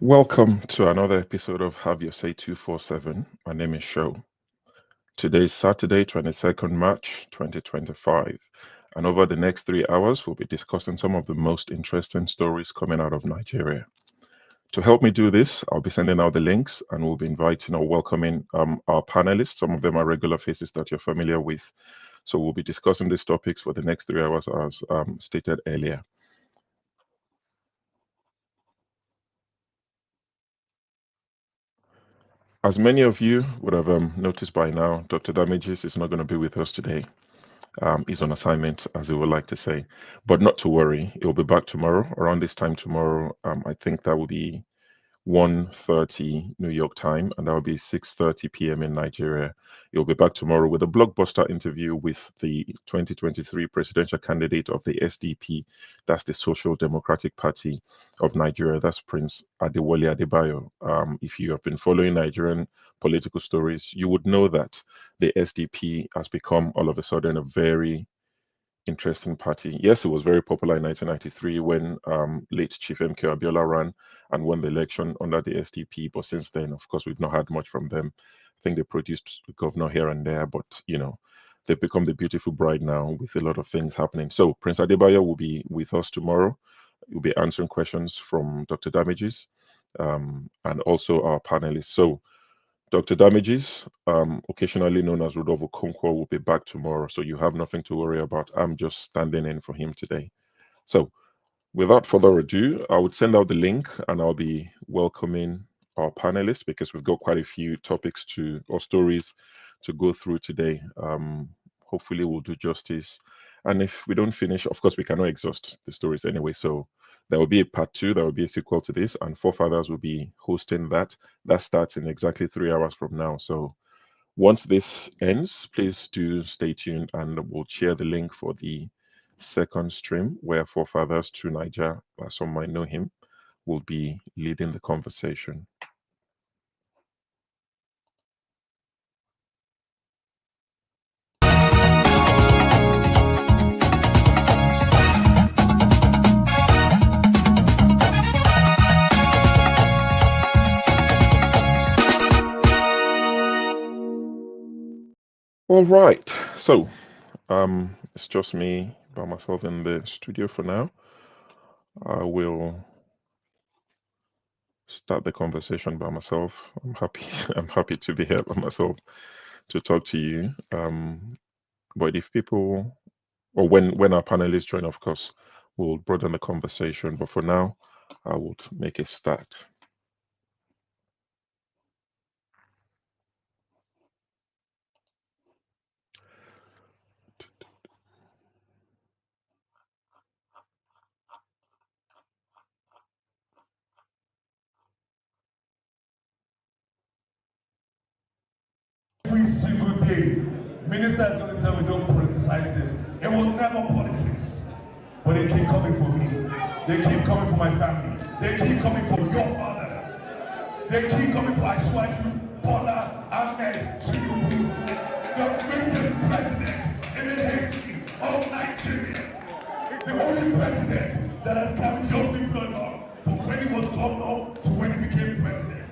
Welcome to another episode of Have Your Say 247. My name is Sho. Today is Saturday, 22nd March 2025. And over the next 3 hours, we'll be discussing some of the most interesting stories coming out of Nigeria. To help me do this, I'll be sending out the links and we'll be inviting or welcoming our panelists. Some of them are regular faces that you're familiar with. So we'll be discussing these topics for the next 3 hours as stated earlier. As many of you would have noticed by now, Dr. Damages is not going to be with us today. He's on assignment, as he would like to say. But not to worry, he'll be back tomorrow, around this time tomorrow. I think that will be 1:30 New York time, and that will be 6:30 p.m. in Nigeria. He'll be back tomorrow with a blockbuster interview with the 2023 presidential candidate of the SDP, that's the Social Democratic Party of Nigeria. That's Prince Adewale Adebayo. If you have been following Nigerian political stories, you would know that the SDP has become all of a sudden a very interesting party. Yes, it was very popular in 1993 when late Chief MK Abiola ran and won the election under the SDP. But since then, of course, we've not had much from them. I think they produced a governor here and there, but they've become the beautiful bride now with a lot of things happening. So Prince Adebayo will be with us tomorrow. We'll be answering questions from Dr. Damages and also our panelists. So Dr. Damages, occasionally known as Rodolfo Conquo, will be back tomorrow, so you have nothing to worry about. I'm just standing in for him today. So, without further ado, I would send out the link and I'll be welcoming our panelists because we've got quite a few topics or stories to go through today. Hopefully, we'll do justice. And if we don't finish, of course, we cannot exhaust the stories anyway. So, there will be a part two, there will be a sequel to this, and Forefathers will be hosting that. That starts in exactly 3 hours from now. So once this ends, please do stay tuned and we'll share the link for the second stream where Forefathers to Niger, as some might know him, will be leading the conversation. All right, so it's just me by myself in the studio for now. I will start the conversation by myself. I'm happy. I'm happy to be here by myself to talk to you. But if people, or when our panelists join, of course, we'll broaden the conversation. But for now, I would make a start. Every single day, minister is going to tell me don't politicize this. It was never politics. But they keep coming for me. They keep coming for my family. They keep coming for your father. They keep coming for Ashwaju, Bola, Ahmed, Tinubu, the greatest president in the history of Nigeria. The only president that has carried young people along from when he was governor to when he became president.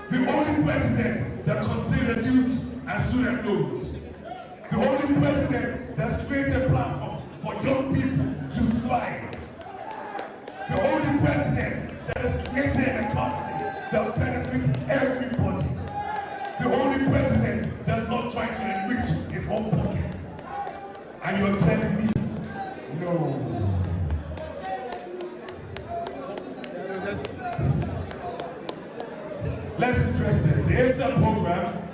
The only president that considered youth and student loans. The only president that's created a platform for young people to thrive. The only president that has created an economy that benefits everybody. The only president that's not trying to enrich his own pocket. And you're telling me, no. Let's address this. The ASAP program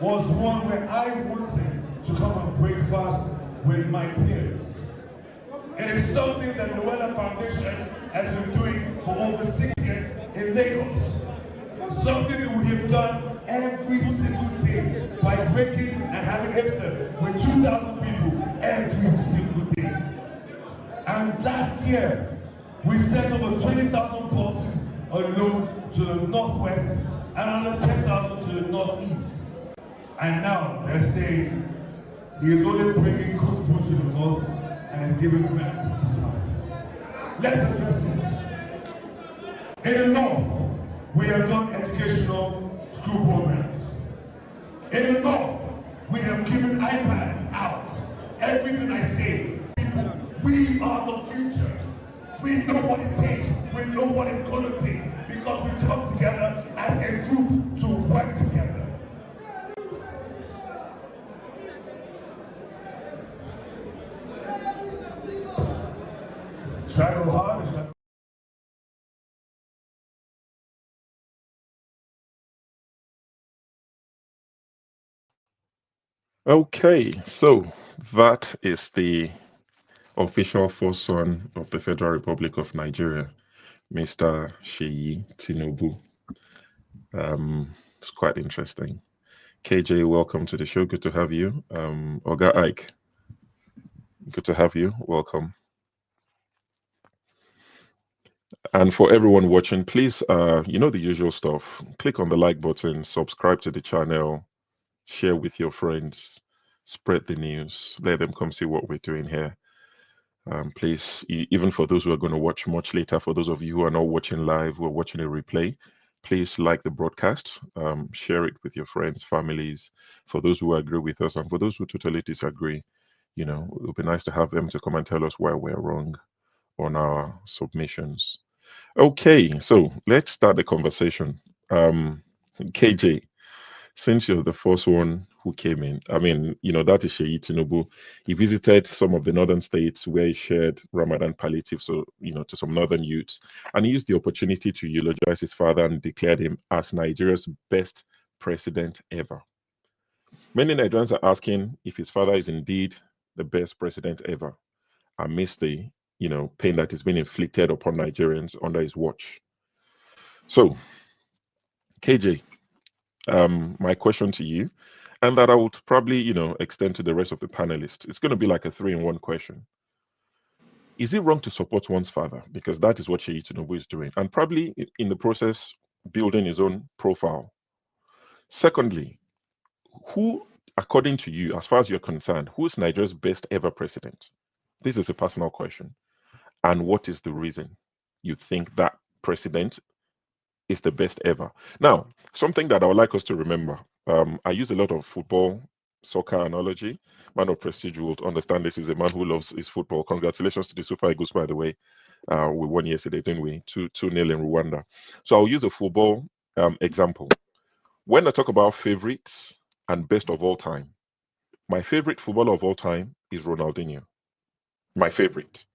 was one where I wanted to come and break fast with my peers. It is something that Noella Foundation has been doing for over 6 years in Lagos. Something that we have done every single day by breaking and having iftar with 2,000 people every single day. And last year, we sent over 20,000 boxes alone to the northwest and another 10,000 to the northeast. And now they're saying he is only bringing good food to the north and is giving grant to the south. Let's address this. In the north, we have done educational school programs. In the north, we have given iPads out. Everything I say, people, we are the future. We know what it takes. We know what it's going to take because we come together as a group to work together. Should I go hard or should I? Okay, so that is the official first son of the Federal Republic of Nigeria, Mr. Seyi Tinubu. It's quite interesting. KJ, welcome to the show. Good to have you. Oga Ike, good to have you. Welcome. And for everyone watching, please, you know the usual stuff. Click on the like button, subscribe to the channel, share with your friends, spread the news, let them come see what we're doing here. Please, even for those who are going to watch much later, for those of you who are not watching live, who are watching a replay, please like the broadcast, share it with your friends, families, for those who agree with us, and for those who totally disagree. You know, it would be nice to have them to come and tell us why we're wrong on our submissions. Okay, so let's start the conversation. KJ, since you're the first one who came in, I mean, you know, that is Seyi Tinubu. He visited some of the northern states where he shared Ramadan palliative, so, you know, to some northern youths. And he used the opportunity to eulogize his father and declared him as Nigeria's best president ever. Many Nigerians are asking if his father is indeed the best president ever amidst the, you know, pain that has been inflicted upon Nigerians under his watch. So, KJ, my question to you, and that I would probably, you know, extend to the rest of the panelists. It's going to be like a 3-in-1 question. Is it wrong to support one's father? Because that is what Seyi Tinubu is doing, and probably in the process building his own profile. Secondly, who, according to you, as far as you're concerned, who is Nigeria's best ever president? This is a personal question. And what is the reason you think that president is the best ever? Now, something that I would like us to remember, I use a lot of football, soccer analogy. Man of prestige will understand this is a man who loves his football. Congratulations to the Super Eagles, by the way. We won yesterday, didn't we? 2-0 in Rwanda. So I'll use a football example. When I talk about favorites and best of all time, my favorite footballer of all time is Ronaldinho. My favorite.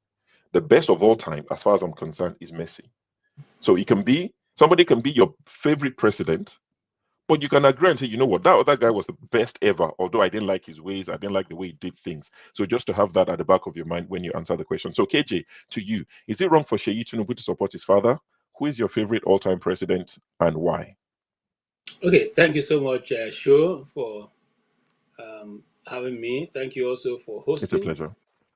The best of all time, as far as I'm concerned, is Messi. So it can be somebody can be your favorite president, but you can agree and say, you know what, that other guy was the best ever. Although I didn't like his ways, I didn't like the way he did things. So just to have that at the back of your mind when you answer the question. So KJ, to you, is it wrong for Seyi Tinubu to support his father? Who is your favorite all-time president and why? Okay, thank you so much, Sho, for having me. Thank you also for It's a hosting. pleasure.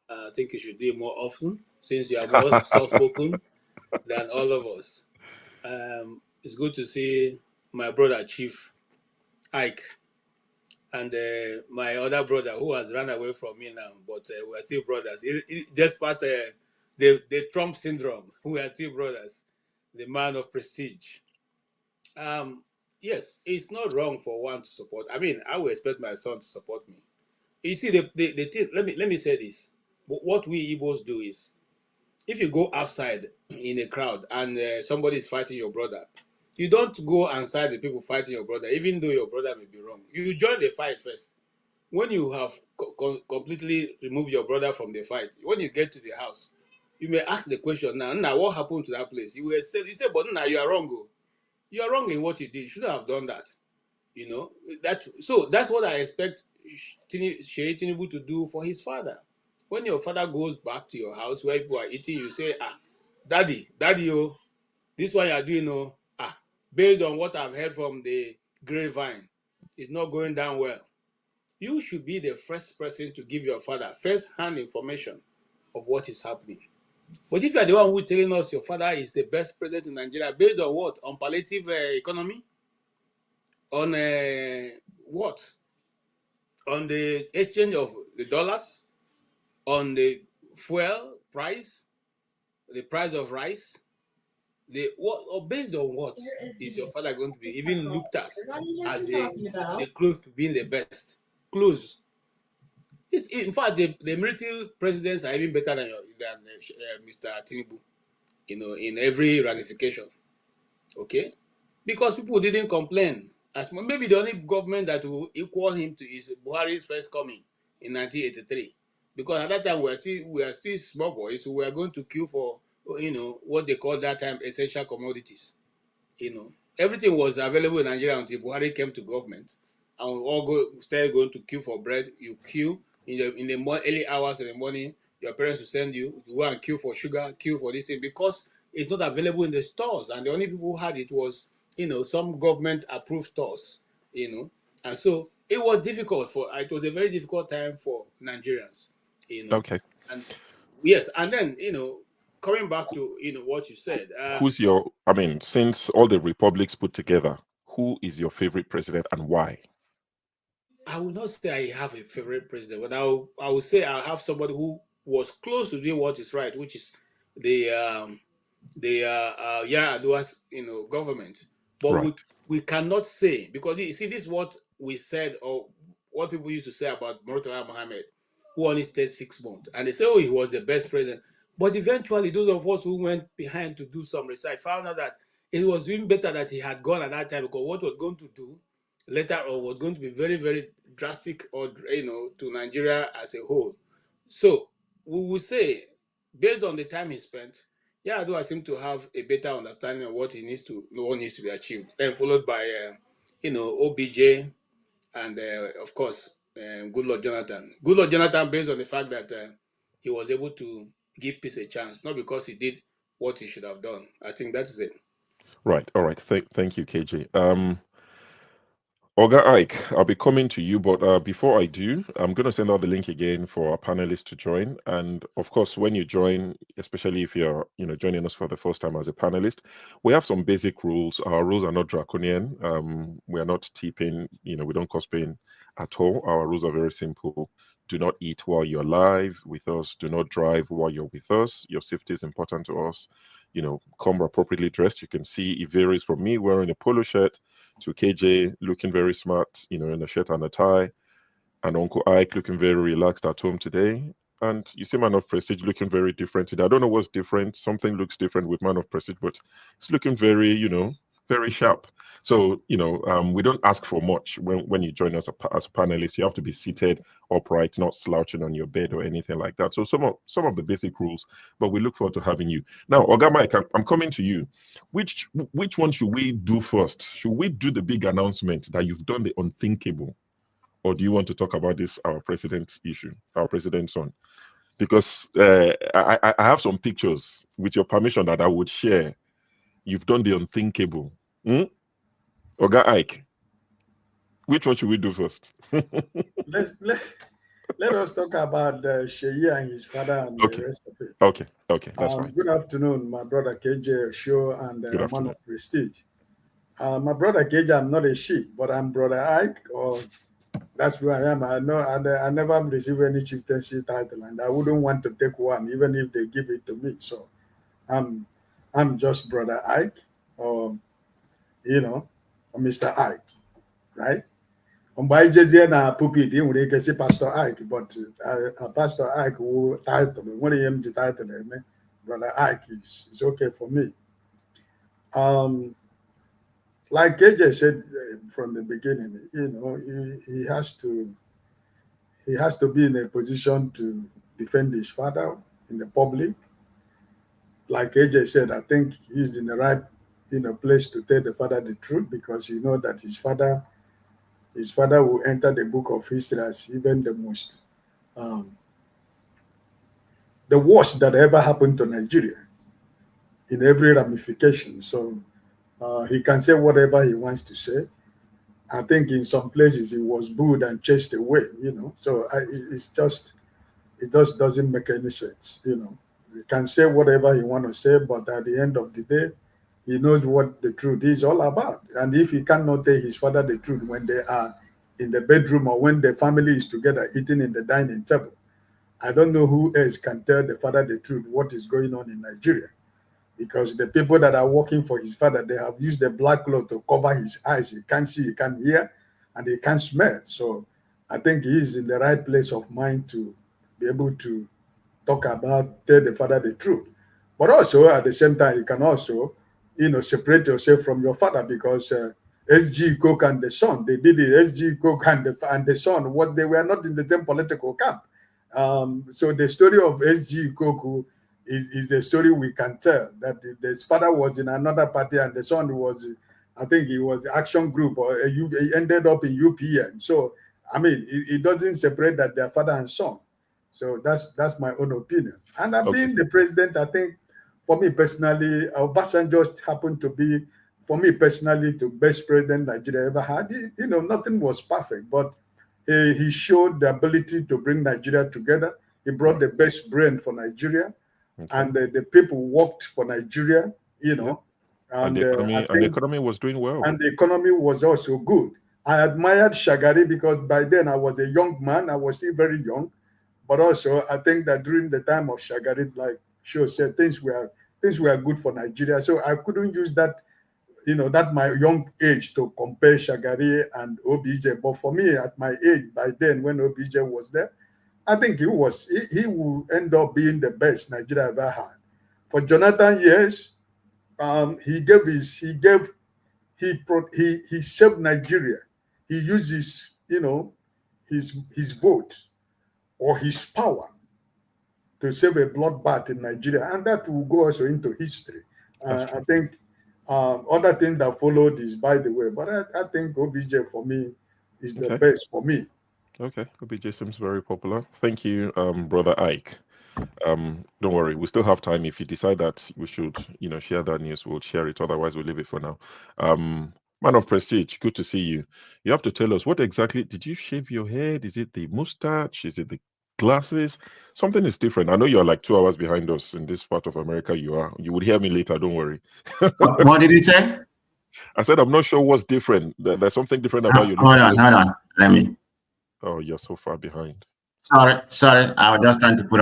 I think you should do it more often since you are more soft-spoken than all of us. It's good to see my brother, Chief Ike, and my other brother who has run away from me now, but we are still brothers. Despite the Trump syndrome, we are still brothers. The man of prestige. Yes, it's not wrong for one to support. I mean, I would expect my son to support me. You see, the thing, let me say this. What we Igbos do is, if you go outside in a crowd and somebody is fighting your brother, you don't go and side the people fighting your brother, even though your brother may be wrong. You join the fight first. When you have completely removed your brother from the fight, when you get to the house, you may ask the question, now what happened to that place? You say, but now you are wrong. Oh. You are wrong in what you did. You shouldn't have done that. You know so that's what I expect Seyi Tinubu to do for his father. When your father goes back to your house where people are eating, you say, daddy, oh, this one you are doing, oh, based on what I've heard from the grapevine, it's not going down well. You should be the first person to give your father first-hand information of what is happening. But if you are the one who is telling us your father is the best president in Nigeria, based on what? On palliative economy? On what? On the exchange of the dollars, on the fuel price, the price of rice, or based on what is your father going to be even looked at as the close to being the best? Close. In fact, the military presidents are even better than Mr. Tinubu, in every ratification. Okay, because people didn't complain. As maybe the only government that will equal him to is Buhari's first coming in 1983, because at that time we are still small boys, so we are going to queue for what they call that time essential commodities. Everything was available in Nigeria until Buhari came to government, and we all started going to queue for bread. You queue in the early hours in the morning. Your parents will send you go and queue for sugar, queue for this thing, because it's not available in the stores, and the only people who had it was some government approved stores. And so it was a very difficult time for Nigerians. you know Okay. and yes, and then coming back to what you said. Who's your, I mean, since all the republics put together, who is your favorite president and why? I will not say I have a favorite president, but I will say I have somebody who was close to doing what is right, which is the Yar'Adua's government. But we Right. we cannot say, because you see, this is what we said, or what people used to say about Murtala Mohammed, who only stayed 6 months, and they say, oh, he was the best president. But eventually, those of us who went behind to do some research found out that it was doing better that he had gone at that time, because what was going to do later on was going to be very, very drastic, or to Nigeria as a whole. So we will say, based on the time he spent, Yar'Adua seems to have a better understanding of what needs to be achieved, then followed by OBJ, and of course Goodluck Jonathan. Goodluck Jonathan, based on the fact that he was able to give peace a chance, not because he did what he should have done. I think that is it. Right. All right. Thank you, KJ. Oga Ike, I'll be coming to you, but before I do, I'm going to send out the link again for our panelists to join. And of course, when you join, especially if you're, joining us for the first time as a panelist, we have some basic rules. Our rules are not draconian. We are not tipping. We don't cause pain at all. Our rules are very simple. Do not eat while you're live with us. Do not drive while you're with us. Your safety is important to us. Come appropriately dressed. You can see it varies from me wearing a polo shirt to KJ looking very smart, in a shirt and a tie, and Uncle Ike looking very relaxed at home today. And you see Man of Prestige looking very different today. I don't know what's different. Something looks different with Man of Prestige, but it's looking very, very sharp. So, we don't ask for much when you join us as a panelist. You have to be seated upright, not slouching on your bed or anything like that. So some of the basic rules, but we look forward to having you. Now, Oga Mike, I'm coming to you. Which one should we do first? Should we do the big announcement that you've done the unthinkable? Or do you want to talk about this, our president's issue, our president's son? Because I have some pictures, with your permission, that I would share. You've done the unthinkable. Hmm? Oga Ike, which one should we do first? Let's let us talk about Sheyi and his father and Okay, the rest of it. okay, that's fine. Good afternoon, my brother KJ Show and Good Man afternoon. of Prestige. My brother KJ, I'm not a sheep, but I'm brother Ike, or that's who I am. I know, and I never received any chieftaincy title, and I wouldn't want to take one, even if they give it to me. So I'm I'm just brother Ike, or or Mr. Ike, right? Mgbe anyị jezie na pulpit ị nwere ike si Pastor Ike, but Pastor Ike wụ title, nwere ihe m ji title eme. Brother Ike is okay for me. Like KJ said from the beginning, he has to be in a position to defend his father in the public. Like KJ said, I think he's in the right place to tell the father the truth, because that his father will enter the book of history as even the worst that ever happened to Nigeria in every ramification. So he can say whatever he wants to say. I think in some places he was booed and chased away, So it just doesn't make any sense, He can say whatever he want to say, but at the end of the day, he knows what the truth is all about. And if he cannot tell his father the truth when they are in the bedroom, or when the family is together eating in the dining table, I don't know who else can tell the father the truth what is going on in Nigeria. because the people that are working for his father, they have used the black cloth to cover his eyes. He can't see, he can't hear, and he can't smell. So I think he is in the right place of mind to be able to talk about, tell the father the truth. But also at the same time, you can also, separate yourself from your father, because SG Coke and the son, they did it. SG Coke and the son, what they were not in the same political camp. So the story of SG Coke is a story we can tell, that his father was in another party and the son was, I think he was Action Group, or he ended up in UPN. So I mean, it doesn't separate that they're father and son. So that's my own opinion. And being the president, I think, for me personally, Obasanjo happened to be, for me personally, the best president Nigeria ever had. Nothing was perfect, but he showed the ability to bring Nigeria together. He brought the best brain for Nigeria, and the people worked for Nigeria. And the economy was doing well. And the economy was also good. I admired Shagari because by then I was a young man. I was still very young. But also, I think that during the time of Shagari, like Sho said, things were good for Nigeria. So I couldn't use that, that my young age to compare Shagari and OBJ. But for me, at my age, by then, when OBJ was there, I think he will end up being the best Nigeria ever had. For Jonathan, yes, he saved Nigeria. He used his vote or his power to save a bloodbath in Nigeria, and that will go also into history. I think other things that followed is by the way, but I think OBJ for me is the best for me. Okay, OBJ seems very popular. Thank you, Brother Ike. Don't worry, we still have time. If you decide that we should, share that news, we'll share it. Otherwise, we'll leave it for now. Man of Prestige, good to see you. You have to tell us, what exactly did you shave your head? Is it the mustache? Is it the glasses? Something is different. I know you're like 2 hours behind us in this part of America. You would hear me later. Don't worry. What did you say? I said I'm not sure what's different. There's something different about you. Hold on. Let me. Oh, you're so far behind. Sorry. I was just trying to put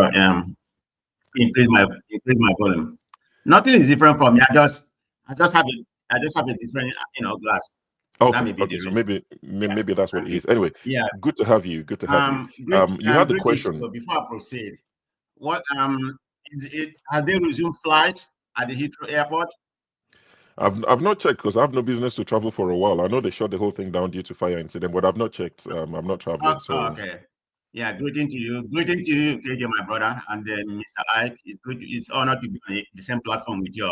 increase my volume. Nothing is different from me. I just have a different glass. Okay. So maybe that's what it is. Anyway, good to have you. Good to have you. You had the question. So before I proceed, what have they resumed flight at the Heathrow Airport? I've not checked because I have no business to travel for a while. I know they shut the whole thing down due to fire incident, but I've not checked. I'm not traveling. Okay. Yeah, greeting to you, KJ, my brother, and then Mr. Ike. It's honored to be on the same platform with you.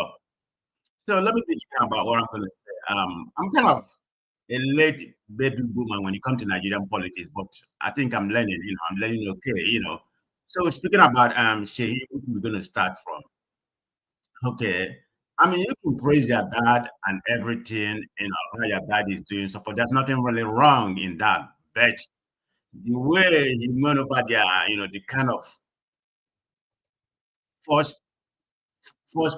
So let me begin about what I'm going to say. I'm kind of a late baby boomer when it comes to Nigerian politics, but I think I'm learning. I'm learning okay. So speaking about Shehi, we're going to start from. Okay. I mean, you can praise your dad and everything, how your dad is doing so, but there's nothing really wrong in that. But the way he maneuvered there, the kind of first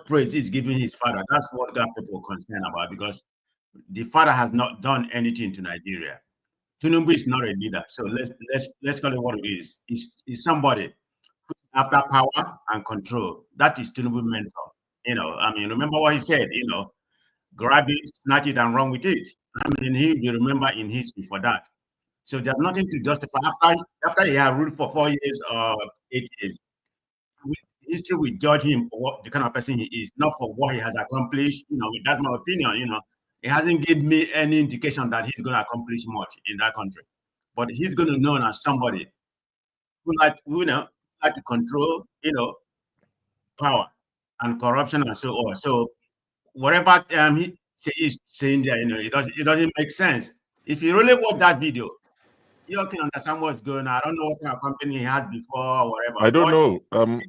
praise he's giving his father, that's what got people concerned about, because the father has not done anything to Nigeria. Tinubu is not a leader, so let's call it what it is. He's somebody who's after power and control. That is Tinubu mentor. Remember what he said, grab it, snatch it, and run with it. He'll be remembered in history for that. So there's nothing to justify. After he had ruled for 4 years or 8 years, history will judge him for what the kind of person he is, not for what he has accomplished. That's my opinion. It hasn't given me any indication that he's going to accomplish much in that country. But he's going to be known as somebody who like to control, power and corruption and so on. So whatever he is saying there, it doesn't make sense. If you really watch that video, you can understand what's going on. I don't know what kind of company he had before or whatever. I don't know.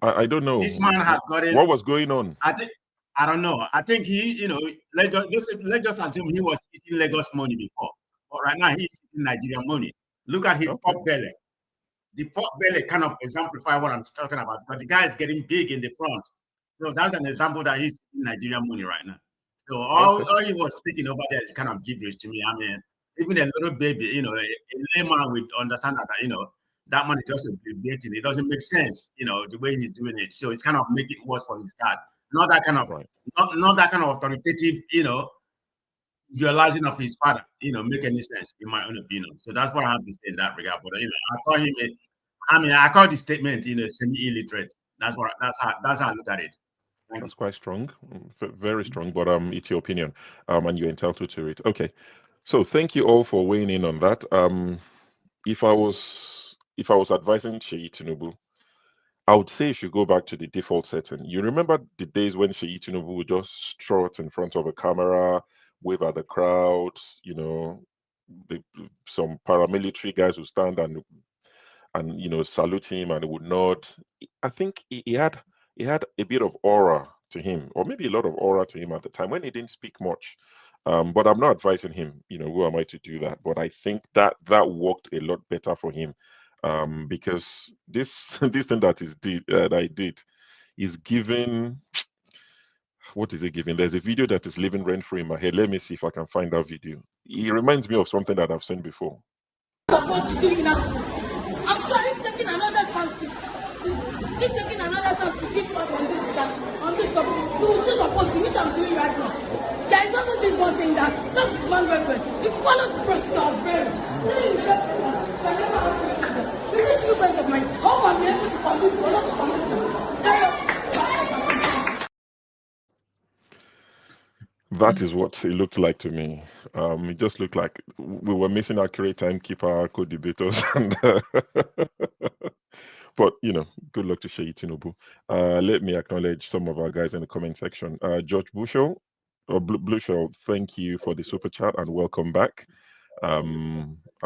I don't know. This man has got it. What was going on? I don't know. I think he, let's just assume he was eating Lagos money before. But right now he's eating Nigerian money. Look at his pork belly. The pork belly kind of exemplify what I'm talking about, because the guy is getting big in the front. So that's an example that he's eating Nigerian money right now. So all he was speaking over there is kind of gibberish to me. Even a little baby, a layman would understand that, that man is just abbreviating. It doesn't make sense, the way he's doing it. So it's kind of making it worse for his dad. not that kind of Right. not that kind of authoritative, visualizing of his father, make any sense in my own opinion. So that's what I have to say in that regard. But I call him I call the statement, semi-illiterate. That's how I look at it. That's quite strong, very strong. But it's your opinion, and you're entitled to it. Okay. So thank you all for weighing in on that. If I was advising Sheyi Tinubu, I would say you should go back to the default setting. You remember the days when Sheyi Tinubu would just strut in front of a camera, wave at the crowd, the, some paramilitary guys would stand and salute him and he would nod. I think he had a bit of aura to him, or maybe a lot of aura to him at the time when he didn't speak much. But I'm not advising him. Who am I to do that? But I think that worked a lot better for him, because this this thing that I did is giving. What is it giving? There's a video that is living rent free in my head. Let me see if I can find that video. It reminds me of something that I've seen before. Supposed to do it now. I'm sure he's taking another chance to keep us on this topic. We will choose opposite, which I'm doing right now. There is nothing this one saying that. That is one reference. If you follow the procedure of very, then you get can never have procedure. With this new point of mind, how am I able to convince you or not to convince you? That is what it looked like to me. It just looked like we were missing accurate timekeeper, co-debaters, and but good luck to Sheyi Tinubu. Let me acknowledge some of our guys in the comment section. George Bushel, or Blushel, thank you for the super chat and welcome back. I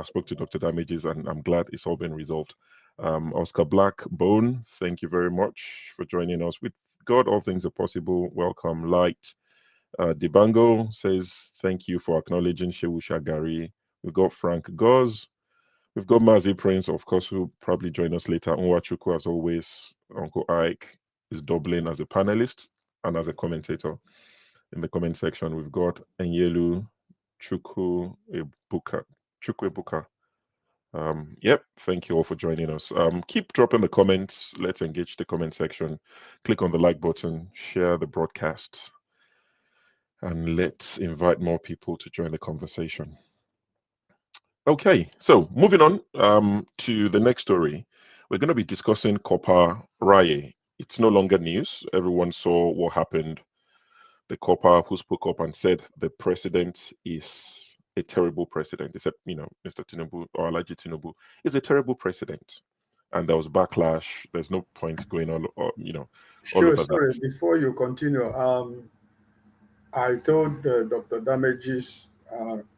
spoke to Dr. Damages and I'm glad it's all been resolved. Oscar Black Bone, thank you very much for joining us. With God, all things are possible. Welcome, Light. Dibango says, thank you for acknowledging Shehu Shagari. We've got Frank Goz. We've got Mazi Prince, of course, who'll probably join us later. Nwachuku, as always. Uncle Ike is doubling as a panelist and as a commentator. In the comment section, we've got Enyelu Chukwebuka. Yep, thank you all for joining us. Keep dropping the comments. Let's engage the comment section. Click on the like button, share the broadcast, and let's invite more people to join the conversation. Okay, so moving on to the next story. We're going to be discussing Copper Raye. It's no longer news. Everyone saw what happened. The copper who spoke up and said the president is a terrible president. They said, Mr. Tinubu or Alhaji Tinubu is a terrible president. And there was backlash. There's no point going on, all Sure, over sorry. that. Before you continue, I told Dr. Damages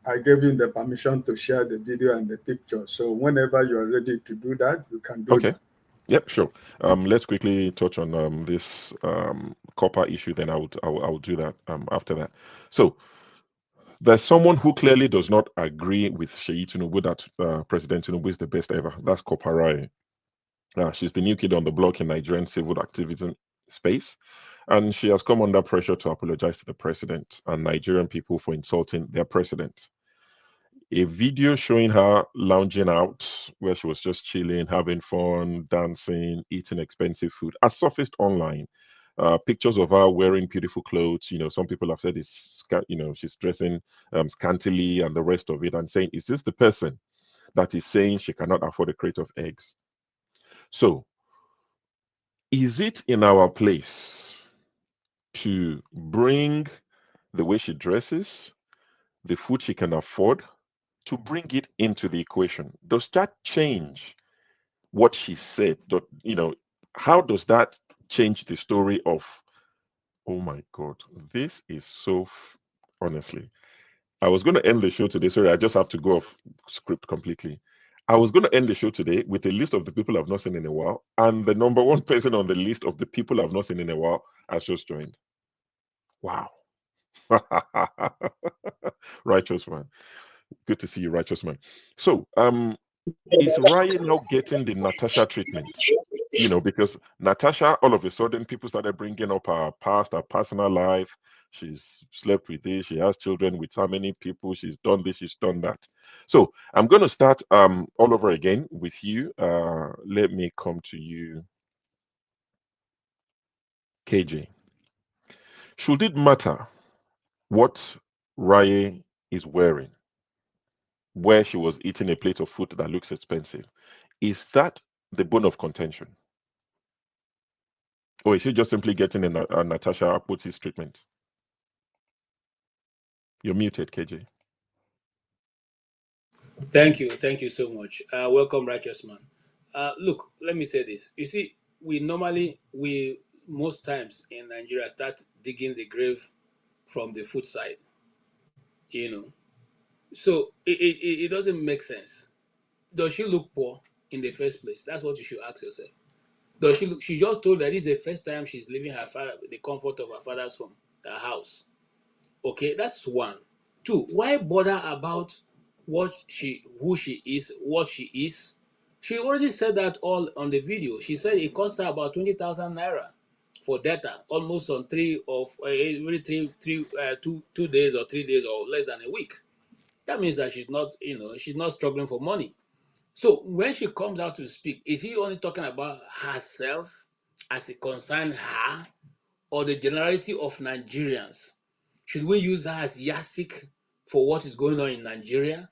I gave him the permission to share the video and the picture. So whenever you're ready to do that, you can do that. Yep, sure. Let's quickly touch on this copper issue. Then I'll do that after that. So there's someone who clearly does not agree with Sheyi Tinubu that President Tinubu is the best ever. That's Copper Raye. She's the new kid on the block in Nigerian civil activism space. And she has come under pressure to apologize to the president and Nigerian people for insulting their president. A video showing her lounging out where she was just chilling, having fun, dancing, eating expensive food has surfaced online. Pictures of her wearing beautiful clothes. Some people have said she's dressing scantily and the rest of it, and saying, is this the person that is saying she cannot afford a crate of eggs? So, is it in our place to bring the way she dresses, the food she can afford, to bring it into the equation? Does that change what she said? How does that change the story of, oh my God, this is so, honestly. I was going to end the show today. Sorry, I just have to go off script completely. I was going to end the show today with a list of the people I've not seen in a while, and the number one person on the list of the people I've not seen in a while has just joined. Wow. Righteous man. Good to see you, righteous man. So, is Ryan now getting the Natasha treatment? Because Natasha, all of a sudden, people started bringing up her past, her personal life. She's slept with this. She has children with how many people? She's done this. She's done that. So I'm going to start all over again with you. Let me come to you, KJ. Should it matter what Raye is wearing, where she was eating a plate of food that looks expensive? Is that the bone of contention? Or is she just simply getting a Natasha Akpoti's treatment? You're muted, KJ. Thank you so much. Welcome, righteous man. Look, let me say this. You see, we most times in Nigeria start digging the grave from the foot side. You know, so it doesn't make sense. Does she look poor in the first place? That's what you should ask yourself. Does she look? She just told that this is the first time she's leaving her father, the comfort of her father's home, her house. Okay, that's one. Two, why bother about who she is, what she is? She already said that all on the video. She said it cost her about 20,000 naira for data, almost on every 2 days or 3 days or less than a week. That means that she's not struggling for money. So when she comes out to speak, is he only talking about herself as it concerns her, or the generality of Nigerians? Should we use her as yardstick for what is going on in Nigeria?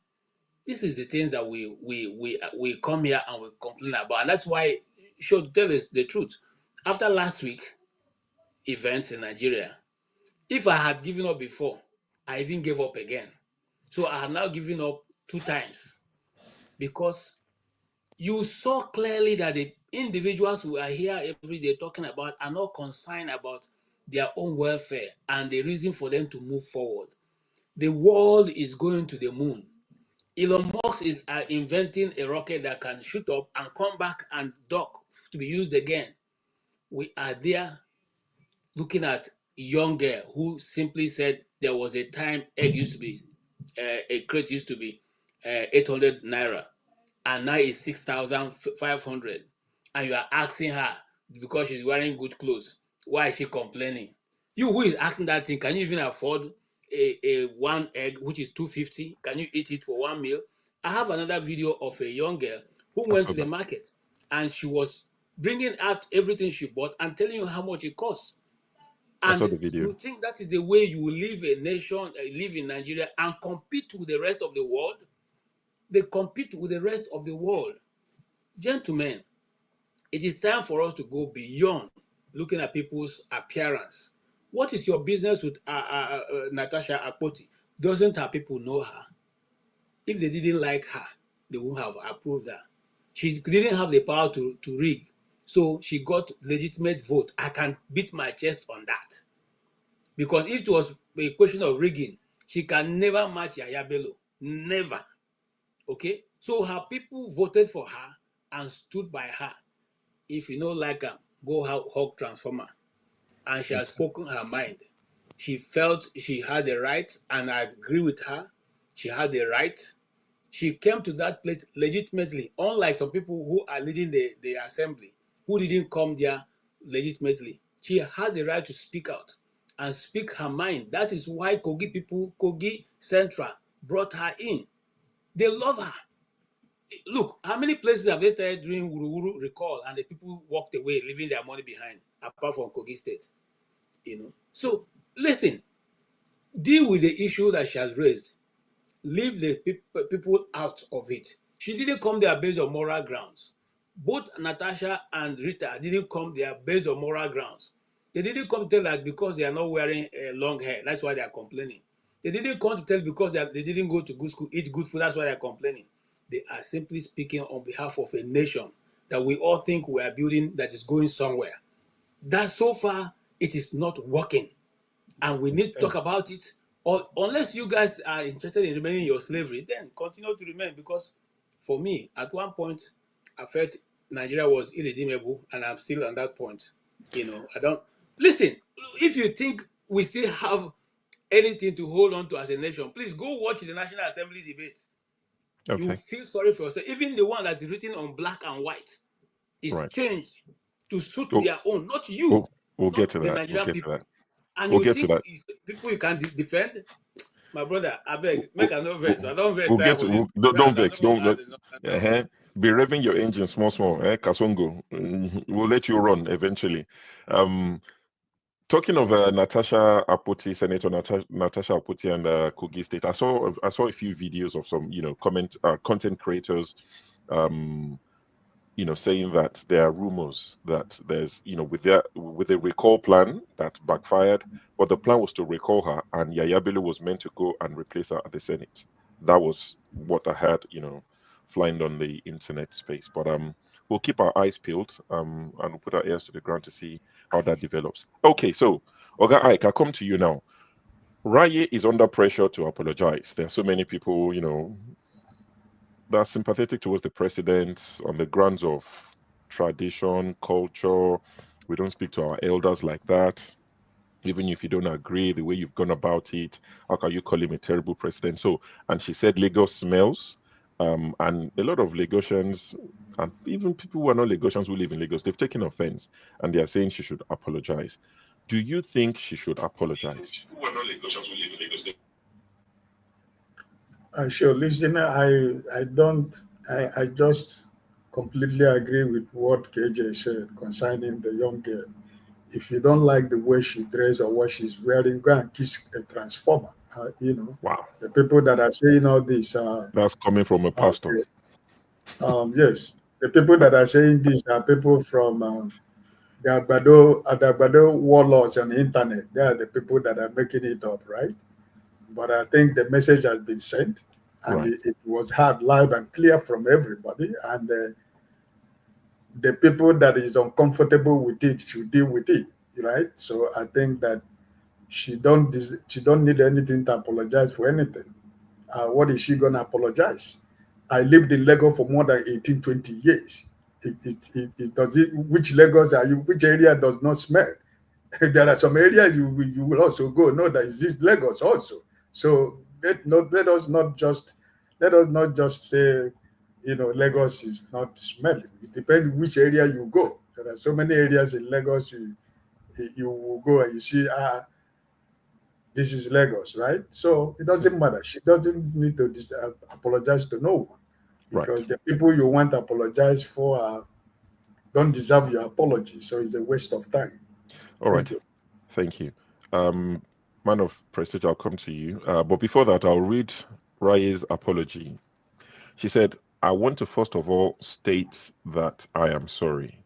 This is the things that we come here and we complain about, and that's why, should tell us the truth. After last week events in Nigeria, if I had given up before, I even gave up again. So I have now given up 2 times, because you saw clearly that the individuals who are here every day talking about are not concerned about their own welfare and the reason for them to move forward. The world is going to the moon. Elon Musk is inventing a rocket that can shoot up and come back and dock to be used again. We are there looking at a young girl who simply said there was a time a crate used to be 800 naira, and now it's 6,500, and you are asking her, because she's wearing good clothes, why is she complaining? You who is asking that thing, can you even afford a one egg which is 250? Can you eat it for one meal? I have another video of a young girl who I went saw to the that. market, and she was bringing out everything she bought and telling you how much it costs. I saw And the video. you think that is the way you live a nation, live in Nigeria, and compete with the rest of the world? They compete with the rest of the world. Gentlemen, it is time for us to go beyond looking at people's appearance. What is your business with Natasha Akpoti? Doesn't her people know her? If they didn't like her, they would have approved her. She didn't have the power to rig, so she got legitimate vote. I can beat my chest on that. Because if it was a question of rigging, she can never match Yaya Bello. Never. Okay? So her people voted for her and stood by her. If you don't like her, go hug Transformer. And she has Okay. spoken her mind. She felt she had the right, and I agree with her. She had the right. She came to that place legitimately, unlike some people who are leading the assembly, who didn't come there legitimately. She had the right to speak out and speak her mind. That is why Kogi Central brought her in. They love her. Look, how many places have they started doing Wuru recall and the people walked away, leaving their money behind, apart from Kogi State? So listen, deal with the issue that she has raised. Leave the people out of it. She didn't come there based on moral grounds. Both Natasha and Rita didn't come there based on moral grounds. They didn't come to tell that because they are not wearing long hair, that's why they are complaining. They didn't come to tell because they didn't go to good school, eat good food, that's why they are complaining. They are simply speaking on behalf of a nation that we all think we are building, that is going somewhere. That so far, it is not working. And we need to Okay. talk about it. Or unless you guys are interested in remaining in your slavery, then continue to remain. Because for me, at one point, I felt Nigeria was irredeemable, and I'm still on that point. I don't listen. If you think we still have anything to hold on to as a nation, please go watch the National Assembly debate. You Okay. feel sorry for yourself. Even the one that is written on black and white is Right. changed to suit We'll, their own, not you, we'll get not to the that. We'll Nigerian get to people. that. And We'll you get to think that. it's people you can defend? My brother, I beg, make We'll, a no verse. we'll, I don't verse we'll time get for to. this. Don't Brother, I vex. don't Don't add vex. enough. Be revving your engine small, small. Kasongo. We'll let you run eventually. Um, talking of Natasha Apoti, Senator Natasha Apoti, and Kogi State, I saw a few videos of some content creators, saying that there are rumors that there's with a recall plan that backfired, but the plan was to recall her, and Yaya Bello was meant to go and replace her at the Senate. That was what I had, flying on the internet space. But we'll keep our eyes peeled, and we'll put our ears to the ground to see how that develops. Okay, so Oga Ike, I'll come to you now. Raye is under pressure to apologize. There are so many people, that are sympathetic towards the president on the grounds of tradition, culture. We don't speak to our elders like that. Even if you don't agree the way you've gone about it, how can you call him a terrible president? So, and she said Lagos smells. And a lot of Lagosians, and even people who are not Lagosians who live in Lagos, they've taken offense and they are saying she should apologize. Do you think she should apologize? Sure, listener, I just completely agree with what KJ said concerning the young girl. If you don't like the way she dressed or what she's wearing, go and kiss a transformer. Wow. The people that are saying all this. That's coming from a pastor. Yes, the people that are saying this are people from the Agbado warlords on the internet. They are the people that are making it up, right? But I think the message has been sent, and Right. it was heard loud and clear from everybody. And the people that is uncomfortable with it should deal with it, right? So I think that she don't need anything to apologize for anything. What is she gonna apologize? I lived in Lagos for more than 18, 20 years. Which Lagos are you? Which area does not smell? There are some areas you will also go. No, there is this Lagos also. So let us not just say, Lagos is not smelling. It depends which area you go. There are so many areas in Lagos you will go and you see, this is Lagos, right? So it doesn't matter. She doesn't need to apologize to no one, because Right. the people you want to apologize for don't deserve your apology. So it's a waste of time. All Thank right. you. Thank you. Man of prestige, I'll come to you. But before that, I'll read Raye's apology. She said, I want to first of all state that I am sorry.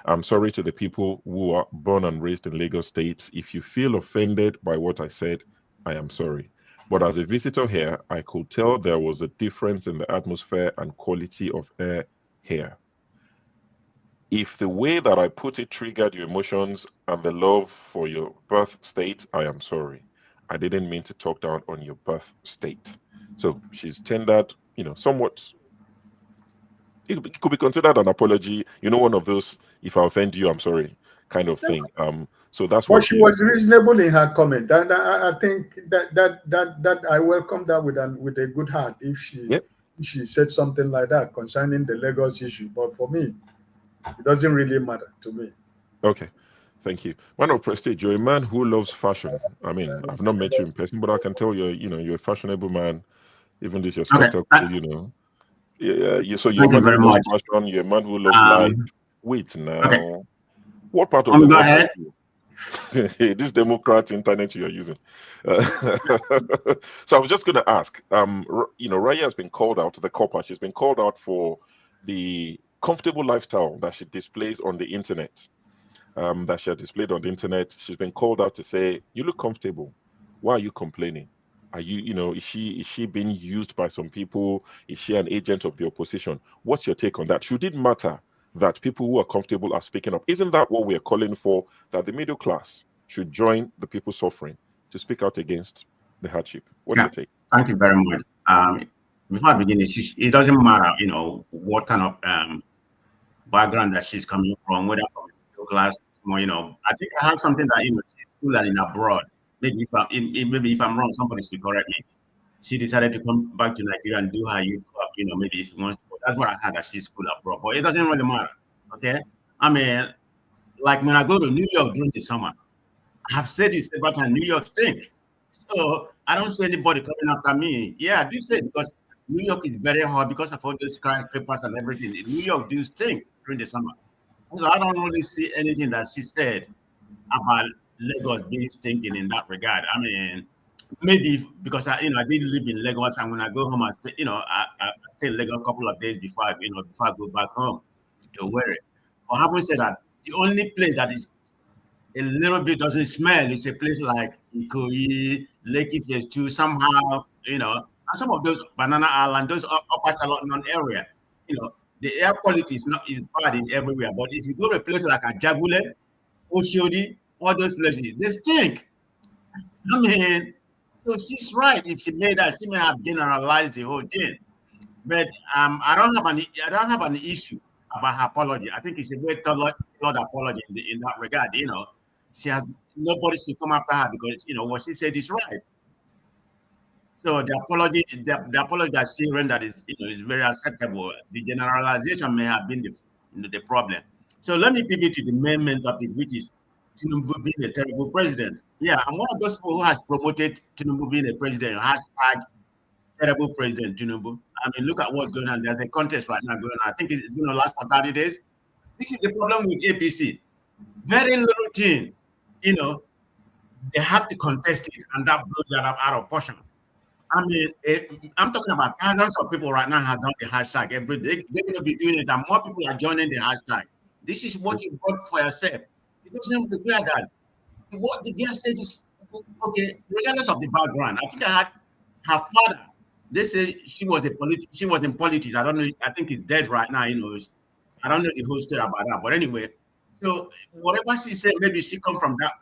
I'm sorry to the people who are born and raised in Lagos State. If you feel offended by what I said, I am sorry. But as a visitor here, I could tell there was a difference in the atmosphere and quality of air here. If the way that I put it triggered your emotions and the love for your birth state, I am sorry. I didn't mean to talk down on your birth state. So she's tendered, somewhat. It could be considered an apology. One of those, if I offend you, I'm sorry, kind of thing. So that's But what she she. was reasonable in her comment, and I think that I welcome that with a good heart if Yep. she said something like that concerning the Lagos issue. But for me, it doesn't really matter to me. Okay. Thank you. Man of prestige, you're a man who loves fashion. I mean, I've not met you in person, but I can tell you're a fashionable man. Even this your Okay. spectacle. Yeah, so you're a Thank you man who very loves much. fashion, you're a man who loves life. Um, Wait okay. now. What part of the Go north are ahead. you? This Democrat internet you're using. Uh, so I was just going to ask. Raya has been called out. The copper, she's been called out for the comfortable lifestyle that she displays on the internet. That she had displayed on the internet. She's been called out to say, "You look comfortable. Why are you complaining? Are you, is she being used by some people? Is she an agent of the opposition? What's your take on that? Should it matter that people who are comfortable are speaking up? Isn't that what we're calling for? That the middle class should join the people suffering to speak out against the hardship? What's Yeah. your take? Thank you very much. Before I begin, it doesn't matter, what kind of background that she's coming from, whether from middle class, I think I have something that she's school that in abroad. Maybe if I'm wrong, somebody should correct me. She decided to come back to Nigeria and do her youth club. Maybe if she wants to. That's what I had, that she's school abroad, but it doesn't really matter. Okay, I mean, like when I go to New York during the summer, I've said this several times. New York stink, so I don't see anybody coming after me. Yeah, I do say it because New York is very hot because of all those skyscrapers and everything. New York do stink during the summer. So I don't really see anything that she said about Lagos being stinking in that regard. I mean, maybe because I didn't live in Lagos, and when I go home, I stay, I stay in Lagos a couple of days before I go back home to worry. But having said that, the only place that is a little bit doesn't smell is a place like Ikoyi, Lake Phase 2, somehow, and some of those Banana Island, those upper Charlotte area, the air quality is bad in everywhere. But if you go to a place like Ajagule, Oshodi, all those places, they stink. I mean, so she's right. If she made that, she may have generalized the whole thing. But I don't have an issue about her apology. I think it's a very thorough apology in that regard. She has nobody should come after her because what she said is right. So the apology that she rendered is very acceptable. The generalization may have been the problem. So let me pivot to the main topic, which is Tinubu being a terrible president. Yeah, I'm one of those people who has promoted Tinubu being a president. Hashtag terrible President Tinubu. I mean, look at what's going on. There's a contest right now going on. I think it's going to last for 30 days. This is the problem with APC. Very little thing, they have to contest it, and that blows that up out of portion. I mean, I'm talking about thousands of people right now have done the hashtag every day. They're going to be doing it, and more people are joining the hashtag. This is what you bought for yourself. It doesn't require that. What the girl said is, okay, regardless of the background. I think I had her father. They say she was in politics. I don't know. I think he's dead right now. I don't know the whole story about that. But anyway, so whatever she said, maybe she come from that,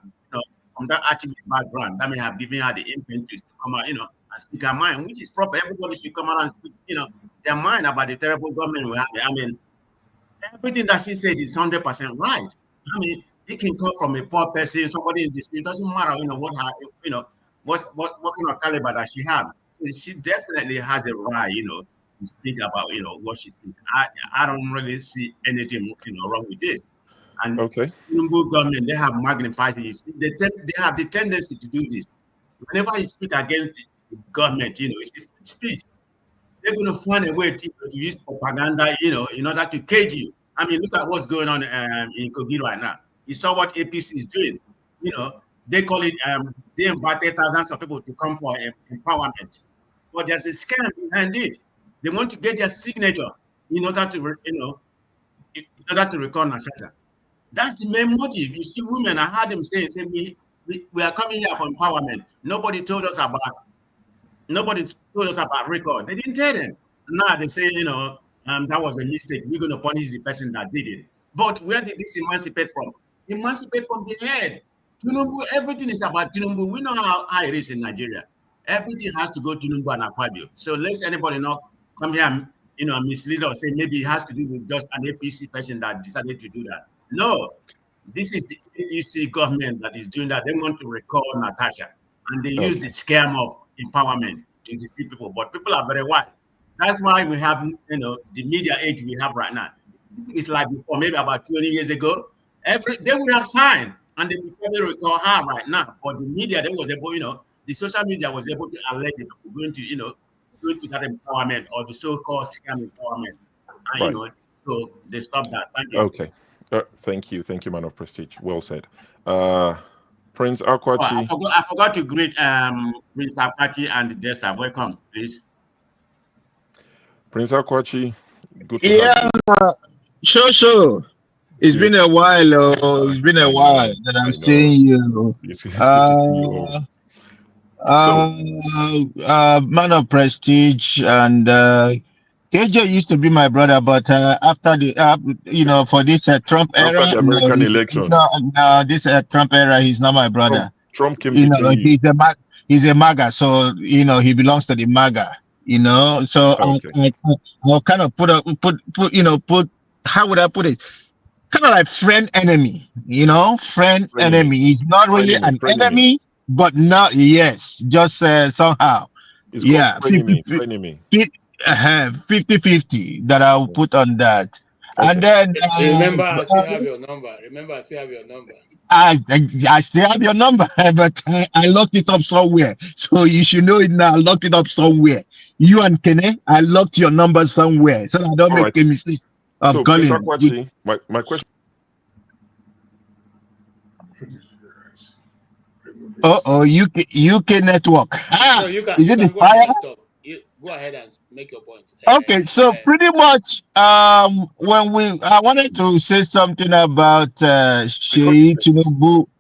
from that activist background. That may have given her the impetus to come out, and speak her mind, which is proper. Everybody should come out and speak, their mind about the terrible government we have. I mean, everything that she said is 100% right. I mean, it can come from a poor person, somebody in the street. It doesn't matter, what her, what kind of caliber that she has. She definitely has a right, to speak about, what she thinks. I don't really see anything, wrong with it. And okay, Tinubu government, they have magnified it. They have the tendency to do this. Whenever you speak against the government, it's a free speech. They're going to find a way to use propaganda, in order to cage you. I mean, look at what's going on in Kogi right now. You saw what APC is doing. They call it, they invited thousands of people to come for empowerment. But there's a scam behind it. They want to get their signature in order to, in order to recall Nashata. That's the main motive. You see, women, I heard them say we are coming here for empowerment. Nobody told us about record. They didn't tell them. Now they say, that was a mistake. We're going to punish the person that did it. But where did this emancipate from? Emancipate from the head. Tinubu, everything is about Tinubu. We know how it is in Nigeria. Everything has to go to Tinubu and Akpabio. So let anybody not come here, mislead or say maybe it has to do with just an APC person that decided to do that. No, this is the APC government that is doing that. They want to recall Natasha, and they use the scam of empowerment to deceive people. But people are very wise. That's why we have, the media age we have right now. It's like before, maybe about 20 years ago. They would have signed, and they would probably recall her right now. But the media, they was able, the social media was able to alert them going to that empowerment or the so-called scam empowerment. And, right. So they stopped that. Thank you. Okay. Thank you, man of prestige. Well said. Prince Akwachi. I forgot to greet Prince Akwachi and the Delta. Welcome, please. Prince Akwachi, good to have you. Sure. It's been a while. It's been a while that I'm seeing you. It's good to see you. Man of prestige, and KJ used to be my brother, but after the for this Trump era, after the American election, this Trump era, he's not my brother. Trump came. He's a MAGA, so he belongs to the MAGA. So okay. I'll kind of put how would I put it? Kind of like friend enemy, friend enemy. He's not really an enemy, but not just somehow. It's 50-50 that I'll put on that. Okay. And then remember, I still have your number. I still have your number, but I locked it up somewhere. So you should know it now. I locked it up somewhere. You and Kene, I locked your number somewhere, so I don't make a mistake of calling. My question. UK network. No, Ah, you is it the can go ahead fire? and talk. You go ahead and make your point. Okay, Go so ahead. pretty much, I wanted to say something about Before you say,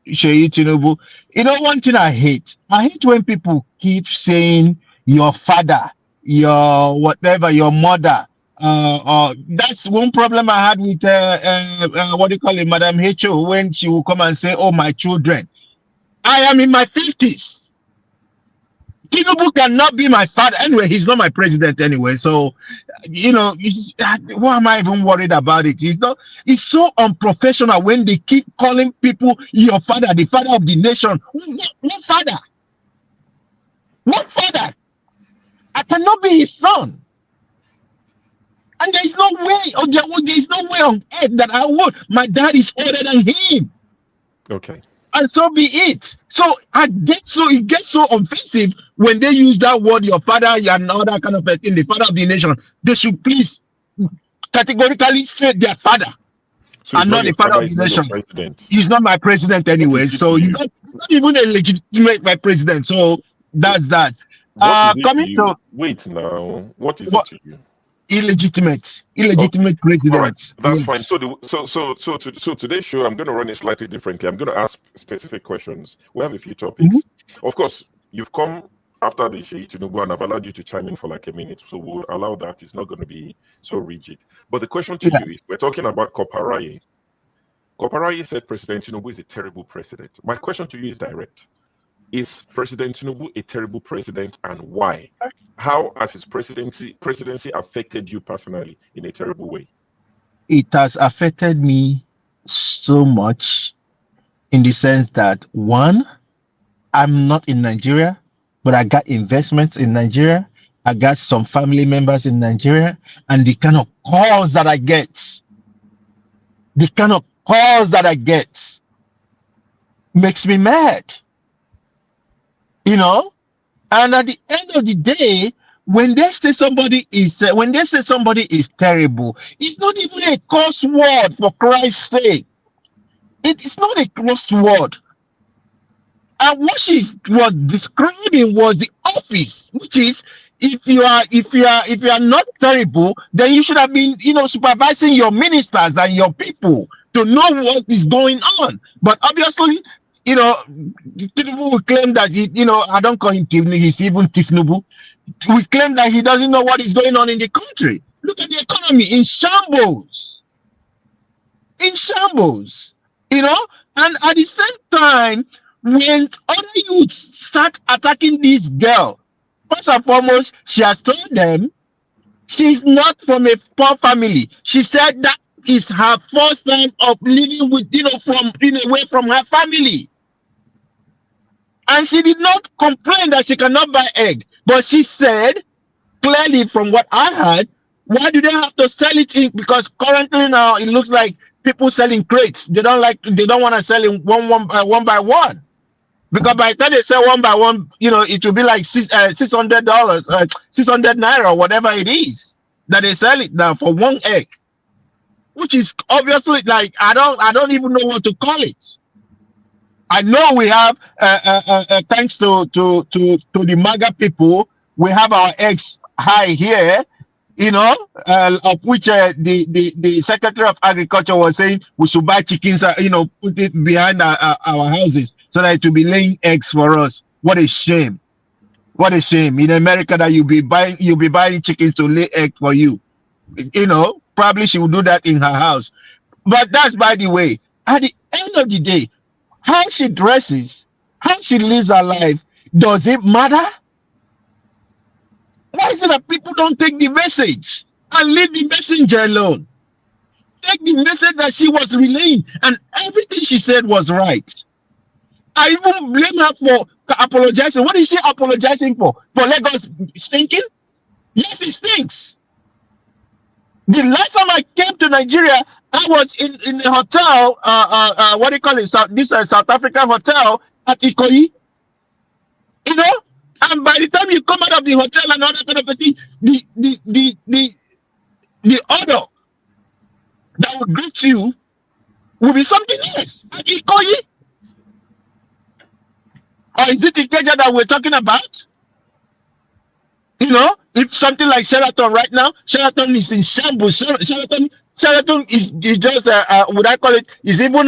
Sheyi Tinubu. You know, one thing I hate when people keep saying your father, your whatever, your mother. That's one problem I had with what do you call it, Madam H.O. when she will come and say, "Oh, my children." I am in my 50s. Tinubu cannot be my father. Anyway, he's not my president anyway. So, why am I even worried about it? It's so unprofessional when they keep calling people your father, the father of the nation. What father? What father? I cannot be his son. And there is no way, there is no way on earth that I would. My dad is older than him. okay. And so be it. So it gets so offensive when they use that word, your father, and all that kind of a thing, the father of the nation. They should please categorically say their father So it's and not not the your father father, of it's the not your nation. president. He's not my president What anyway. is it to So he's you? not even a legitimate my president. So that's that. What is it to Coming you? to Wait now. What is it what to you? illegitimate Okay. All right. president. That's fine. Yes. So today's show, I'm going to run it slightly differently. I'm going to ask specific questions. We have a few Mhm. topics. Of course, you've come after the Sheyi Tinubu, and I've allowed you to chime in for like a minute. So we'll allow that. It's not going to be so rigid. But the question to Yeah. you is, we're talking about Koparaye. Koparaye said President Tinubu is a terrible president. My question to you is direct. Is President Tinubu a terrible president, and why? How has his presidency affected you personally in a terrible way? It has affected me so much in the sense that one, I'm not in Nigeria, but I got investments in Nigeria. I got some family members in Nigeria, and the kind of calls that I get makes me mad, you know. And at the end of the day, when they say somebody is terrible, it's not even a curse word, for Christ's sake. It's not a curse word. And what she was describing was the office, which is, if you are not terrible, then you should have been, supervising your ministers and your people to know what is going on. But obviously, Tinubu will claim that I don't call him Tinubu, he's even Tifnubu. We claim that he doesn't know what is going on in the country. Look at the economy in shambles, in shambles, you know. And at the same time, when other youths start attacking this girl, first and foremost, she has told them she's not from a poor family. She said that is her first time of living with, away from her family. And she did not complain that she cannot buy egg, but she said clearly, from what I heard, why do they have to sell it in? Because currently now it looks like people selling crates. They don't want to sell in one by one. Because by the time they sell one by one, it will be like $600, 600 naira, or whatever it is that they sell it now for one egg, which is obviously like I don't even know what to call it. I know we have, thanks to the MAGA people, we have our eggs high here, of which the Secretary of Agriculture was saying we should buy chickens, put it behind our houses so that it will be laying eggs for us. What a shame! What a shame! In America, that you'll be buying chickens to lay eggs for you. Probably she will do that in her house. But that's by the way. At the end of the day, how she dresses, how she lives her life, does it matter? Why is it that people don't take the message and leave the messenger alone? Take the message that she was relaying, and everything she said was right. I even blame her for apologizing. What is she apologizing for? For Lagos stinking? Yes, it stinks. The last time I came to Nigeria, I was in a hotel, what do you call it? South African hotel at Ikoyi, and by the time you come out of the hotel and all that kind of a thing, the odor that will greet you will be something else at Ikoyi. Or is it Ikeja that we're talking about? You know, if something like Sheraton right now, Sheraton is in shambles. Sheraton is just would I call it? Is even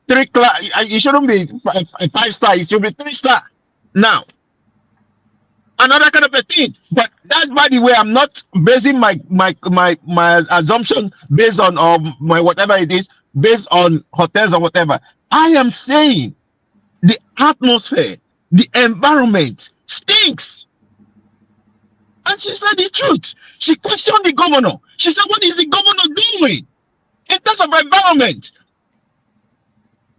three class. It shouldn't be a 5-star. It should be 3-star. Now, another kind of a thing. But that's by the way, I'm not basing my assumption based on my whatever it is, based on hotels or whatever. I am saying the atmosphere, the environment stinks. And she said the truth. She questioned the governor. She said, what is the governor doing in terms of environment?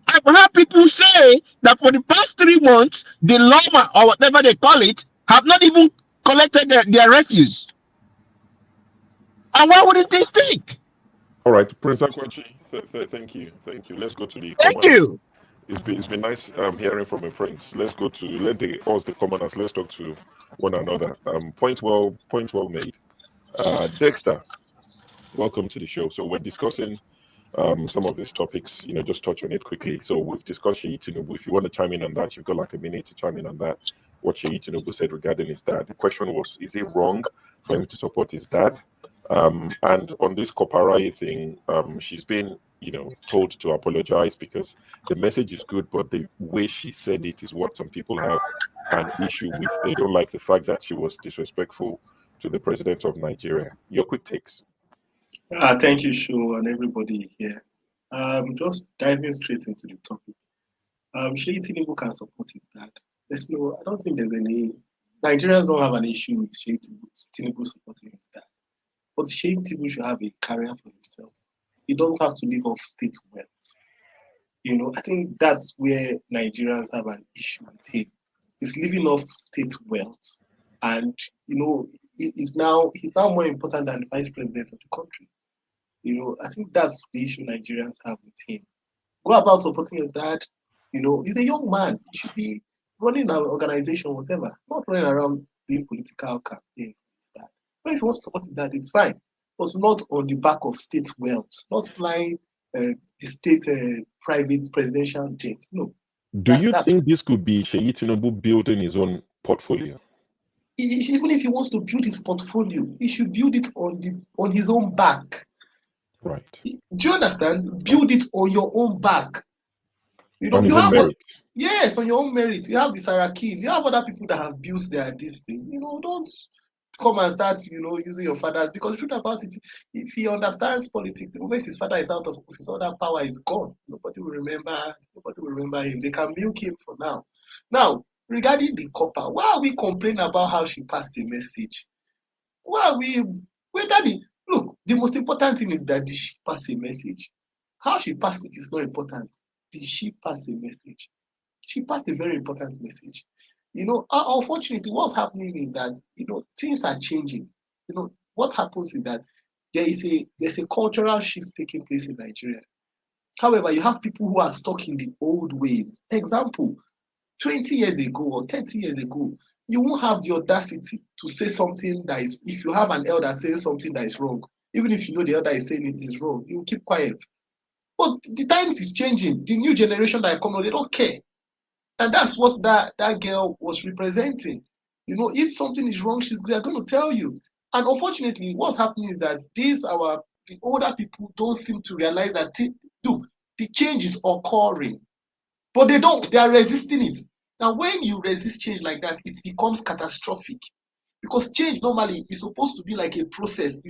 I've heard people say that for the past 3 months, the Lama, or whatever they call it, have not even collected their refuse. And why wouldn't they stink? All right, Prince Akwachi, thank you. Thank you. Let's go to the Thank commoners. you. It's been nice hearing from your friends. Let's go to the commoners. Let's talk to one another. Point well made. Dexter, welcome to the show. So we're discussing some of these topics. Just touch on it quickly. So we've discussed Sheyi Tinubu. If you want to chime in on that, you've got like a minute to chime in on that. What Sheyi Tinubu said regarding his dad. The question was, is it wrong for him to support his dad? And on this Koparai thing, she's been, told to apologize because the message is good, but the way she said it is what some people have an issue with. They don't like the fact that she was disrespectful to the president of Nigeria. Your quick takes. Thank you, Shu, and everybody here. Just diving straight into the topic. Sheyi Tinubu can support his dad. I don't think there's any. Nigerians don't have an issue with Sheyi Tinubu supporting his dad. But Sheyi Tinubu should have a career for himself. He doesn't have to live off state wealth. I think that's where Nigerians have an issue with him. He's living off state wealth, and he's now more important than the vice president of the country. I think that's the issue Nigerians have with him. Go about supporting your dad. He's a young man. He should be running an organization, whatever, not running around doing political campaign for his dad. But if he wants to support his dad, it's fine. But not on the back of state wealth, not flying the state private presidential jet. No. Do you think this could be Sheyi Tinubu building his own portfolio? Even if he wants to build his portfolio, he should build it on his own back. Right. Do you understand? Build it on your own back. On his own merit. Yes, on your own merit. You have the Sarakis. You have other people that have built this thing. Don't come and start, using your fathers. Because the truth about it, if he understands politics, the moment his father is out of office, all that power is gone. Nobody will remember him. They can milk him for now. Now, regarding the copper, why are we complaining about how she passed the message? Look, the most important thing is that did she pass a message? How she passed it is not important. Did she pass a message? She passed a very important message. Unfortunately, what's happening is that, things are changing. What happens is that there's a cultural shift taking place in Nigeria. However, you have people who are stuck in the old ways. Example, 20 years ago or 30 years ago, you won't have the audacity to say something that is, if you have an elder saying something that is wrong, even if you know the elder is saying it is wrong, you will keep quiet. But the times is changing. The new generation that are coming, they don't care. And that's what that girl was representing. If something is wrong, they're going to tell you. And unfortunately, what's happening is that the older people don't seem to realize that the change is occurring. But they don't. They are resisting it. Now, when you resist change like that, it becomes catastrophic. Because change normally is supposed to be like a process,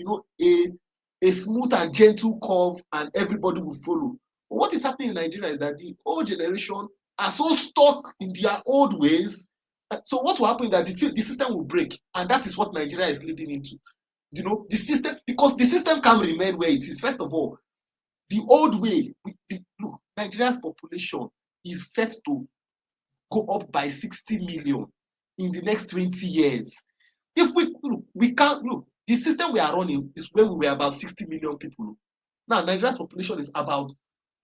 a smooth and gentle curve, and everybody will follow. But what is happening in Nigeria is that the old generation are so stuck in their old ways. So what will happen is that the system will break. And that is what Nigeria is leading into. The system, because the system can't remain where it is. First of all, the old way, look, Nigeria's population is set to go up by 60 million in the next 20 years. If we can't look, the system we are running is when we were about 60 million people. Now, Nigeria's population is about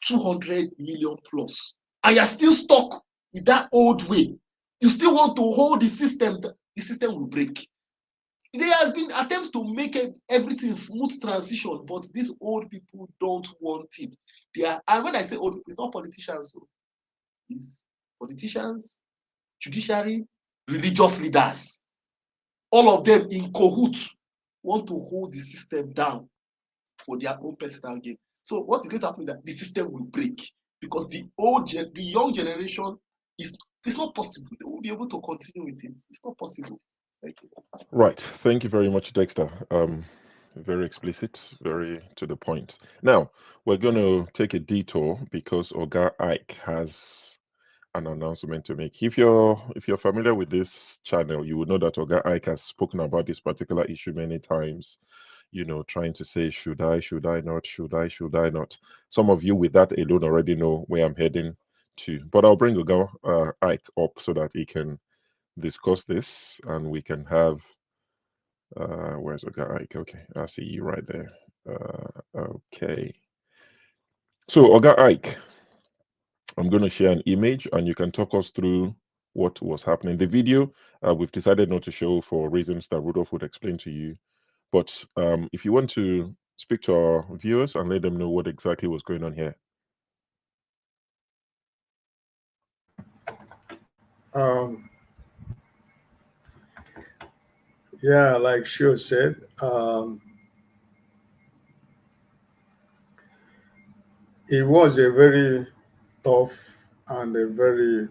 200 million plus. And you're still stuck with that old way. You still want to hold the system will break. There has been attempts to make everything smooth transition, but these old people don't want it. And when I say old people, it's not politicians, it's politicians, judiciary, religious leaders, all of them in cahoots want to hold the system down for their own personal gain. So what is going to happen is that the system will break because the young generation it's not possible. They won't be able to continue with it. It's not possible. Thank you. Right. Thank you very much, Dexter. Very explicit, very to the point. Now, we're going to take a detour because Oga Ike has an announcement to make. If you're familiar with this channel, you would know that Oga Ike has spoken about this particular issue many times. Trying to say, should I not, should I not? Some of you with that alone already know where I'm heading to. But I'll bring Oga Ike up so that he can discuss this and we can have where's Oga Ike? Okay, I see you right there. Okay. So Oga Ike, I'm going to share an image and you can talk us through what was happening. The video, we've decided not to show for reasons that Rudolph would explain to you. But if you want to speak to our viewers and let them know what exactly was going on here. Yeah, like Sho said, it was a very tough and a very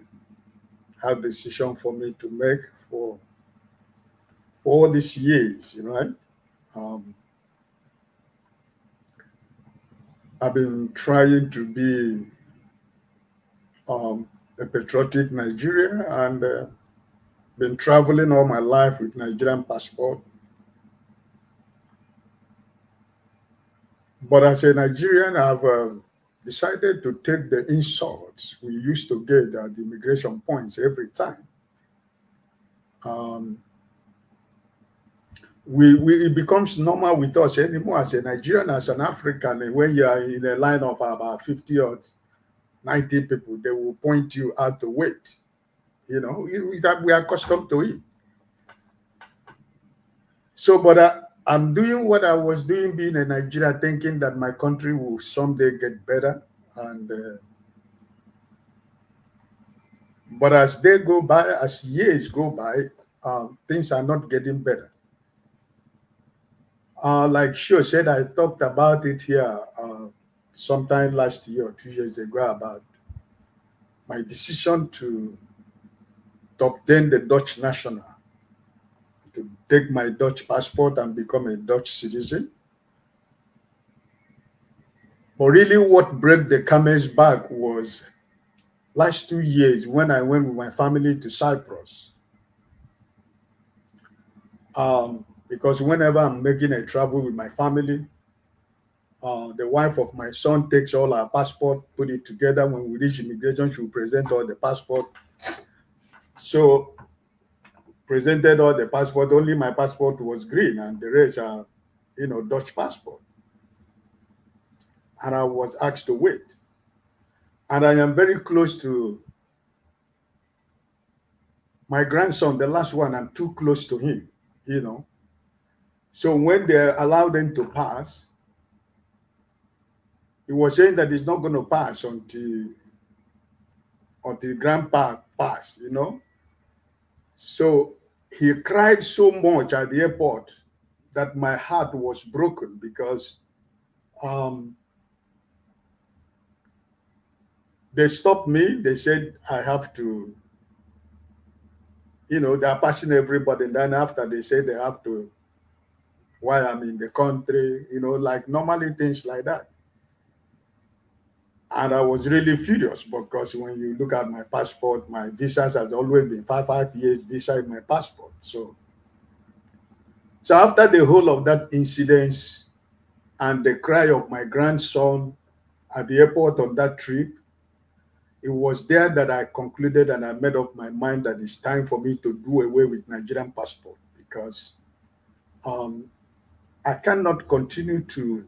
hard decision for me to make for all these years, right? Um, I've been trying to be a patriotic Nigerian and been traveling all my life with Nigerian passport. But as a Nigerian, I've decided to take the insults we used to get at the immigration points every time. It becomes normal with us anymore as a Nigerian, as an African, and when you are in a line of about 50 or 90 people, they will point you out to wait. We are accustomed to it. So, but I'm doing what I was doing being a Nigerian, thinking that my country will someday get better. And but as they go by, as years go by, things are not getting better. Like Sho said, I talked about it here sometime last year or 2 years ago about my decision to obtain the Dutch national, to take my Dutch passport and become a Dutch citizen. But really what broke the camel's back was last 2 years when I went with my family to Cyprus. Because whenever I'm making a travel with my family, the wife of my son takes all our passport, put it together. When we reach immigration, she will present all the passport. So presented all the passport, only my passport was green and the rest are, Dutch passport. And I was asked to wait. And I am very close to my grandson, the last one, I'm too close to him, So when they allowed them to pass, he was saying that he's not going to pass until grandpa pass, So he cried so much at the airport that my heart was broken because they stopped me. They said I have to, they're passing everybody. And then after they said they have to, while I'm in the country, like normally things like that. And I was really furious because when you look at my passport, my visas has always been 5 years visa in my passport. So after the whole of that incident and the cry of my grandson at the airport on that trip, it was there that I concluded and I made up my mind that it's time for me to do away with Nigerian passport because I cannot continue to,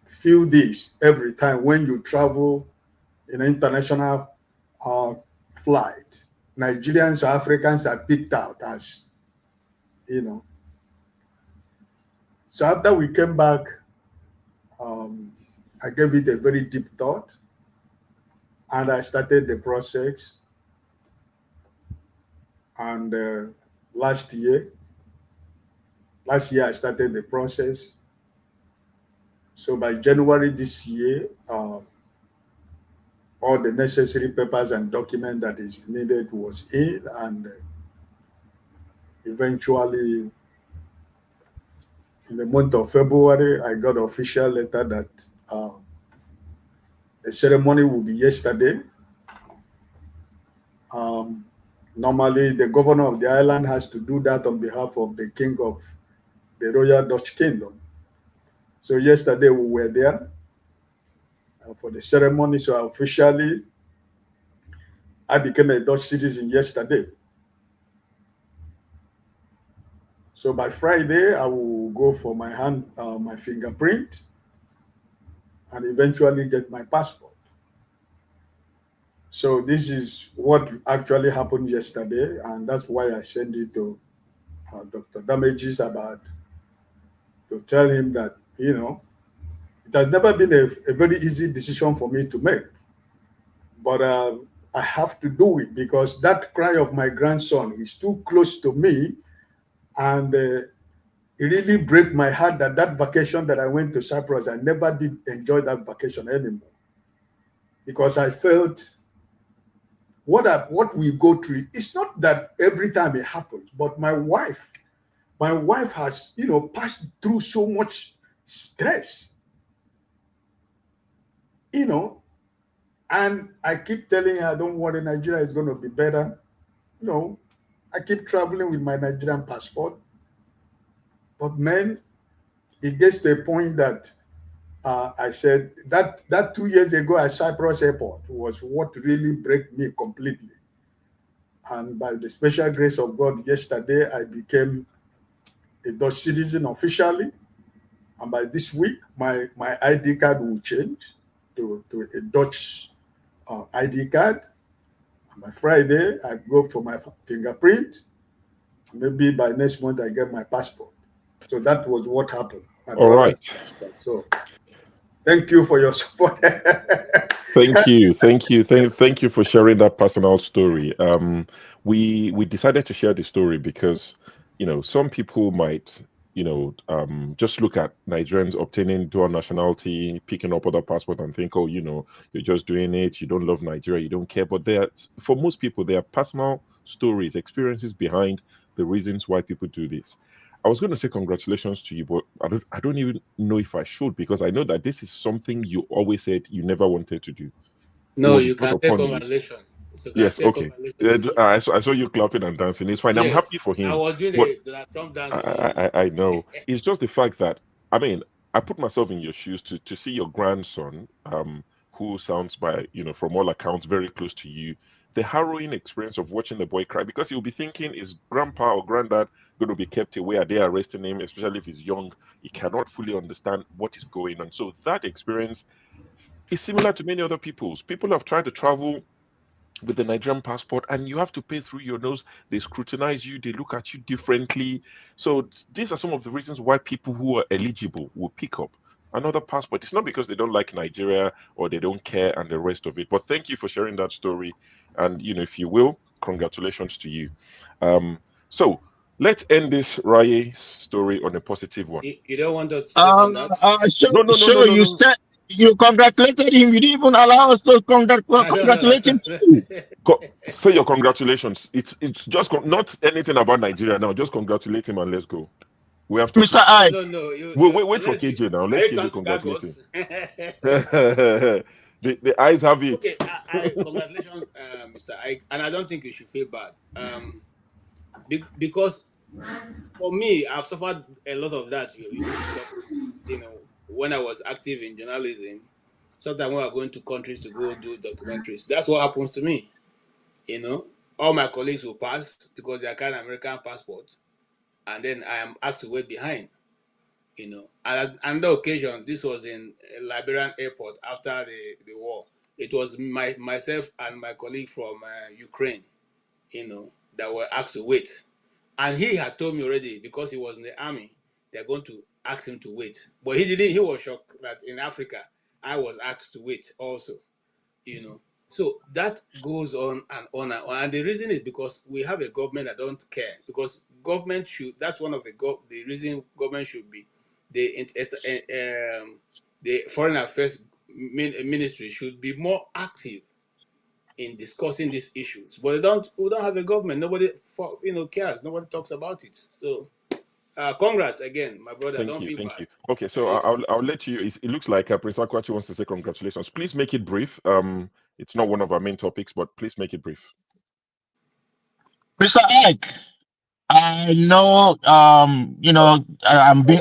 feel this every time when you travel in an international flight. Nigerians or Africans are picked out as, So after we came back, I gave it a very deep thought. and I started the process. And last year I started the process. So by January this year, all the necessary papers and documents that is needed was in, and eventually in the month of February, I got an official letter that the ceremony will be yesterday. Normally, the governor of the island has to do that on behalf of the king of the Royal Dutch Kingdom. So yesterday we were there for the ceremony. So officially, I became a Dutch citizen yesterday. So by Friday, I will go for my fingerprint, and eventually get my passport. So this is what actually happened yesterday, and that's why I sent it to Dr. Damages to tell him that, it has never been a very easy decision for me to make, but I have to do it because that cry of my grandson is too close to me, and it really breaks my heart that vacation that I went to Cyprus, I never did enjoy that vacation anymore, because I felt what we go through. It's not that every time it happens, but my wife has passed through so much stress, and I keep telling her, don't worry, Nigeria is going to be better. I keep traveling with my Nigerian passport, but man, it gets to a point that I said that 2 years ago at Cyprus airport was what really broke me completely. And by the special grace of God, yesterday I became a Dutch citizen officially. And by this week, my ID card will change to a Dutch ID card. And by Friday, I go for my fingerprint. Maybe by next month, I get my passport. So that was what happened. My All right. So thank you for your support. Thank you, thank you for sharing that personal story. We decided to share the story because some people might just look at Nigerians obtaining dual nationality, picking up other passport, and think, oh, you're just doing it. You don't love Nigeria, you don't care. But for most people, there are personal stories, experiences behind the reasons why people do this. I was going to say congratulations to you, but I don't even know if I should, because I know that this is something you always said you never wanted to do. It No, was you brought can say upon you. congratulations. So can I Yes, say okay. congratulations to you? I saw you clapping and dancing. It's fine. I'm happy Yes, for I him. was doing But a Donald Trump dance for him. I know. It's just the fact that, I mean, I put myself in your shoes to see your grandson, who sounds from all accounts, very close to you, the harrowing experience of watching the boy cry, because he'll be thinking, is grandpa or granddad going to be kept away? Are they arresting him? Especially if he's young, he cannot fully understand what is going on. So that experience is similar to many other people's. People have tried to travel with the Nigerian passport, and you have to pay through your nose. They scrutinize you, they look at you differently. So these are some of the reasons why people who are eligible will pick up another passport. It's not because they don't like Nigeria or they don't care and the rest of it. But thank you for sharing that story. And if you will, congratulations to you. So let's end this Raye story on a positive one. You don't want to take on that? No, no, no, no, So no, you no. said you congratulated him. You didn't even allow us to No, no, congratulate him too. Say your congratulations. It's just not anything about Nigeria now. Just congratulate him and let's go. We have to Mr. close. no, Ike. no, no. Wait for Unless you KJ now. are Let you KJ trying to gag congratulate him. us? The eyes have it. Okay, I congratulations, Mr. Ike, and I don't think you should feel bad. Because for me, I've suffered a lot of that. Which you talk about, when I was active in journalism. Sometimes when we're going to countries to go do documentaries, that's what happens to me. All my colleagues will pass because they are carrying American passport, and then I am asked to wait behind. And on the occasion, this was in a Liberian airport after the war. It was myself and my colleague from Ukraine, that were asked to wait. And he had told me already, because he was in the army, they're going to ask him to wait. But he didn't. He was shocked that in Africa, I was asked to wait also. So that goes on and on and on. And the reason is because we have a government that don't care. Because government should, that's one of the reason government should be, the foreign affairs ministry should be more active in discussing these issues. But we don't have a government. Nobody cares. Nobody talks about it. So congrats again, my brother. Thank Don't you, feel thank bad. you. Okay, so I'll let you. It looks like Prince Akwachi wants to say congratulations. Please make it brief. It's not one of our main topics, but please make it brief. Mr. Ike, I know, I'm being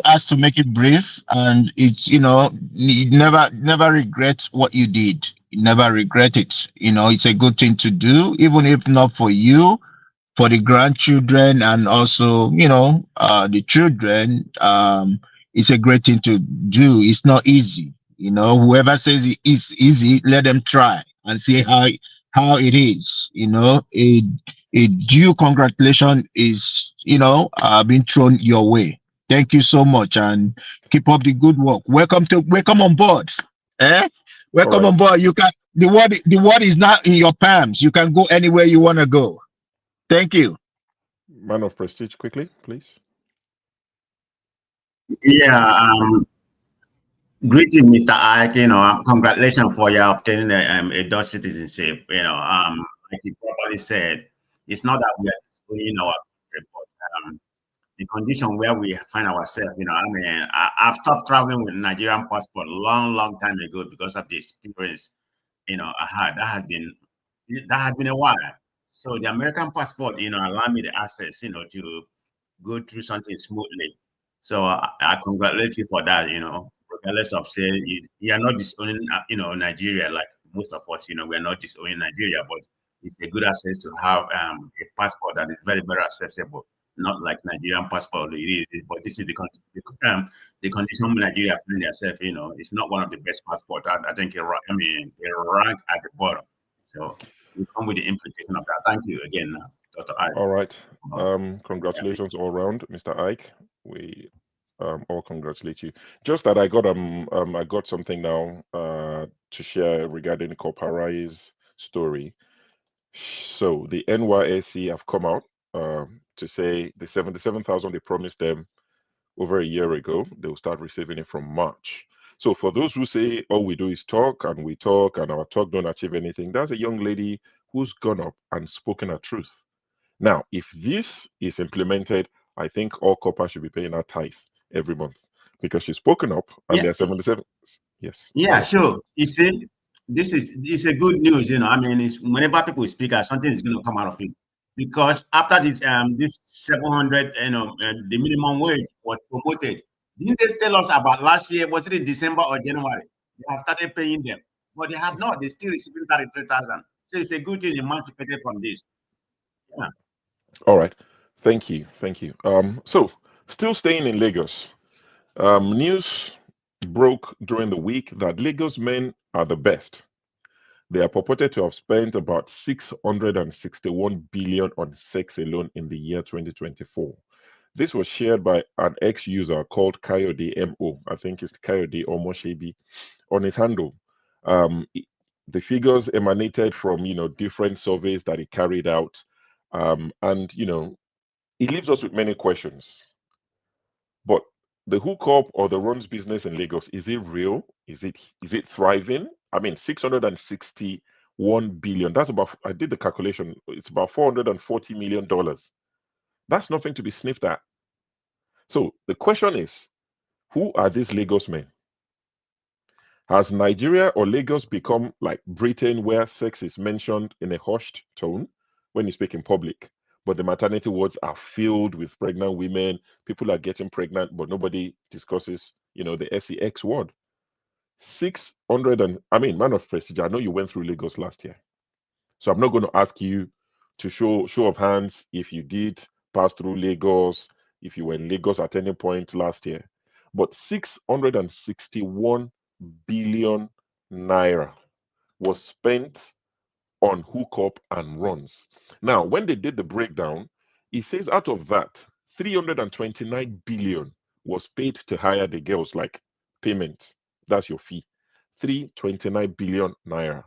asked to make it brief, and it's, you never regret what you did. You never regret it. It's a good thing to do, even if not for you, for the grandchildren, and also, the children. It's a great thing to do. It's not easy. Whoever says it is easy, let them try and see how it is. A due congratulation is, being thrown your way. Thank you so much, and keep up the good work. Welcome on board. Eh? All Welcome right, on board. You can the word is not in your palms. You can go anywhere you want to go. Thank you. man of prestige, quickly, please. Yeah, greeting, Mr. Ike. Congratulations for your obtaining a Dutch citizenship. Like you properly said, it's not that we are destroying our country, but the condition where we find ourselves. I've stopped traveling with Nigerian passport long time ago because of the experience. I had that has been a while. So the American passport, allowed me the access, to go through something smoothly. So I congratulate you for that. Regardless of say you are not disowning, Nigeria like most of us. We are not disowning Nigeria, but it's a good access to have a passport that is very accessible. Not like Nigerian passport, but this is the condition Nigeria find themselves. It's not one of the best passports. I think it rank at the bottom. So we come with the implication of that. Thank you again, Dr. Ike. All right. Yeah. Congratulations all around, Mr. Ike. We all congratulate you. Just that I got something now to share regarding Koparai's story. So the NYSC have come out to say the 77,000 they promised them over a year ago, they will start receiving it from March. So for those who say all we do is talk and we talk and our talk don't achieve anything, that's a young lady who's gone up and spoken her truth. Now, if this is implemented, I think all coppers should be paying her tithe every month because she's spoken up and Yeah, they're 77. Yes, yeah, sure. You see, it's a good news. It's whenever people speak, something is going to come out of it. Because after this 700, the minimum wage was promoted. Didn't they tell us about last year? Was it in December or January? They have started paying them, but they have not. They're still receiving 33,000. So it's a good thing emancipated from this. Yeah. All right. Thank you. Thank you. So still staying in Lagos. News broke during the week that Lagos men are the best. They are purported to have spent about 661 billion on sex alone in the year 2024. This was shared by an ex-user called Kayode MO. I think it's Kayode or Moshebi on his handle. Um, i- the figures emanated from different surveys that he carried out, and it leaves us with many questions. But the hookup or the runs business in Lagos, is it real? Is it thriving? I mean, 661 billion. That's about, I did the calculation, it's about $440 million. That's nothing to be sniffed at. So the question is, who are these Lagos men? Has Nigeria or Lagos become like Britain, where sex is mentioned in a hushed tone when you speak in public, but the maternity wards are filled with pregnant women? People are getting pregnant, but nobody discusses, the SEX ward. 600 and I mean, man of prestige. I know you went through Lagos last year, so I'm not going to ask you to show of hands if you did pass through Lagos, if you were in Lagos at any point last year. But 661 billion naira was spent on hookup and runs. Now, when they did the breakdown, it says out of that, 329 billion was paid to hire the girls, like payment. That's your fee. 329 billion naira.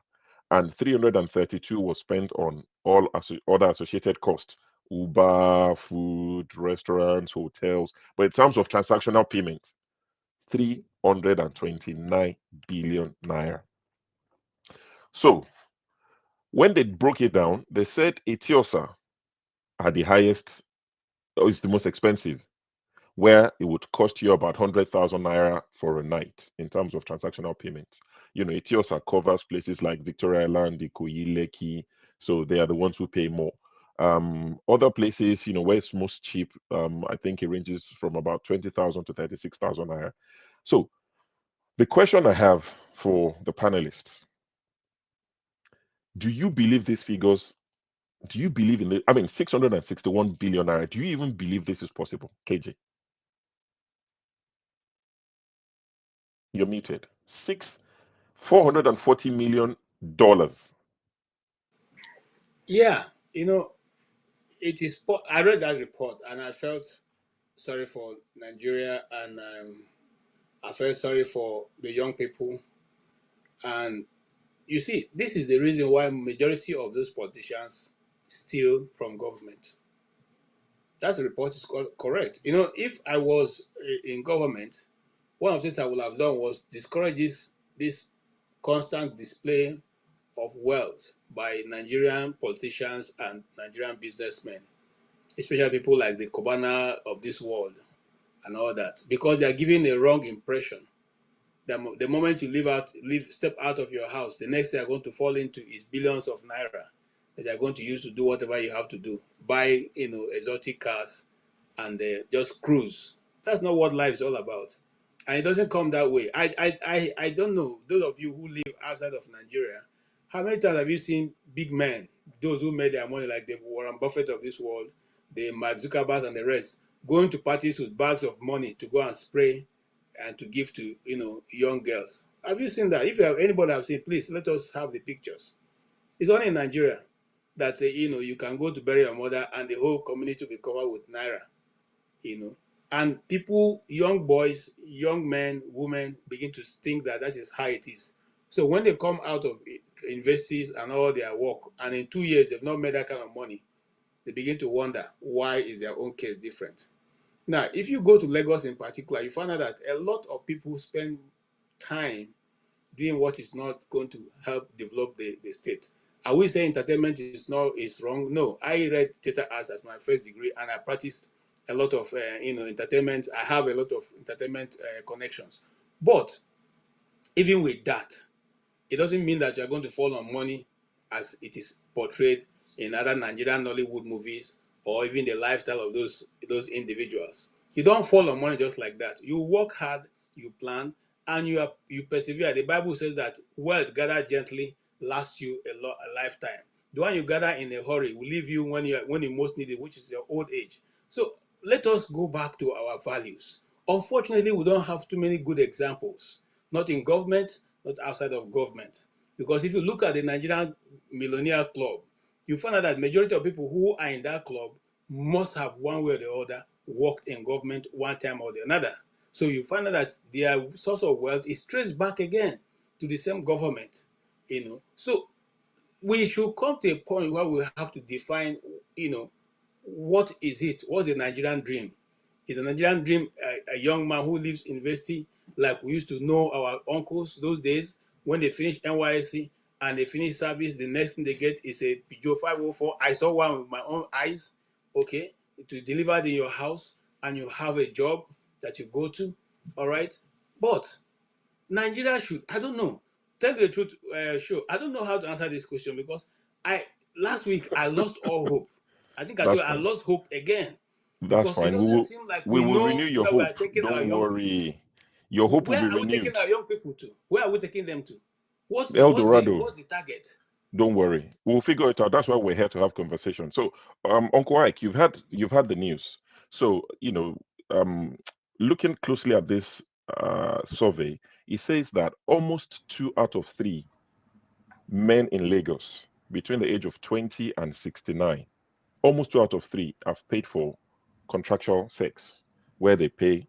and 332 was spent on all other associated costs: Uber, food, restaurants, hotels. But in terms of transactional payment, 329 billion naira. So when they broke it down, they said Etiosa are the highest, or is the most expensive, where it would cost you about 100,000 naira for a night in terms of transactional payments. Etiosa covers places like Victoria Island, Ikoyi, Lekki, so they are the ones who pay more. Other places, where it's most cheap, I think it ranges from about 20,000 to 36,000 naira. So the question I have for the panelists: do you believe these figures? Do you believe in the? I mean, 661 billion naira. Do you even believe this is possible, KJ? You're muted. $440 million. Yeah, it is. I read that report and I felt sorry for Nigeria, and I felt sorry for the young people. And you see, this is the reason why majority of those politicians steal from government. That's the report is correct. If I was in government, one of the things I would have done was discourage this constant display of wealth by Nigerian politicians and Nigerian businessmen, especially people like the Kobana of this world and all that, because they are giving a wrong impression. The moment you step out of your house, the next thing you're going to fall into is billions of naira that you're going to use to do whatever you have to do. Buy, exotic cars and just cruise. That's not what life is all about. And it doesn't come that way. I don't know, those of you who live outside of Nigeria, how many times have you seen big men, those who made their money, like the Warren Buffett of this world, the Mark Zuckerberg and the rest, going to parties with bags of money to go and spray and to give to young girls? Have you seen that? If you have anybody have seen, please let us have the pictures. It's only in Nigeria that you can go to bury your mother and the whole community will be covered with naira. And people, young boys, young men, women, begin to think that is how it is. So when they come out of universities and all their work, and in 2 years they've not made that kind of money, they begin to wonder why is their own case different. Now, if you go to Lagos in particular, you find out that a lot of people spend time doing what is not going to help develop the state. Are we saying entertainment is wrong? No. I read theater arts as my first degree, and I practiced a lot of entertainment. I have a lot of entertainment connections. But even with that, it doesn't mean that you're going to fall on money as it is portrayed in other Nigerian Nollywood movies, or even the lifestyle of those individuals. You don't fall on money just like that. You work hard, you plan, and you persevere. The Bible says that wealth gathered gently lasts you a lifetime. The one you gather in a hurry will leave you when you most need it, which is your old age. So let us go back to our values. Unfortunately, we don't have too many good examples, not in government, not outside of government. Because if you look at the Nigerian Millionaire Club, you find out that majority of people who are in that club must have one way or the other worked in government one time or the another. So you find out that their source of wealth is traced back again to the same government. So we should come to a point where we have to define, what is it? What's the Nigerian dream? Is the Nigerian dream a young man who leaves university, like we used to know our uncles those days, when they finish NYSC and they finish service, the next thing they get is a Peugeot 504. I saw one with my own eyes, okay, to deliver it in your house, and you have a job that you go to, all right? But Nigeria should, I don't know. Tell you the truth, sure. I don't know how to answer this question because last week I lost all hope. I think I told That's you I fine. lost hope again That's because it fine. We doesn't will seem like we we will renew know your where we are hope. taking our Don't young people to. worry. Your hope will Where be are we taking renewed. our young people to? Where are we taking them to? El Dorado. What's the target? Don't worry. We'll figure it out. That's why we're here to have conversation. So, Uncle Ike, you've had the news. So, looking closely at this survey, it says that almost 2 out of 3 men in Lagos between the age of 20 and 69, almost 2 out of 3 have paid for contractual sex, where they pay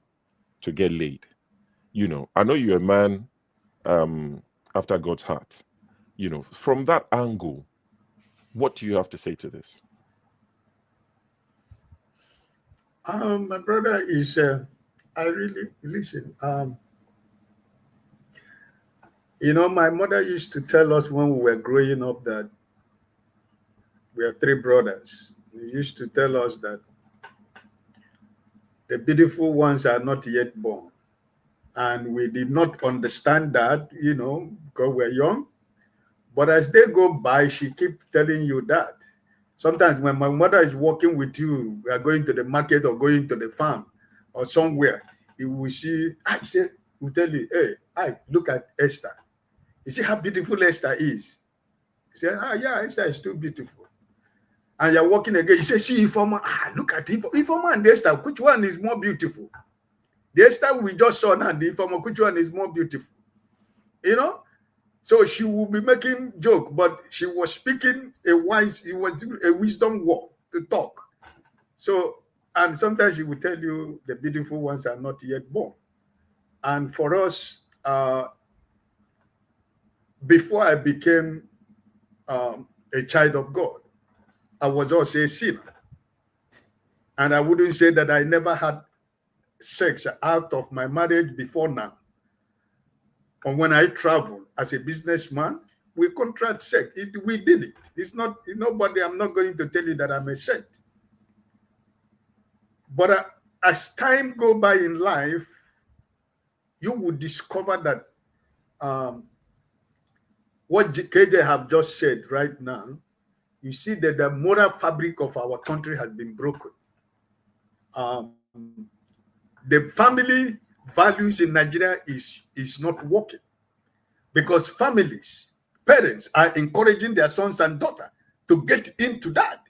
to get laid. I know you're a man after God's heart, You know, from that angle, what do you have to say to this? My brother is, I really, listen, you know, my mother used to tell us when we were growing up that we are three brothers. She used to tell us that the beautiful ones are not yet born. And we did not understand that, you know, because we're young. But as they go by, she keep telling you that. Sometimes when my mother is walking with you, we are going to the market or going to the farm or somewhere, you will see, I say, will tell you, hey, look at Esther. You see how beautiful Esther is? He said, yeah, Esther is too beautiful. And you're walking again, you say, see Ifoma, look at Ifoma and Esther, which one is more beautiful? The Esther we just saw now, the Ifoma, which one is more beautiful? You know? So she will be making joke, but she was speaking it was a wisdom word to talk. So, and sometimes she will tell you the beautiful ones are not yet born. And for us, before I became a child of God, I was also a sinner. And I wouldn't say that I never had sex out of my marriage before now. And when I travel as a businessman, we contract sex. We did it. It's not nobody. I'm not going to tell you that I'm a saint. But as time go by in life, you will discover that what KJ have just said right now, you see that the moral fabric of our country has been broken. The family values in Nigeria is not working because families, parents are encouraging their sons and daughters to get into that.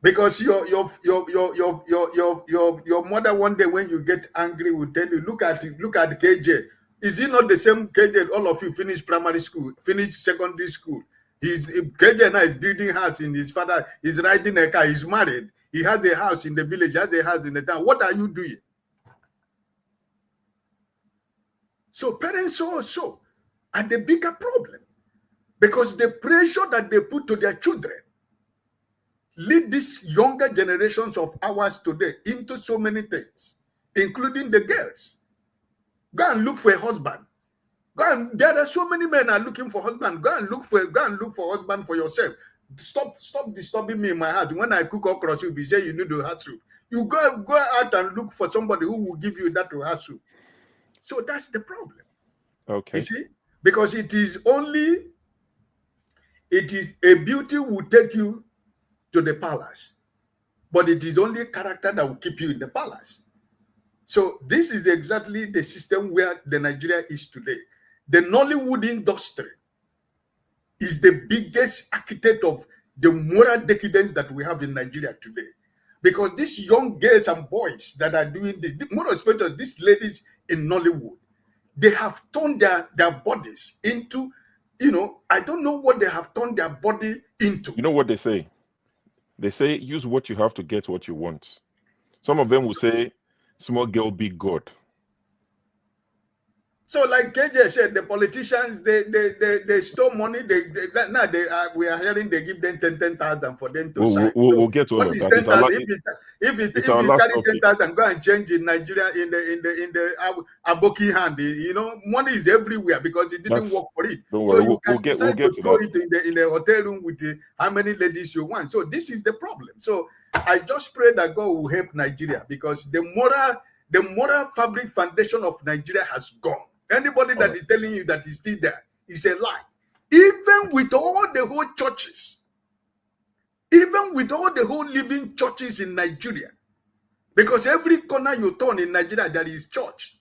Because your mother one day when you get angry will tell you, look at KJ. Is he not the same KJ? All of you finish primary school, finish secondary school. KJ now is building house in his father. He's riding a car. He's married. He has a house in the village. Has a house in the town. What are you doing? So parents also are the bigger problem because the pressure that they put to their children lead these younger generations of ours today into so many things, including the girls. Go and look for a husband. There are so many men are looking for husband. Go and look for husband for yourself. Stop disturbing me in my house. When I cook okra soup, you say you need to have soup. You go out and look for somebody who will give you that to have soup. So that's the problem. Okay. You see, because it is a beauty will take you to the palace, but it is only character that will keep you in the palace. So this is exactly the system where the Nigeria is today. The Nollywood industry is the biggest architect of the moral decadence that we have in Nigeria today. Because these young girls and boys that are doing this, more especially these ladies in Nollywood, they have turned their bodies into, I don't know what they have turned their body into. You know what they say? They say use what you have to get what you want. Some of them will say small girl, big God. So, like KJ said, the politicians they stole money. We are hearing they give them 10,000 for them to sign. We'll get to all of is that. 10,000? If you carry 10,000, go and change in Nigeria in the Aboki hand. Money is everywhere because it didn't work for it. Don't so worry, you can decide to throw that. it in the hotel room with how many ladies you want. So this is the problem. So I just pray that God will help Nigeria because the moral fabric foundation of Nigeria has gone. Anybody that is telling you that is still there is a lie. Even with all the whole churches, even with all the whole living churches in Nigeria, because every corner you turn in Nigeria, there is church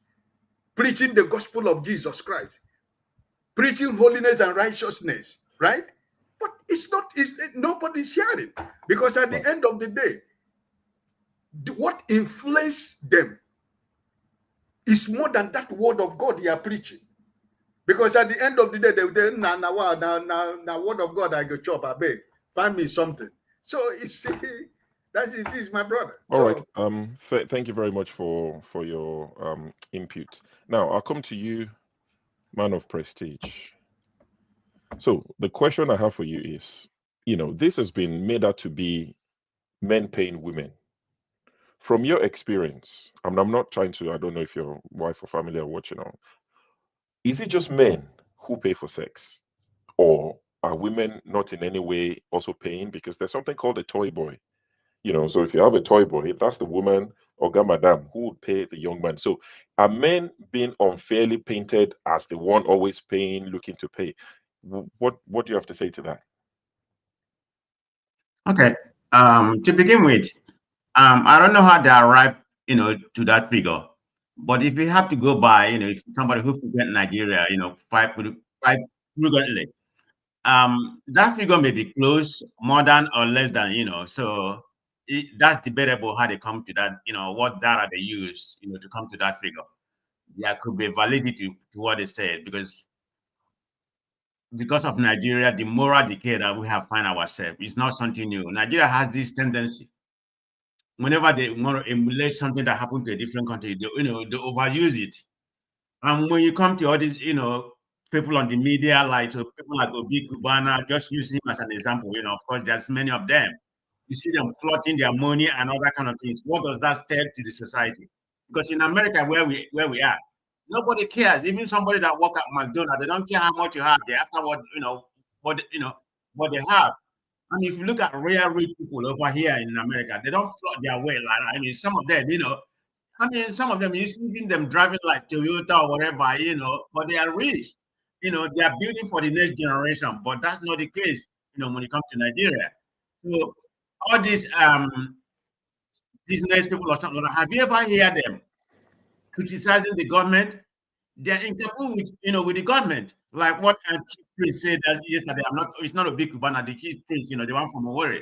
preaching the gospel of Jesus Christ, preaching holiness and righteousness, right? But nobody's hearing because at the end of the day, what influenced them is more than that word of God they are preaching. Because at the end of the day, they will say, now word of God, I go chop, I beg. Find me something. So it is my brother. All right. Thank you very much for your input. Now I'll come to you, man of prestige. So the question I have for you is, this has been made out to be men paying women. From your experience, I'm not trying to, I don't know if your wife or family are watching on, is it just men who pay for sex? Or are women not in any way also paying? Because there's something called a toy boy. So if you have a toy boy, that's the woman or madam who would pay the young man. So are men being unfairly painted as the one always paying, looking to pay? What do you have to say to that? Okay. To begin with, I don't know how they arrived, to that figure. But if we have to go by, if somebody who forget Nigeria, five frequently, that figure may be close, more than or less than, so that's debatable how they come to that, what data they use, to come to that figure. There could be validity to what they said, because of Nigeria, the moral decay that we have find ourselves is not something new. Nigeria has this tendency, whenever they want to emulate something that happened to a different country, they overuse it. And when you come to all these, people on the media, like so people like Obi Kubana, just use him as an example. Of course, there's many of them. You see them floating their money and all that kind of things. What does that tell to the society? Because in America, where we are, nobody cares. Even somebody that work at McDonald's, they don't care how much you have. They after what they have. I mean, if you look at real rich people over here in America, they don't float their way. Like, I mean, some of them, some of them, you see them driving like Toyota or whatever, but they are rich. They are building for the next generation, but that's not the case, when it comes to Nigeria. So all these business people or something, have you ever heard them criticizing the government? They're incapable with the government. Like what Chief Prince said that yesterday, it's not a big Cubana, the Chief Prince, the one from Owerri.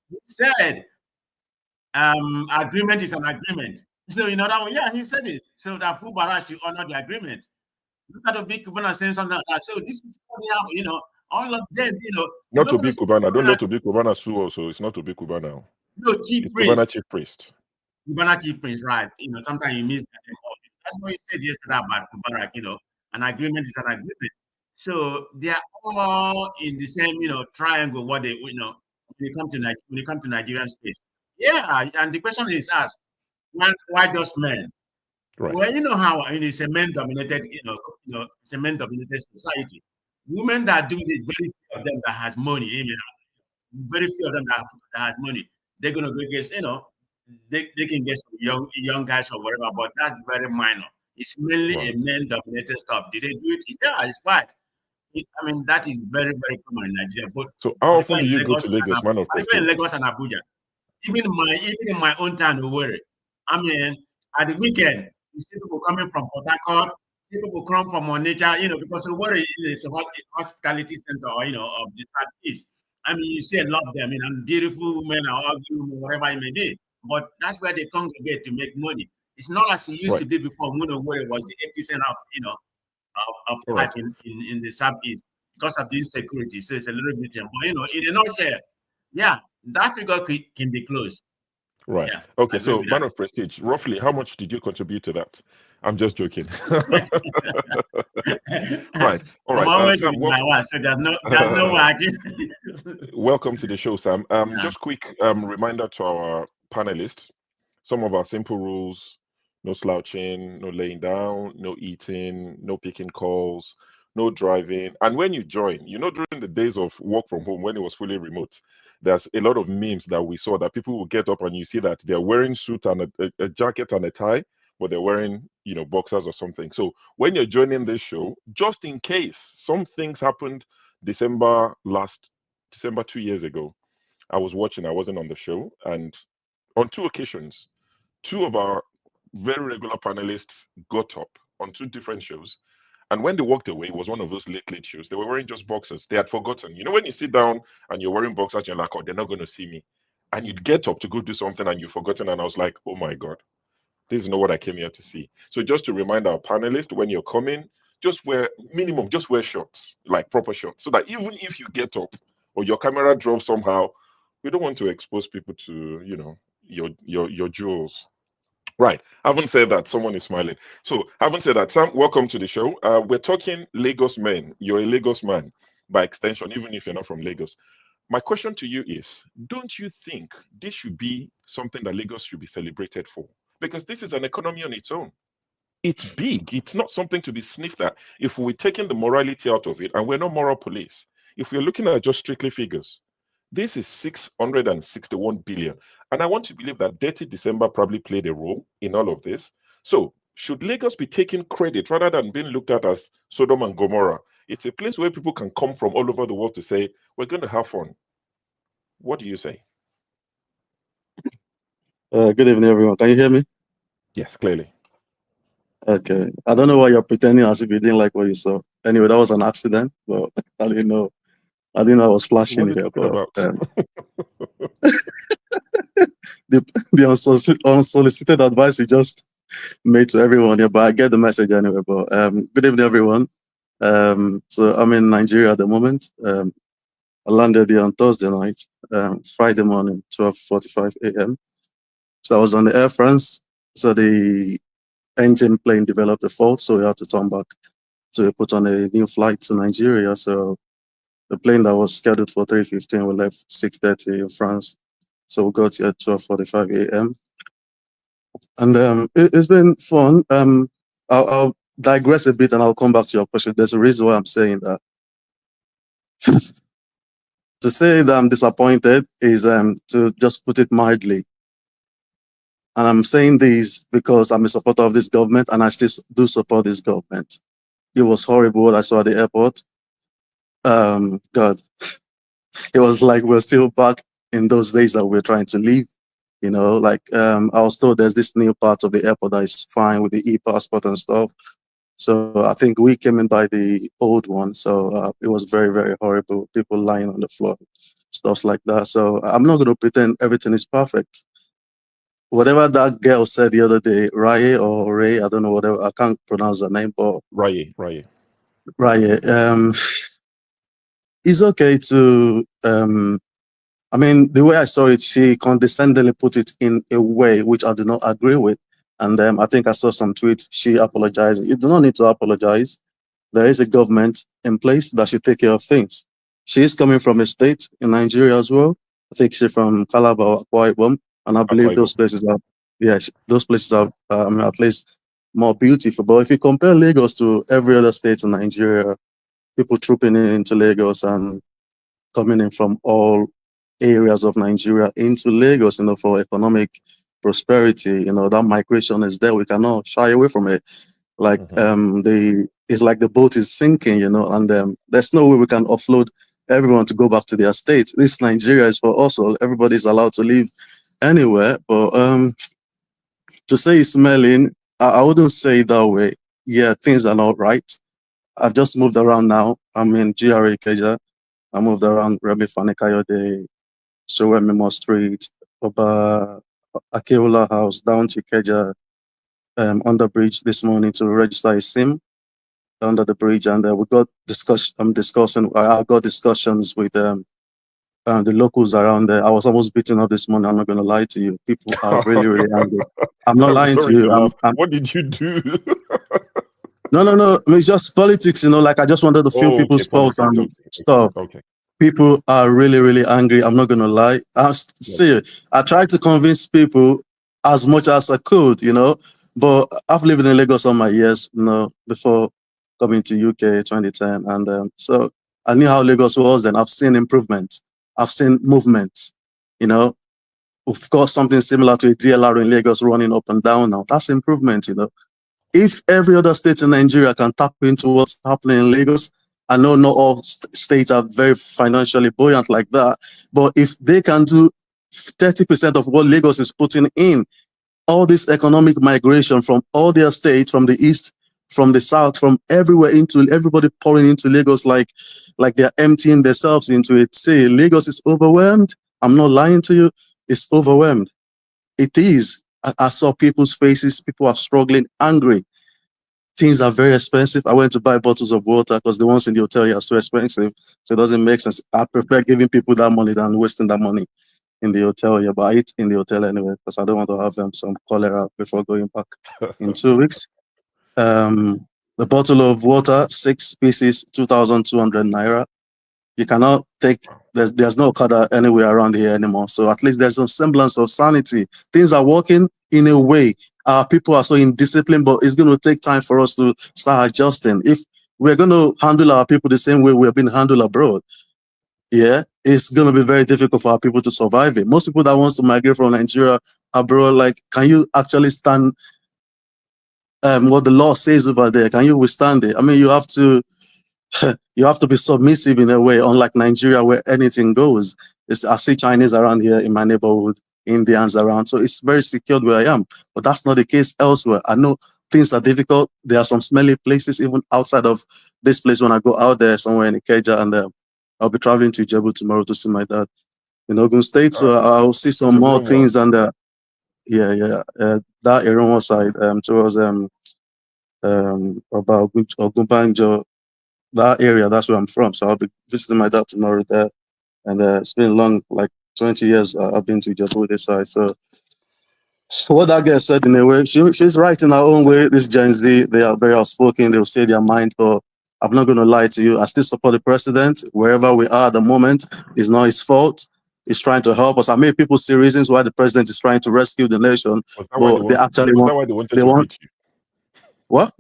He said agreement is an agreement. So that one, yeah, he said it. So that Fubara should honor the agreement. Look at the big Cubana saying something like that. So this is what we have, all of them, Not to be Cubana. Don't let to be Cubana sue also. It's not to be Cubana. No, Chief It's Priest. Cubana Chief Priest. Cubana Chief Priest, right. Sometimes you miss that. That's what he said yesterday about Fubara, an agreement is an agreement. So they are all in the same, triangle, what they, when it comes to Nigerian state. Yeah, and the question is asked, why just men? Right. Well, you know how it's a men-dominated, it's a men-dominated society. Women that do it, very few of them that has money, very few of them that has money. They're gonna go get, they can get some young guys or whatever, but that's very minor. It's mainly a men-dominated stuff. Did they do it? Yeah, it's fine. I mean, that is very, very common in Nigeria. But so how often do you go to Lagos, man of prestige? In Lagos and Abuja. Even in my own town, Owerri. I mean, at the weekend, you see people coming from Port Harcourt, people come from Onitsha, because Owerri is a hospitality center, of the Southeast. I mean, you see a lot of them, and beautiful women or ugly women, whatever it may be. But that's where they congregate to make money. It's not as it used to be before. Owerri was the epicenter of, of life in the Southeast because of the insecurity. So it's a little bit, but in a nutshell, yeah, that figure can be closed. Right. Yeah, okay. So, man of prestige, roughly, how much did you contribute to that? I'm just joking. Right. All right. Sam, so there's no working. Welcome to the show, Sam. Just quick reminder to our panelists. Some of our simple rules: no slouching, no laying down, no eating, no picking calls, no driving. And when you join, during the days of work from home, when it was fully remote, there's a lot of memes that we saw that people will get up and you see that they're wearing suit and a jacket and a tie, but they're wearing, boxers or something. So when you're joining this show, just in case some things happened December 2 years ago, I was watching, I wasn't on the show, and on 2 occasions, 2 of our very regular panelists got up on 2 different shows. And when they walked away, it was one of those late shows. They were wearing just boxers. They had forgotten. When you sit down and you're wearing boxers, you're like, oh, they're not going to see me. And you'd get up to go do something and you've forgotten. And I was like, oh my God, this is not what I came here to see. So just to remind our panelists, when you're coming, just wear shorts, like proper shorts. So that even if you get up or your camera drops somehow, we don't want to expose people to, your jewels. Right. Haven't said that. Someone is smiling. So, haven't said that. Sam, welcome to the show. We're talking Lagos men. You're a Lagos man. by extension, even if you're not from Lagos. My question to you is, don't you think this should be something that Lagos should be celebrated for? Because this is an economy on its own. It's big. It's not something to be sniffed at. If we're taking the morality out of it, and we're not moral police, if we're looking at just strictly figures, this is 661 billion. And I want to believe that Dirty December probably played a role in all of this. So, should Lagos be taking credit rather than being looked at as Sodom and Gomorrah? It's a place where people can come from all over the world to say, we're going to have fun. What do you say? Good evening, everyone. Can you hear me? Yes, clearly. Okay. I don't know why you're pretending as if you didn't like what you saw. Anyway, that was an accident, but I didn't know. I didn't know I was flashing What are you here. talking But about? the unsolicited advice you just made to everyone here, but I get the message anyway. But good evening, everyone. So I'm in Nigeria at the moment. I landed here on Thursday night, Friday morning, 12:45 a.m. So I was on the Air France. So the engine plane developed a fault, so we had to turn back to put on a new flight to Nigeria. So the plane that was scheduled for 3:15, we left 6:30 in France. So we got here at 12:45 a.m. And it's been fun. I'll digress a bit and I'll come back to your question. There's a reason why I'm saying that. To say that I'm disappointed is to just put it mildly. And I'm saying this because I'm a supporter of this government and I still do support this government. It was horrible what I saw at the airport. God, it was like we're still back in those days that we're trying to leave. You know, like I was told there's this new part of the airport that is fine with the e-passport and stuff. So I think we came in by the old one. So it was very, very horrible. People lying on the floor, stuff like that. So I'm not going to pretend everything is perfect. Whatever that girl said the other day, Raye or Ray, I don't know, whatever, I can't pronounce her name, but Raye. Raye, it's okay to, I mean, the way I saw it, she condescendingly put it in a way which I do not agree with. And I think I saw some tweets, she apologized. You do not need to apologize. There is a government in place that should take care of things. She is coming from a state in Nigeria as well. I think she's from Calabar or Akwa Ibom, and I believe those places are, those places are at least more beautiful. But if you compare Lagos to every other state in Nigeria, people trooping into Lagos and coming in from all areas of Nigeria into Lagos, for economic prosperity, that migration is there. We cannot shy away from it. Like it's like the boat is sinking, and there's no way we can offload everyone to go back to their state. This Nigeria is for us all. Everybody's allowed to live anywhere. But to say it's smelling, I wouldn't say it that way. Yeah, things are not right. I've just moved around now. I'm in GRA Ikeja. I moved around Remy Fanikayode, Sowemimo Street, Oba Akeola House, down to Ikeja, under bridge this morning to register a SIM under the bridge, and we got I got discussions with the locals around there. I was almost beaten up this morning. I'm not going to lie to you. People are really, really angry. I'm not lying to you. What did you do? No. I mean, it's just politics, like I just wanted to feel people's pulse and stuff. Okay. People are really, really angry. I'm not going to lie. I tried to convince people as much as I could, but I've lived in Lagos all my years, before coming to UK 2010. And so I knew how Lagos was, and I've seen improvement. I've seen movement, of course, something similar to a DLR in Lagos running up and down now. That's improvement, If every other state in Nigeria can tap into what's happening in Lagos, I know not all states are very financially buoyant like that, but if they can do 30% of what Lagos is putting in, all this economic migration from all their states, from the east, from the south, from everywhere, into everybody pouring into Lagos like they're emptying themselves into it. Say Lagos is overwhelmed. I'm not lying to you. It's overwhelmed. It is. I saw people's faces. People are struggling, angry. Things are very expensive. I went to buy bottles of water because the ones in the hotel are so expensive. So it doesn't make sense. I prefer giving people that money than wasting that money in the hotel. Yeah, but I eat in the hotel anyway because I don't want to have them some cholera before going back in 2 weeks. The bottle of water, 6 pieces, 2,200 naira. You cannot take, there's no Okada anywhere around here anymore. So at least there's some semblance of sanity. Things are working in a way. Our people are so indisciplined, but it's going to take time for us to start adjusting. If we're going to handle our people the same way we've been handled abroad, yeah, it's going to be very difficult for our people to survive it. Most people that wants to migrate from Nigeria abroad, like, can you actually stand what the law says over there? Can you withstand it? I mean, you have to be submissive in a way, unlike Nigeria where anything goes. I see Chinese around here in my neighborhood, Indians around, so it's very secured where I am. But that's not the case elsewhere. I know things are difficult. There are some smelly places even outside of this place. When I go out there somewhere in Ikeja, and I'll be traveling to Ijebu tomorrow to see my dad in Ogun State, so I'll see some more things. And that Ironwa side towards about Ogunbanjo, that area, that's where I'm from. So I'll be visiting my dad tomorrow there. And it's been long, like 20 years I've been to Ijebu this side. So what that girl said, in a way, she's right in her own way. This Gen Z, they are very outspoken. They'll say their mind, but I'm not going to lie to you. I still support the president. Wherever we are at the moment, it's not his fault. He's trying to help us. I mean, people see reasons why the president is trying to rescue the nation, but they actually want. They want beat you? What?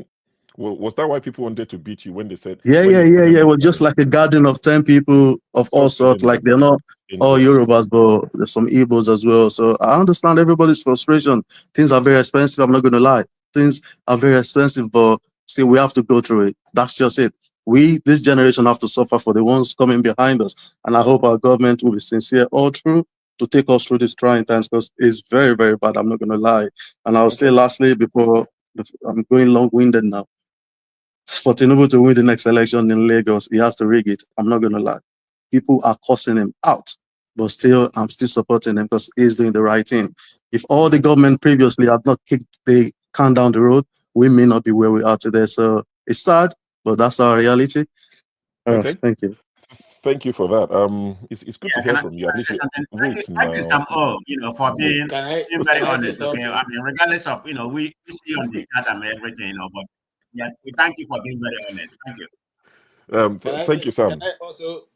Well, was that why people wanted to beat you when they said? Yeah. It was just like a garden of 10 people of all sorts. Like, they're not all Yorubas, but there's some Igbos as well. So I understand everybody's frustration. Things are very expensive. I'm not going to lie. Things are very expensive, but see, we have to go through it. That's just it. We, this generation, have to suffer for the ones coming behind us. And I hope our government will be sincere all through to take us through these trying times, because it's very, very bad. I'm not going to lie. And I'll say lastly, before I'm going long-winded now, for Tinubu to win the next election in Lagos, he has to rig it. I'm not going to lie. People are cursing him out, but still, I'm still supporting him because he's doing the right thing. If all the government previously had not kicked the can down the road, we may not be where we are today. So it's sad, but that's our reality. Okay. Thank you. Thank you for that. It's good to hear from you. At least Thank you, Sam, for being very honest. Okay, I mean, regardless of we see you on the chat and everything, but yeah, we thank you for being very honest. Thank you. Thank you, Sam.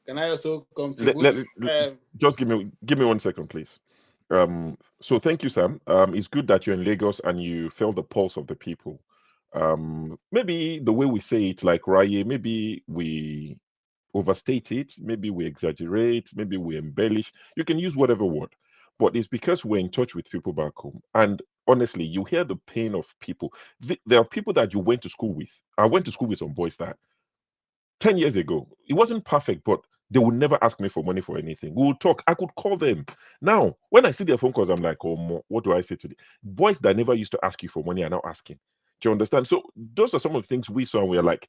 Can I also contribute? Just give me 1 second, please. So thank you, Sam. It's good that you're in Lagos and you feel the pulse of the people. Maybe the way we say it, like Raye, maybe we overstate it, maybe we exaggerate, maybe we embellish. You can use whatever word, but it's because we're in touch with people back home. And honestly, you hear the pain of people. There are people that you went to school with. I went to school with some boys that 10 years ago, it wasn't perfect, but they would never ask me for money for anything. We would talk. I could call them. Now, when I see their phone calls, I'm like, oh, what do I say to them? Boys that never used to ask you for money are now asking. Do you understand? So those are some of the things we saw, and we're like,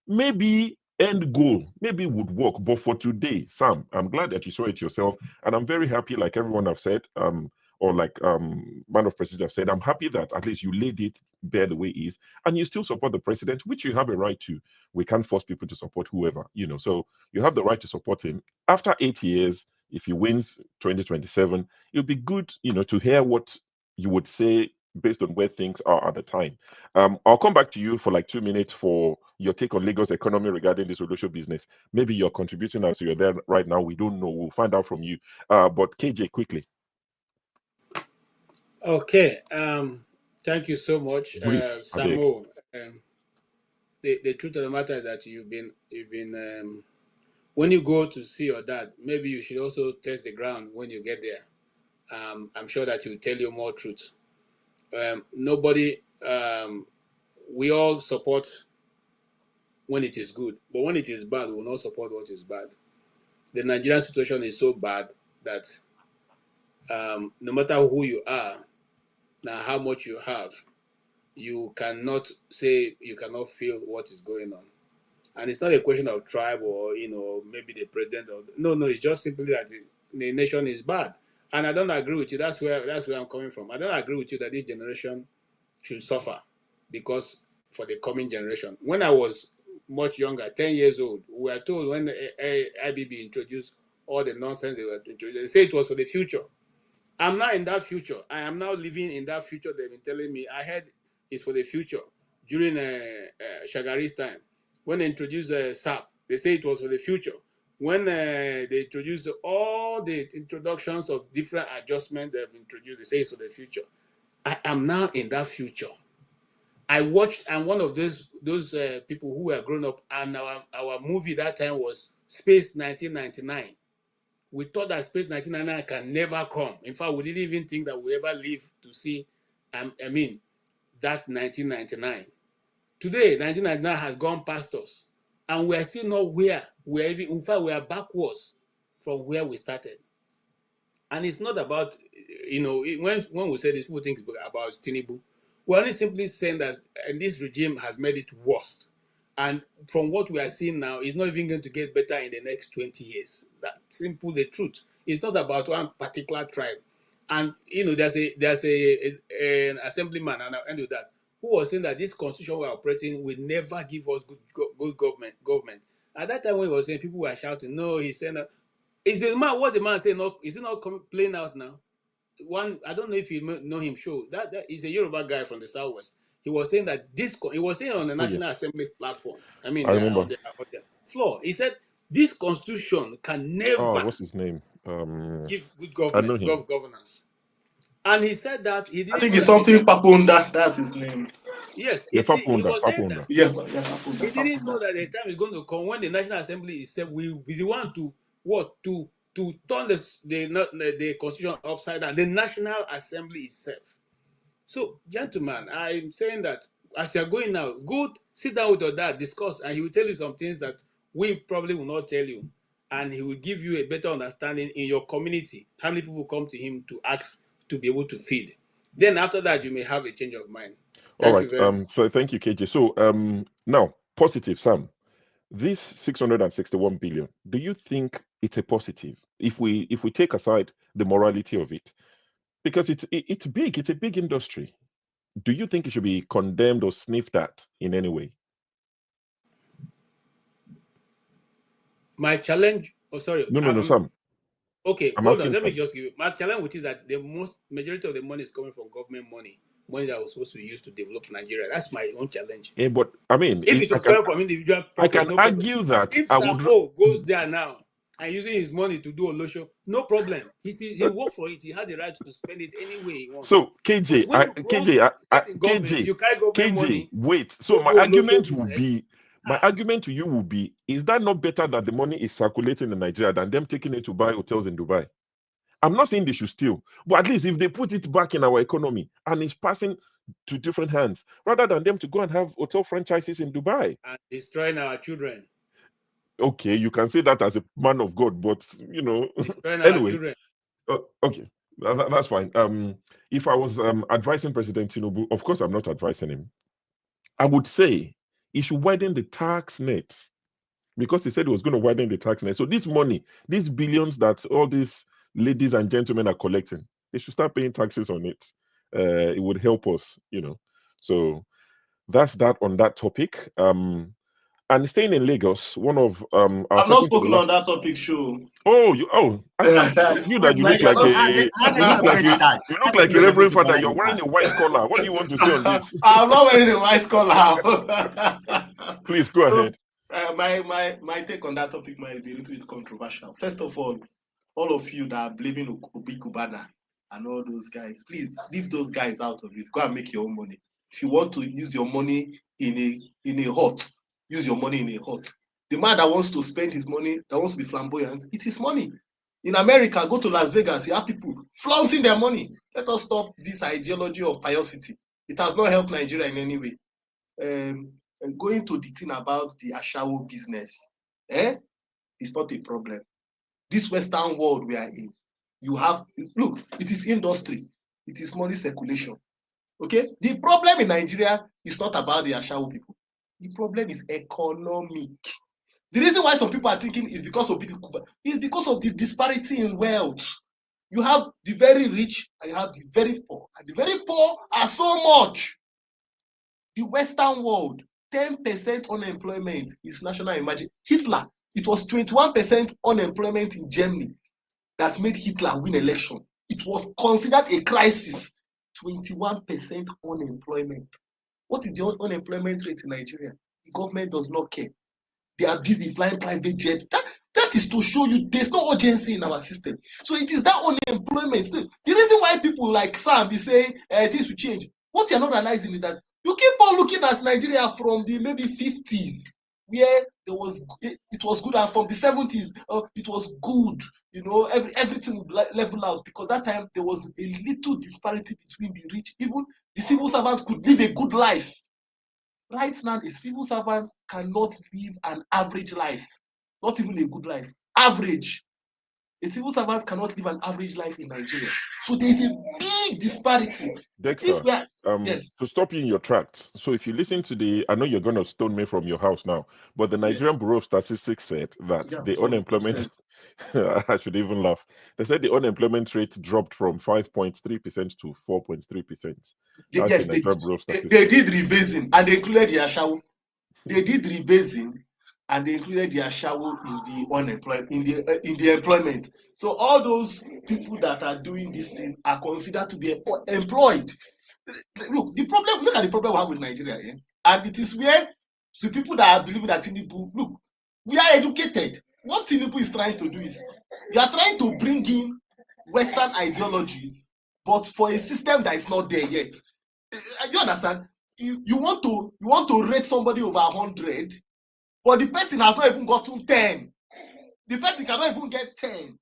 maybe end goal maybe would work, but for today, Sam, I'm glad that you saw it yourself, and I'm very happy, like everyone have said, or like man of president have said, I'm happy that at least you laid it bare the way it is, and you still support the president, which you have a right to. We can't force people to support whoever, so you have the right to support him. After 8 years, if he wins 2027, it'll be good, to hear what you would say based on where things are at the time. I'll come back to you for like 2 minutes for your take on Lagos economy regarding this Olosho business. Maybe you're contributing as you're there right now. We don't know. We'll find out from you. But KJ, quickly. Okay. Thank you so much, Brief, Samo. The truth of the matter is that you've been when you go to see your dad, maybe you should also test the ground when you get there. I'm sure that he will tell you more truth. Nobody, we all support when it is good, but when it is bad, we will not support what is bad. The Nigerian situation is so bad that no matter who you are, now how much you have, you cannot say you cannot feel what is going on. And it's not a question of tribe or maybe the president or no, it's just simply that the nation is bad. And I don't agree with you. That's where I'm coming from. I don't agree with you that this generation should suffer because for the coming generation. When I was much younger, 10 years old, we were told when the IBB introduced all the nonsense they were introduced, they say it was for the future. I'm now in that future. I am now living in that future they've been telling me. I heard it's for the future. During Shagari's time, when they introduced SAP, they say it was for the future. when they introduced all the introductions of different adjustments they've introduced, they say it's for the future. I am now in that future. I watched, and one of those people who were grown up, and our movie that time was Space 1999. We thought that Space 1999 can never come. In fact, we didn't even think that we ever live to see, that 1999. Today, 1999 has gone past us, and we are still not where we are. Even, in fact, we are backwards from where we started. And it's not about, when we say this, people think about Tinubu. We're only simply saying that this regime has made it worse. And from what we are seeing now, it's not even going to get better in the next 20 years. That's simple the truth. It's not about one particular tribe. And, there's an assemblyman, and I'll end with that, who was saying that this constitution we're operating will never give us good government. At that time when he was saying, people were shouting, no, he's saying that. Is the man what the man say? Not is it not playing out now? One, I don't know if you know him. Show that is a Yoruba guy from the southwest. He was saying that he was saying on the National Assembly platform. I mean, I remember. on the floor. He said this constitution can Oh, never what's his name? give good I know him. governance. And he said that he I didn't think know it's that. something Papunda. That's his name. Yes, Yeah, he Fapunda, was saying that. Fapunda. Yeah, Papunda. He didn't know that the time is going to come when the National Assembly itself will be the one to turn the constitution upside down. The National Assembly itself. So, gentlemen, I'm saying that as you're going now, go sit down with your dad, discuss, and he will tell you some things that we probably will not tell you, and he will give you a better understanding in your community. How many people come to him to ask to be able to feed? Then after that, you may have a change of mind. All Thank you right. very much. So thank you, KJ. So now positive, Sam. This 661 billion, do you think it's a positive if we take aside the morality of it? Because it's big, it's a big industry. Do you think it should be condemned or sniffed at in any way? My challenge, No, Sam. okay, I'm hold on. asking Let me Sam. just give you my challenge, which is that the majority of the money is coming from government money that was supposed to be used to develop Nigeria. That's my own challenge. But I mean, If it was coming from individual I pocket, can no problem. argue that If I would. Sam O goes there now and using his money to do Olosho, no problem. He worked for it. He had the right to spend it any way he wants. So But KJ, when you go start in government, KJ, you carry government KJ, money, wait. So go my do Olosho argument will business. be, my argument to you will be, is that not better that the money is circulating in Nigeria than them taking it to buy hotels in Dubai? I'm not saying they should steal, but at least if they put it back in our economy and it's passing to different hands, rather than them to go and have hotel franchises in Dubai. And destroying our children. Okay, you can say that as a man of God, but Destroying our anyway. children. Okay, that's fine. If I was advising President Tinubu, of course I'm not advising him. I would say he should widen the tax net because he said he was going to widen the tax net. So this money, these billions that all these ladies and gentlemen are collecting, they should start paying taxes on it. It would help us. So that's that on that topic. And staying in Lagos, one of our I've not second to the spoken last. on that topic, show. Oh, you that you look like a How they you look gonna like pay the you tax? you How look they like a gonna be able reverend to father. collect You're the wearing tax? a white collar. What do you want to say on this? I'm not wearing a white collar. Please go So, ahead. my take on that topic might be a little bit controversial. First of all of you that are blaming Obi Kubana and all those guys, please leave those guys out of it. Go and make your own money. If you want to use your money in a hut, use your money in a hut. The man that wants to spend his money, that wants to be flamboyant, it's his money. In America, go to Las Vegas, you have people flaunting their money. Let us stop this ideology of piosity. It has not helped Nigeria in any way. Going to the thing about the Ashawo business, it's not a problem. This Western world we are in, look, it is industry, it is money circulation. Okay? The problem in Nigeria is not about the Ashawo people. The problem is economic. The reason why some people are thinking is because of the disparity in wealth. You have the very rich and you have the very poor. And the very poor are so much. The Western world, 10% unemployment is national emergency. Hitler, it was 21% unemployment in Germany that made Hitler win election. It was considered a crisis. 21% unemployment. What is the unemployment rate in Nigeria? The government does not care. They are busy flying private jets. That is to show you there's no urgency in our system. So it is that unemployment. The reason why people like Sam be saying things will change. What you're not realizing is that you keep on looking at Nigeria from the maybe 50s, where it was good, and from the 70s, it was good. You know, everything would level out, because that time there was a little disparity between the rich. Even the civil servants could live a good life. Right now, a civil servant cannot live an average life, not even a good life. Average. A civil servant cannot live an average life in Nigeria. So there is a big disparity. Dexter, Yes. to stop you in your tracks. So if you listen to I know you're going to stone me from your house now, but the Nigerian Bureau of Statistics said that the unemployment, I should even laugh. They said the unemployment rate dropped from 5.3% to 4.3%. That's the Nigerian Bureau of Statistics. They did rebasing, and they included the Ashawo. They did rebasing, and they included the Ashawo in the unemployment, in the employment. So all those people that are doing this thing are considered to be employed. Look at the problem we have with Nigeria, and it is where the people that are believing that Tinubu, look, we are educated. What Tinubu is trying to do is, you are trying to bring in Western ideologies, but for a system that is not there yet. You understand? You want to rate somebody over 100, but the person has not even gotten 10. The person cannot even get 10.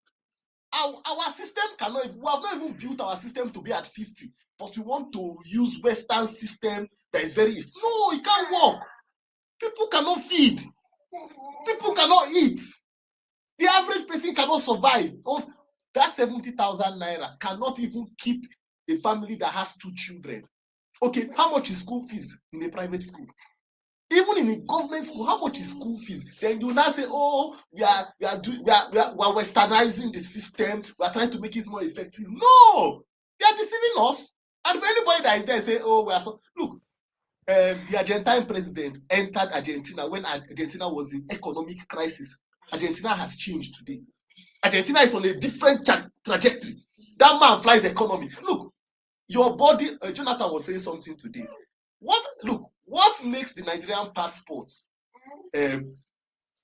Our system cannot. We have not even built our system to be at 50, but we want to use Western system that is very. No, it can't work. People cannot feed. People cannot eat. The average person cannot survive. That 70,000 naira cannot even keep a family that has 2 children. Okay, how much is school fees in a private school? Even in a government school, how much is school fees? Then you now say, "Oh, we are westernizing the system. We are trying to make it more effective." No, they are deceiving us. And for anybody that is there say, "Oh, we are so..." Look, the Argentine president entered Argentina when Argentina was in economic crisis. Argentina has changed today. Argentina is on a different trajectory. That man flies the economy. Look, your body. Jonathan was saying something today. What makes the Nigerian passport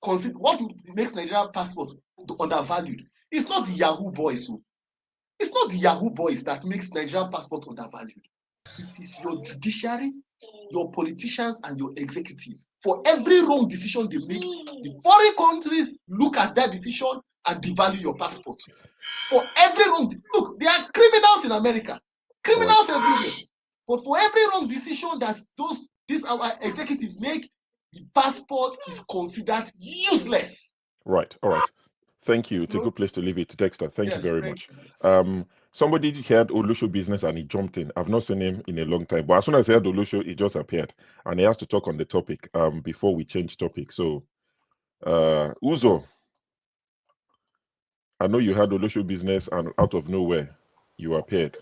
what makes Nigerian passport undervalued? It's not the Yahoo boys. It's not the Yahoo boys that makes Nigerian passport undervalued. It is your judiciary, your politicians, and your executives. For every wrong decision they make, the foreign countries look at that decision and devalue your passport. For every wrong, look, there are criminals in America, criminals everywhere. But for every wrong decision that these our executives make, the passport is considered useless. Right. All right. Thank you. It's a good place to leave it. Dexter, thank you very much. You. Somebody heard Olusho business and he jumped in. I've not seen him in a long time, but as soon as he heard Olusho, he just appeared and he has to talk on the topic before we change topic. So, Uzo, I know you had Olusho business and out of nowhere, you appeared.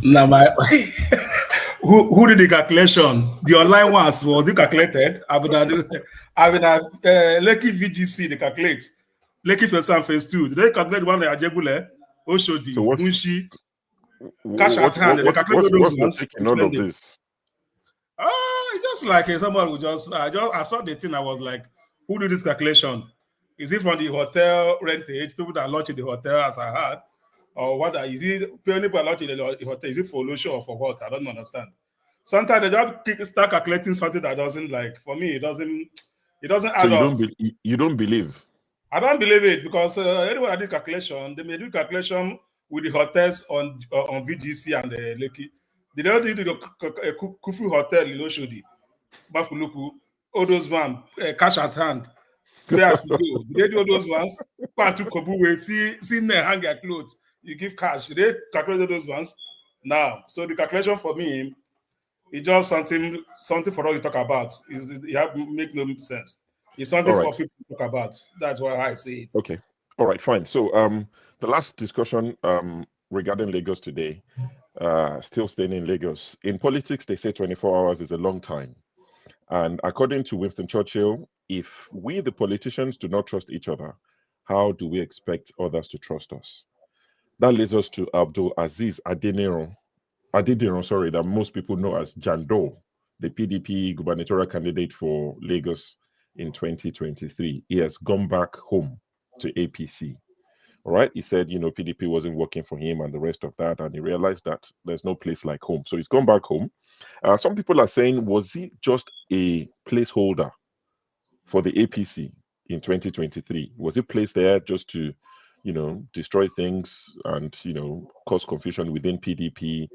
Now, who did the calculation? The online ones, was it calculated? I would have Lekki VGC, they calculate. Lekki phase 1, phase 2. Did they calculate one at Ajegule, Oshodi, Munshi, cash at hand? They calculate those ones. What's the all of this? Just like someone who I saw the thing, I was like, who did this calculation? Is it from the hotel rentage, people that lodge in the hotel as I had? Or what is it? People lodge in the hotel, is it for Olusho or for what? I don't understand. Sometimes they just start calculating something that doesn't, like, for me, it doesn't add up. You don't believe? I don't believe it, because anyone that do calculation, they may do calculation with the hotels on VGC and Lekki. They don't do the Kufu Hotel in Oshodi, Bafuluku, all those ones, cash at hand. Where has to go? Did they do all those ones? Go to Kobuwe, see there, hang your clothes. You give cash. Did they calculate those ones? Now, so the calculation for me, it's just something for us to talk about. It make no sense. It's something for people to talk about. That's why I say it. Okay. All right, fine. So the last discussion regarding Lagos today, still staying in Lagos. In politics, they say 24 hours is a long time. And according to Winston Churchill, if we, the politicians, do not trust each other, how do we expect others to trust us? That leads us to Abdul Aziz Adeniran, that most people know as Jando, the PDP gubernatorial candidate for Lagos in 2023. He has gone back home to APC. All right. He said, PDP wasn't working for him and the rest of that. And he realized that there's no place like home. So he's gone back home. Some people are saying, was he just a placeholder for the APC in 2023? Was it placed there just to, destroy things and, cause confusion within PDP?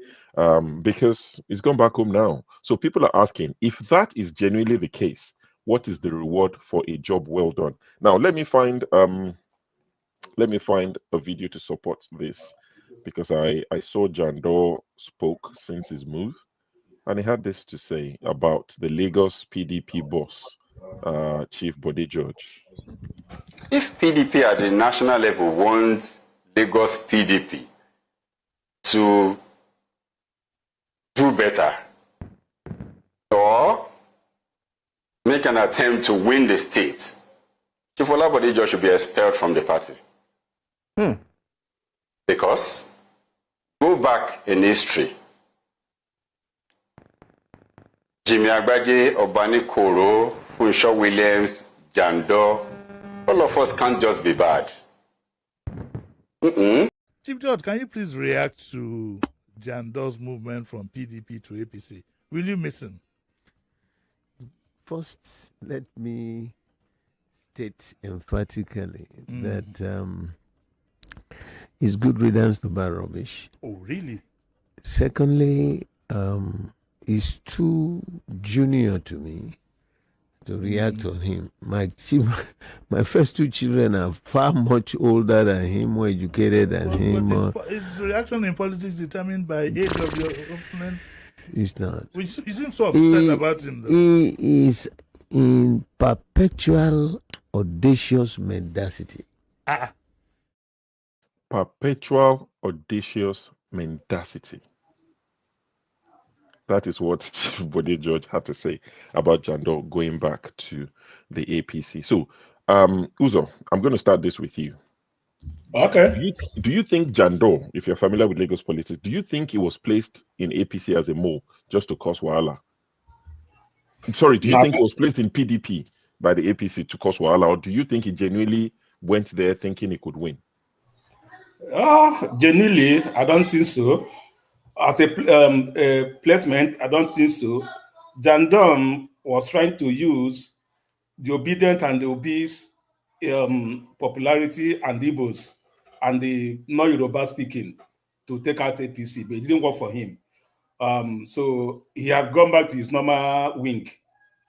Because he's gone back home now. So people are asking, if that is genuinely the case, what is the reward for a job well done? Now, let me find a video to support this, because I saw Jandor spoke since his move, and he had this to say about the Lagos PDP boss, Chief Bode George. If PDP at the national level wants Lagos PDP to do better or make an attempt to win the state, Chief Bode George should be expelled from the party. Because, go back in history, Jimmy Agbaje, Obani Koro, Funshaw Williams, Jandor, all of us can't just be bad. Chief George, can you please react to Jandor's movement from PDP to APC? Will you miss him? First, let me state emphatically that it's good riddance to bad rubbish. Oh, really? Secondly, he's too junior to me to react on him. My first two children are far much older than him, more educated than him. Is reaction in politics determined by age of your opponent? It's not. You seem so upset about him, though. He is in perpetual audacious mendacity. Perpetual audacious mendacity. That is what Chief Bode George had to say about Jandor going back to the APC. So, Uzo, I'm going to start this with you. Okay. Do you think Jandor, if you're familiar with Lagos politics, do you think he was placed in APC as a mole just to cause wahala? Sorry, do you think he was placed in PDP by the APC to cause wahala, or do you think he genuinely went there thinking he could win? Genuinely, I don't think so. As a placement, I don't think so. Jandor was trying to use the obedient and the obese popularity and Igbos and the non-Yoruba speaking to take out APC, but it didn't work for him. So he had gone back to his normal wing.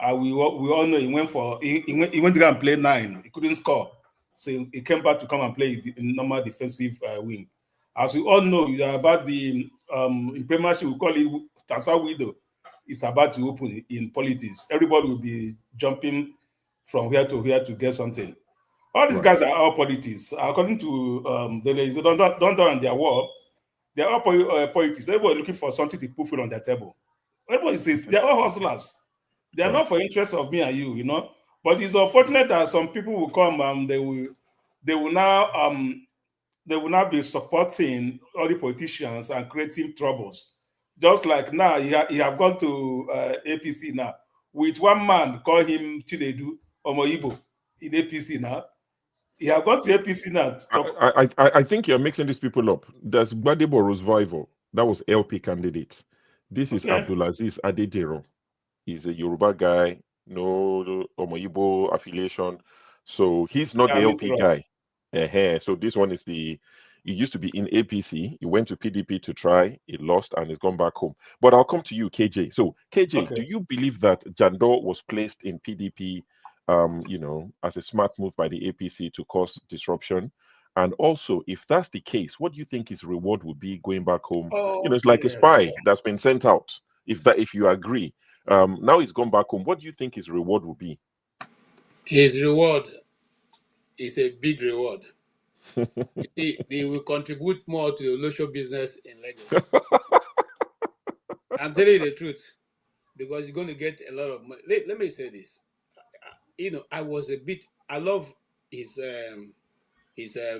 We all know he went to go and play 9. He couldn't score. So he came back to come and play in normal defensive wing. As we all know, about the in premiership, we call it transfer window. It's about to open in politics. Everybody will be jumping from here to here to get something. All these guys are all politics. According to the don't on their war, they are all politics. Everybody looking for something to put food on their table. Everybody says they are all hustlers. They are not for interest of me and you, But it's unfortunate that some people will come and they will now be supporting all the politicians and creating troubles. Just like now, you have gone to APC now with one man, call him Chinedu Omoyibo in APC now. You have gone to APC now. I think you're mixing these people up. There's Gbadebo Rosevival. That was LP candidate. This is Abdulaziz Adedero. He's a Yoruba guy, no Omoyibo affiliation. So he's not the LP guy. So this one is he used to be in APC. He went to PDP to try. He lost and he's gone back home. But I'll come to you, KJ. So KJ, do you believe that Jandor was placed in PDP, as a smart move by the APC to cause disruption? And also, if that's the case, what do you think his reward would be going back home? It's like a spy that's been sent out. If you agree, now he's gone back home. What do you think his reward would be? His reward is a big reward. They will contribute more to the local business in Lagos. I'm telling you the truth, because you're going to get a lot of money. Let me say this. I love his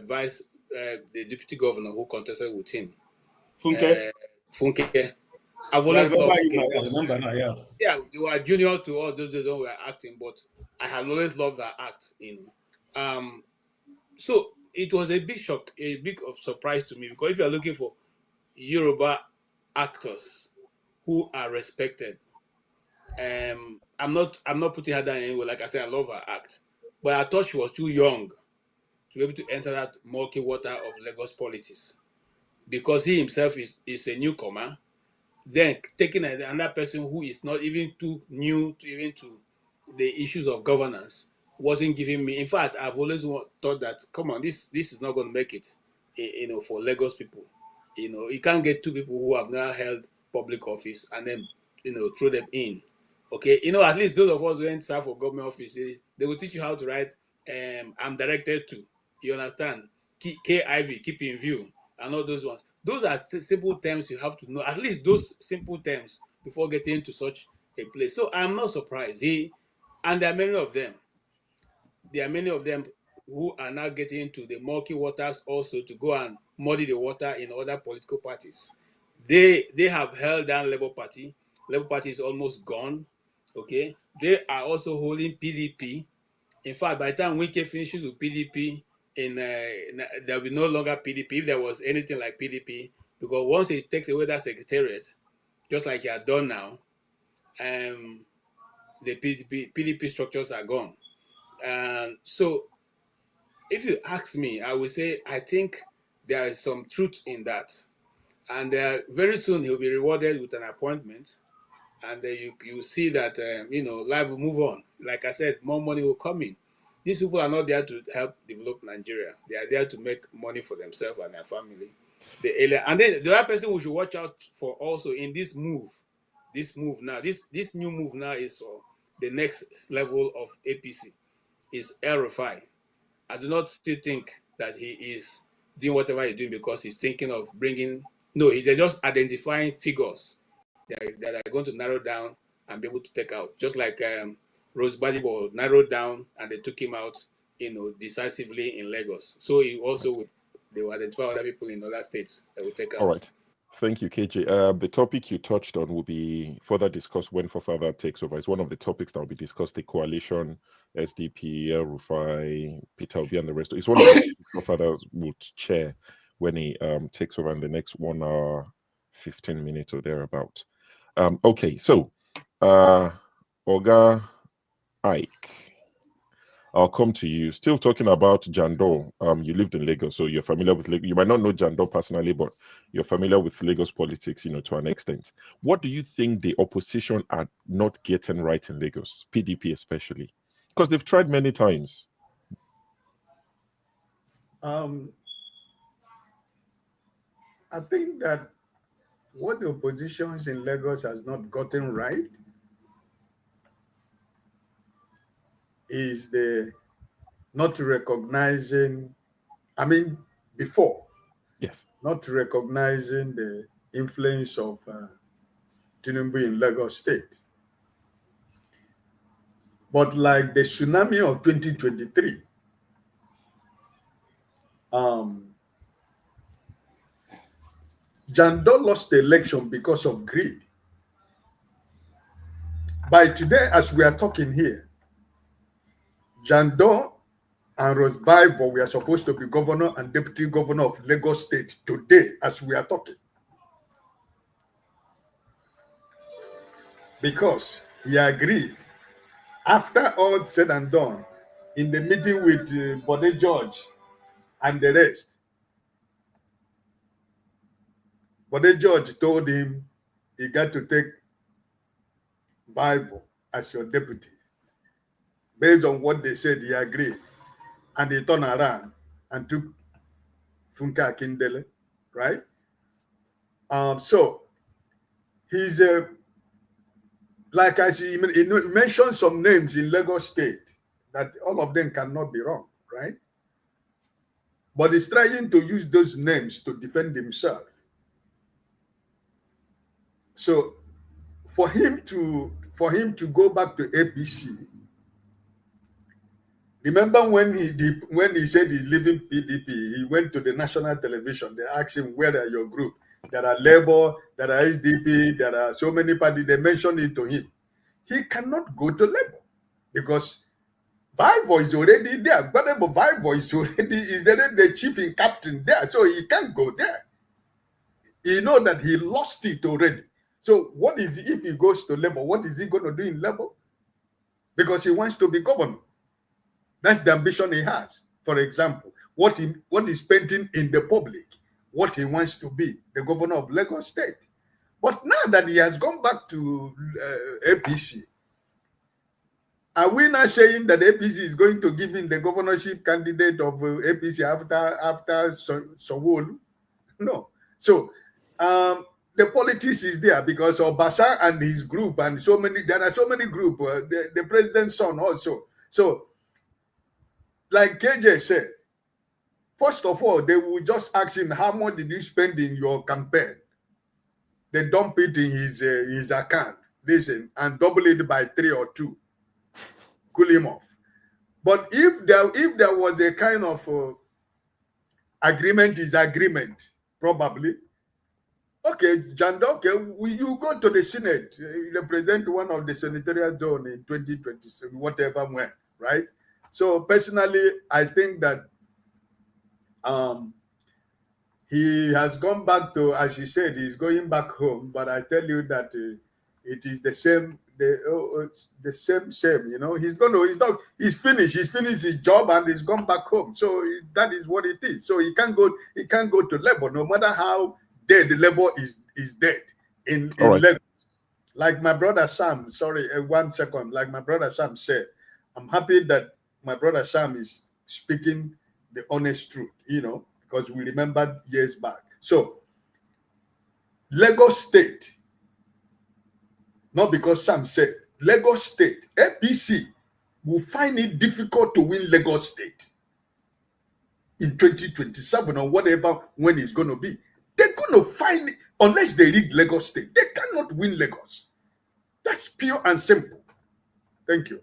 vice, the deputy governor who contested with him. Funke. I've always loved Funke. Yeah, you are junior to all those days when we were acting, but I have always loved that act. So it was a big shock, a big of surprise to me, because if you are looking for Yoruba actors who are respected, I'm not putting her down anyway. Like I said, I love her act, but I thought she was too young to be able to enter that murky water of Lagos politics, because he himself is a newcomer. Then taking another person who is not even too new to even to the issues of governance wasn't giving me. In fact, I've always thought that, come on, this is not going to make it, for Lagos people. You can't get two people who have never held public office and then, throw them in. Okay, at least those of us who went serve for government offices, they will teach you how to write. I'm directed to. You understand? KIV, keep in view, and all those ones. Those are simple terms you have to know. At least those simple terms before getting into such a place. So I'm not surprised. And there are many of them. There are many of them who are now getting into the murky waters also to go and muddy the water in other political parties. They have held down Labour Party. Labour Party is almost gone. Okay, they are also holding PDP. In fact, by the time Wike finishes with PDP, there will be no longer PDP if there was anything like PDP, because once he takes away that secretariat, just like he has done now, the PDP structures are gone. And so, if you ask me, I would say I think there is some truth in that, and very soon he'll be rewarded with an appointment, and you see that life will move on. Like I said, more money will come in. These people are not there to help develop Nigeria. They are there to make money for themselves and their family. And then the other person we should watch out for also in this move now, this new move now is for the next level of APC, is ratified. I do not still think that he is doing whatever he's doing because he's thinking of bringing. No, they're just identifying figures that are going to narrow down and be able to take out. Just like Rose Badibo narrowed down and they took him out, decisively in Lagos. So they will identify other people in other states that will take out. All right. Thank you, KJ. The topic you touched on will be further discussed when Fofana takes over. It's one of the topics that will be discussed, the coalition, SDP, El Rufai, Peter Obi, and the rest. It's one of the Fofana would chair when he takes over in the next 1 hour, 15 minutes or thereabout. Okay, so Oga Ike, I'll come to you. Still talking about Jandor. You lived in Lagos, so you're familiar with Lagos. You might not know Jandor personally, but you're familiar with Lagos politics, to an extent. What do you think the opposition are not getting right in Lagos, PDP especially? Because they've tried many times. I think that what the oppositions in Lagos has not gotten right is the not recognizing, before, yes, not recognizing the influence of Tinubu in Lagos State. But like the tsunami of 2023, Jandor lost the election because of greed. By today, as we are talking here, Jandor and Rose Bible were supposed to be governor and deputy governor of Lagos State today, as we are talking. Because he agreed, after all said and done, in the meeting with Bode George and the rest, Bode George told him he got to take Bible as your deputy. Based on what they said, he agreed. And he turned around and took Funke Akindele, right? So he's like I see, he mentioned some names in Lagos State that all of them cannot be wrong, right? But he's trying to use those names to defend himself. So for him to go back to APC, remember when he said he's leaving PDP, he went to the national television. They asked him, where are your group? There are Labour, there are SDP, there are so many parties. They mentioned it to him. He cannot go to Labour because Vivo is already there. But Vivo is already is the chief and captain there, so he can't go there. He know that he lost it already. So what is if he goes to Labour? What is he going to do in Labour? Because he wants to be governor. That's the ambition he has. For example, what is painting in the public, what he wants to be, the governor of Lagos State. But now that he has gone back to APC, are we not saying that APC is going to give him the governorship candidate of APC after Sowolu? No. So the politics is there because Obasa and his group and there are so many groups, the president's son also. So, like KJ said, first of all, they will just ask him, how much did you spend in your campaign? They dump it in his account, listen, and double it by 3 or 2. Cool him off. But if there was a kind of agreement, probably. Okay, Jando, okay, you go to the Senate, represent one of the senatorial zone in 2027, whatever when, right? So personally, I think that he has gone back to, as he said, he's going back home. But I tell you that it is the same, same. You know, he's finished his job and he's gone back home. So that is what it is. So he can't go to Labour, no matter how dead the Labour is dead in right. Lagos. Like my brother Sam, sorry, 1 second. Like my brother Sam said, I'm happy that my brother Sam is speaking the honest truth, you know, because we remember years back. So Lagos State, not because Sam said, Lagos State, APC will find it difficult to win Lagos State in 2027 or whatever when it's going to be. They're going to find it, unless they rig Lagos State. They cannot win Lagos. That's pure and simple. Thank you.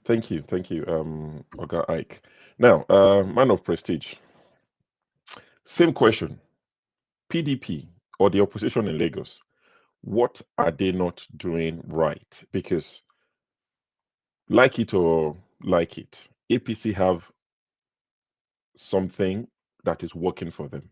Thank you, Oga Ike. Now, man of prestige. Same question. PDP or the opposition in Lagos, what are they not doing right? Because, like it or like it, APC have something that is working for them.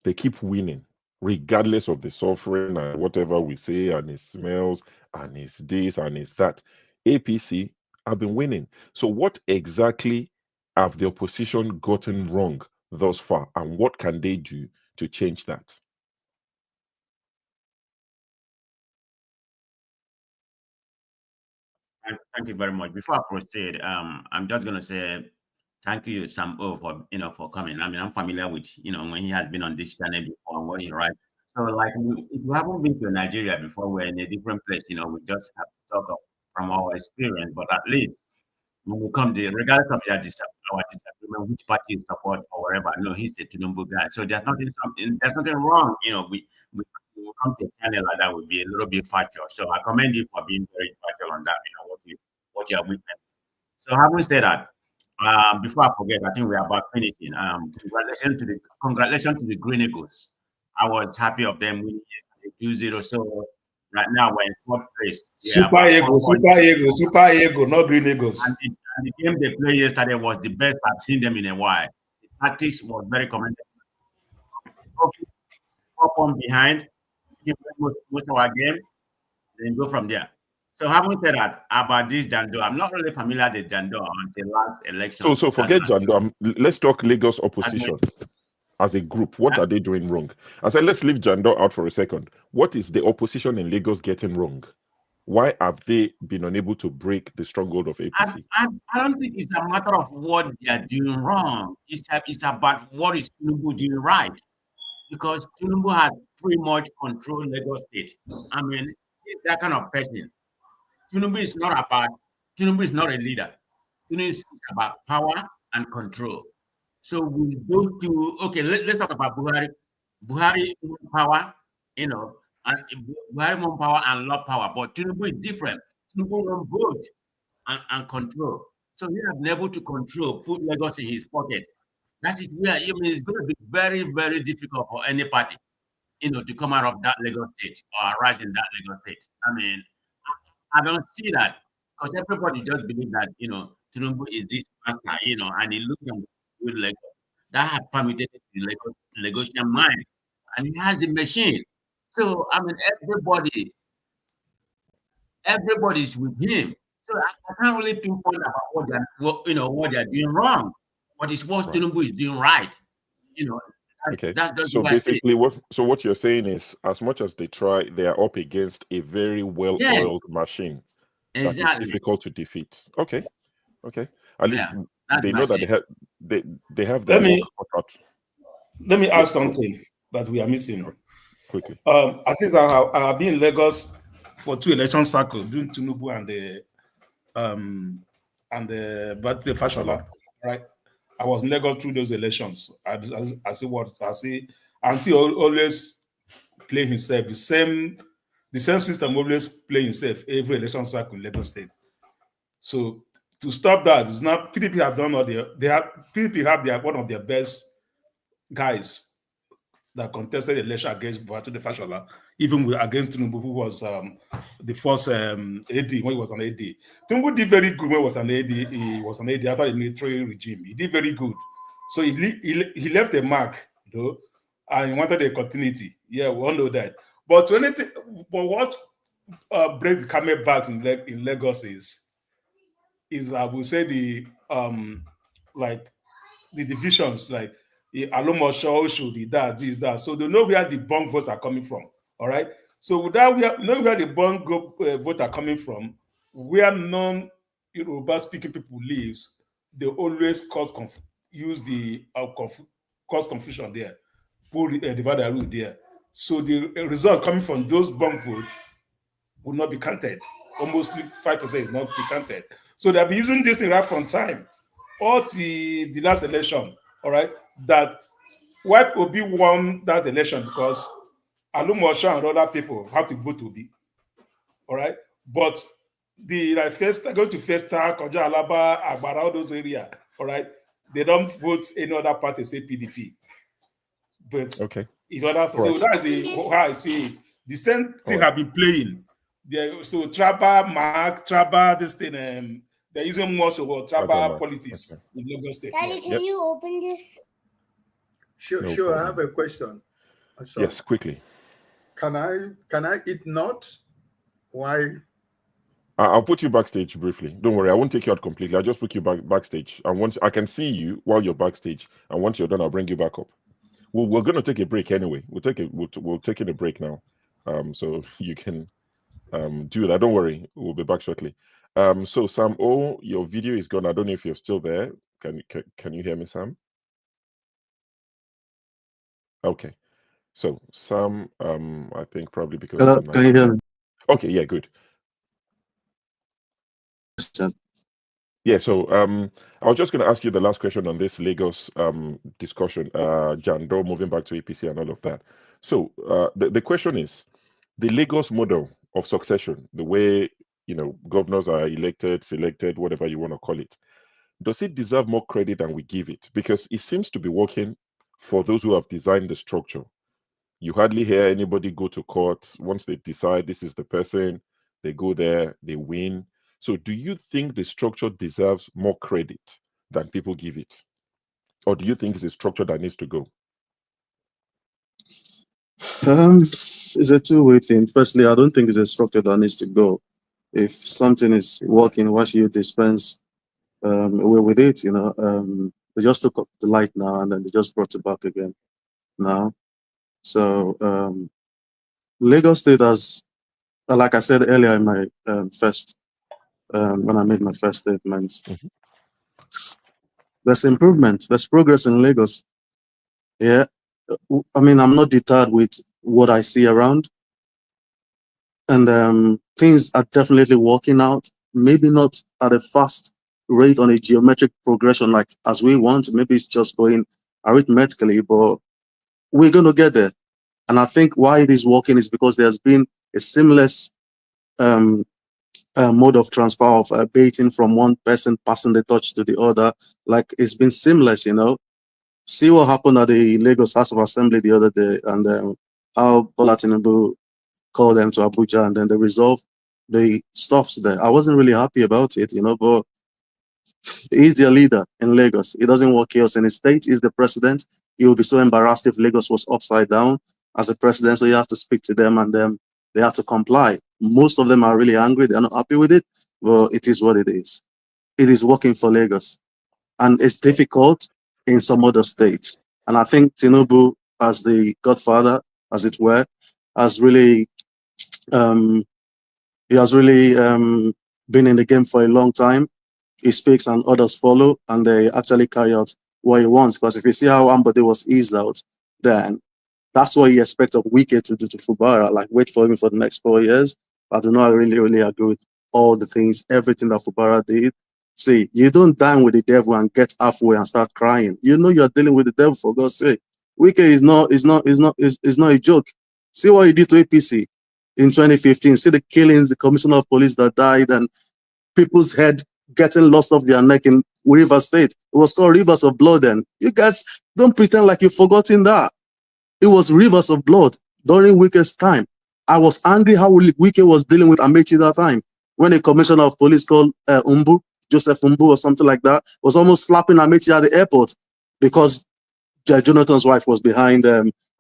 They keep winning, regardless of the suffering and whatever we say, and it smells, and it's this, and it's that. APC have been winning. So, what exactly have the opposition gotten wrong thus far, and what can they do to change that? Thank you very much. Before I proceed, I'm just going to say thank you, Sam O, for coming. I mean, I'm familiar with when he has been on this channel before and what he writes. So, like, if you haven't been to Nigeria before, we're in a different place. We just have to talk from our experience. But at least when we come there, regardless of our disagreement, which party you support or whatever, no, he's a Tinubu guy. So there's nothing wrong. We come to a channel like that would be a little bit factual. So I commend you for being very factual on that. What you have witnessed. So having said that, before I forget, I think we're about finishing. Congratulations to the Green Eagles. I was happy of them winning 2-0. So right now we're in 4th place. Super Eagle, not Green Eagles. And the game they played yesterday was the best I've seen them in a while. The tactics was very commendable. 4 points behind, most of our game, then go from there. So having said that about this Jando, I'm not really familiar with Jando until last election. So forget Jando. Let's talk Lagos opposition as a group. What are they doing wrong? I said, let's leave Jando out for a second. What is the opposition in Lagos getting wrong? Why have they been unable to break the stronghold of APC? I don't think it's a matter of what they are doing wrong. It's about what is Tinubu doing right. Because Tinubu has pretty much controlled Lagos State. I mean, he's that kind of person. Tinubu is not a leader. Tinubu is about power and control. So we go to, okay, let's talk about Buhari. Buhari power, and Buhari won power and love power, but Tinubu is different. Tinubu won both and control. So he has been able to put Lagos in his pocket. That is where it's going to be very, very difficult for any party, to come out of that Lagos State or rise in that Lagos State. I mean, I don't see that. because everybody just believe that, Tinubu is this master, and he looks at with Lagos. That has permitted the Lagosian mind, and he has the machine. So I mean, everybody's with him. So I can't really pinpoint about what they're doing wrong. But it's what Right. Tinubu is doing right. Okay. That's just So what I say. basically, what you're saying is, as much as they try, they are up against a very Yes, well-oiled machine that is exactly. difficult to defeat. Okay. Okay. At least Yeah, that's they my know that say. they have their Let work me cut out. let me Yeah. add something that we are missing. Quickly. At least I have been in Lagos for 2 election cycles during Tinubu and the birthday Fashola. Fashola, right? I was in Lagos through those elections. I see what I see. Until always play himself the same system always play himself every election cycle in Lagos State. So to stop that, it's not PDP have done all PDP have one of their best guys that contested the election against Babatunde Fashola, even against Tinubu, who was the first AD when he was an AD. Tinubu did very good when he was an AD. He was an AD after the military regime. He did very good. So he left a mark, though, and he wanted a continuity. Yeah, we all know that. But what breaks the camel back in Lagos is I would say the like the divisions, like Alomosho, Oshodi, this, that. So they know where the bunk votes are coming from. All right. So without know where the bunk vote are coming from, where non-Yoruba speaking people lives, they always use the cause confusion there, put divide and rule there. So the result coming from those bunk votes will not be counted. Almost 5% is not be counted. So they'll be using this thing right from time or the last election, all right, that White Obi won that election because Alumosha and other people have to vote Obi, all right? But the going to Festa, Kojo Alaba, Agbara, all those areas, all right, they don't vote any other party, say PDP. But Okay. in other, All so right. that's how I see it. The same All thing right. have been playing. So Traba, this thing, they're using more of Traba politics Okay. in Lagos State. Daddy, Yeah. can you open this? Sure, No sure. I have problem. a question. So Yes, quickly. can I eat nut? Why? I'll put you backstage briefly. Don't worry, I won't take you out completely. I'll just put you backstage. And once I can see you while you're backstage, and once you're done, I'll bring you back up. We're gonna take a break anyway. We'll take in a break now. So you can do that. Don't worry, we'll be back shortly. So Sam O, your video is gone. I don't know if you're still there. Can you hear me, Sam? Okay. So Sam, I think probably because of Hello, the can you hear Nigeria. me? Okay, yeah, good. Yeah, so I was just going to ask you the last question on this Lagos discussion, Jando moving back to APC and all of that. So the question is, the Lagos model of succession, the way governors are elected, selected, whatever you want to call it, does it deserve more credit than we give it? Because it seems to be working for those who have designed the structure. You hardly hear anybody go to court. Once they decide this is the person, they go there, they win. So, do you think the structure deserves more credit than people give it? Or do you think it's a structure that needs to go? It's a two-way thing. Firstly, I don't think it's a structure that needs to go. If something is working, why should you dispense away with it? They just took up the light now and then they just brought it back again now. So Lagos State has, like I said earlier in my when I made my first statement, Mhm. there's improvement, there's progress in Lagos. Yeah, I mean, I'm not deterred with what I see around, and things are definitely working out. Maybe not at a fast rate on a geometric progression like as we want. Maybe it's just going arithmetically, but we're going to get there. And I think why it is working is because there's been a seamless mode of transfer of baiting from one person passing the torch to the other. Like it's been seamless, See what happened at the Lagos House of Assembly the other day, and how Bola Tinubu called them to Abuja, and then the resolve the stuffs there. I wasn't really happy about it, but he's their leader in Lagos. He doesn't want chaos in his state. He's the president. He would be so embarrassed if Lagos was upside down as a president. So you have to speak to them, and they have to comply. Most of them are really angry. They're not happy with it, but it is what it is. It is working for Lagos, and it's difficult in some other states. And I think Tinubu, as the godfather, as it were, has really been in the game for a long time. He speaks and others follow, and they actually carry out what he wants. Because if you see how Ambode was eased out, then that's what you expect of Wike to do to Fubara, like wait for him for the next 4 years. I do not really agree with all the things, everything that Fubara did. See, you don't dine with the devil and get halfway and start crying. You know you're dealing with the devil, for God's sake. Wike is not a joke. See what he did to APC in 2015. See the killings, the commissioner of police that died, and people's head getting lost off their neck in River State. It was called Rivers of Blood then. You guys don't pretend like you've forgotten that. It was rivers of blood during Wike's time. I was angry how Wike was dealing with Amechi that time, when a commissioner of police called Joseph Umbu or something like that, was almost slapping Amechi at the airport because Jonathan's wife was behind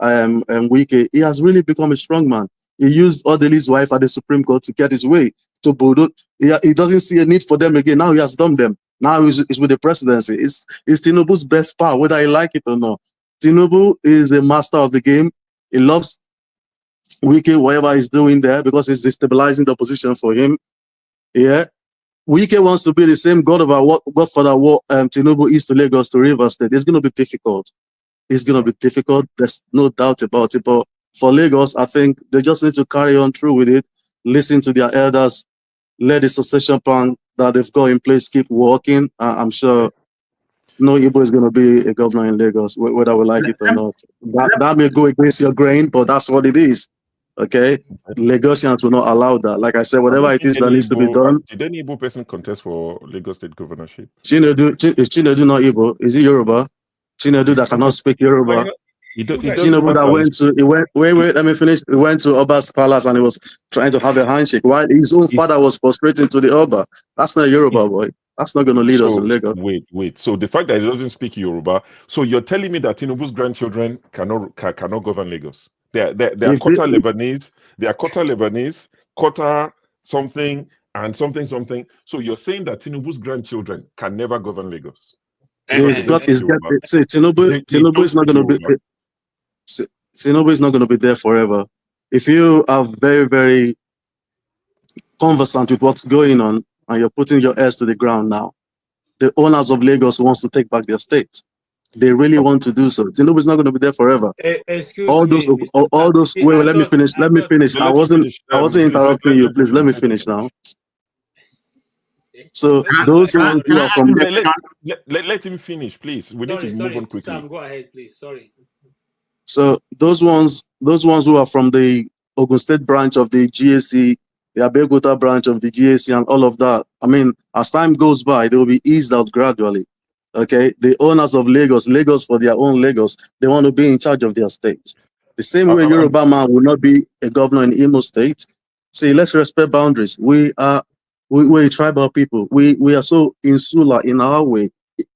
Wike. He has really become a strong man. He used Odeli's wife at the Supreme Court to get his way to Bodo. He doesn't see a need for them again. Now he has dumped them. Now he's with the presidency. It's Tinubu's best power, whether he like it or not. Tinubu is a master of the game. He loves Wike, whatever he's doing there, because it's destabilizing the opposition for him. Yeah. Wike wants to be the same godfather Tinubu is to Lagos, to Rivers State. It's going to be difficult. It's going to be difficult. There's no doubt about it. But for Lagos, I think they just need to carry on through with it, listen to their elders, let the succession plan that they've got in place keep working. I'm sure no Igbo is going to be a governor in Lagos, whether we like it or not. That may go against your grain, but that's what it is. Okay? Lagosians will not allow that. Like I said, whatever it is that needs to be done. Did any Igbo person contest for Lagos State governorship? Is Chinedu not Igbo? Is he Yoruba? Chinedu that cannot speak Yoruba. Tinubu that let me finish. He went to Oba's palace and he was trying to have a handshake while his own father was prostrating to the Oba. That's not Yoruba, boy. That's not going to lead us in Lagos. Wait. So the fact that he doesn't speak Yoruba, so you're telling me that Tinubu's grandchildren cannot govern Lagos? They are quarter Lebanese. They are quarter Lebanese, quarter something and something. So you're saying that Tinubu's grandchildren can never govern Lagos? Tinubu is not going to be. Tinubu is not going to be there forever. If you are very, very conversant with what's going on and you're putting your ears to the ground now, the owners of Lagos wants to take back their state. They really want to do so. Tinubu is not going to be there forever. All those. Wait, let me finish. I wasn't interrupting you. Please let me finish now. So those ones who are from let him finish, please. We need to move on quickly. Sam, go ahead, please. Sorry. So those ones who are from the Ogun State branch of the GAC, the Abeokuta branch of the GAC, and all of that. I mean, as time goes by, they will be eased out gradually. Okay, the owners of Lagos for their own Lagos, they want to be in charge of their state. The same way Yoruba man will not be a governor in Imo State. See, let's respect boundaries. We're a tribal people. We are so insular in our way.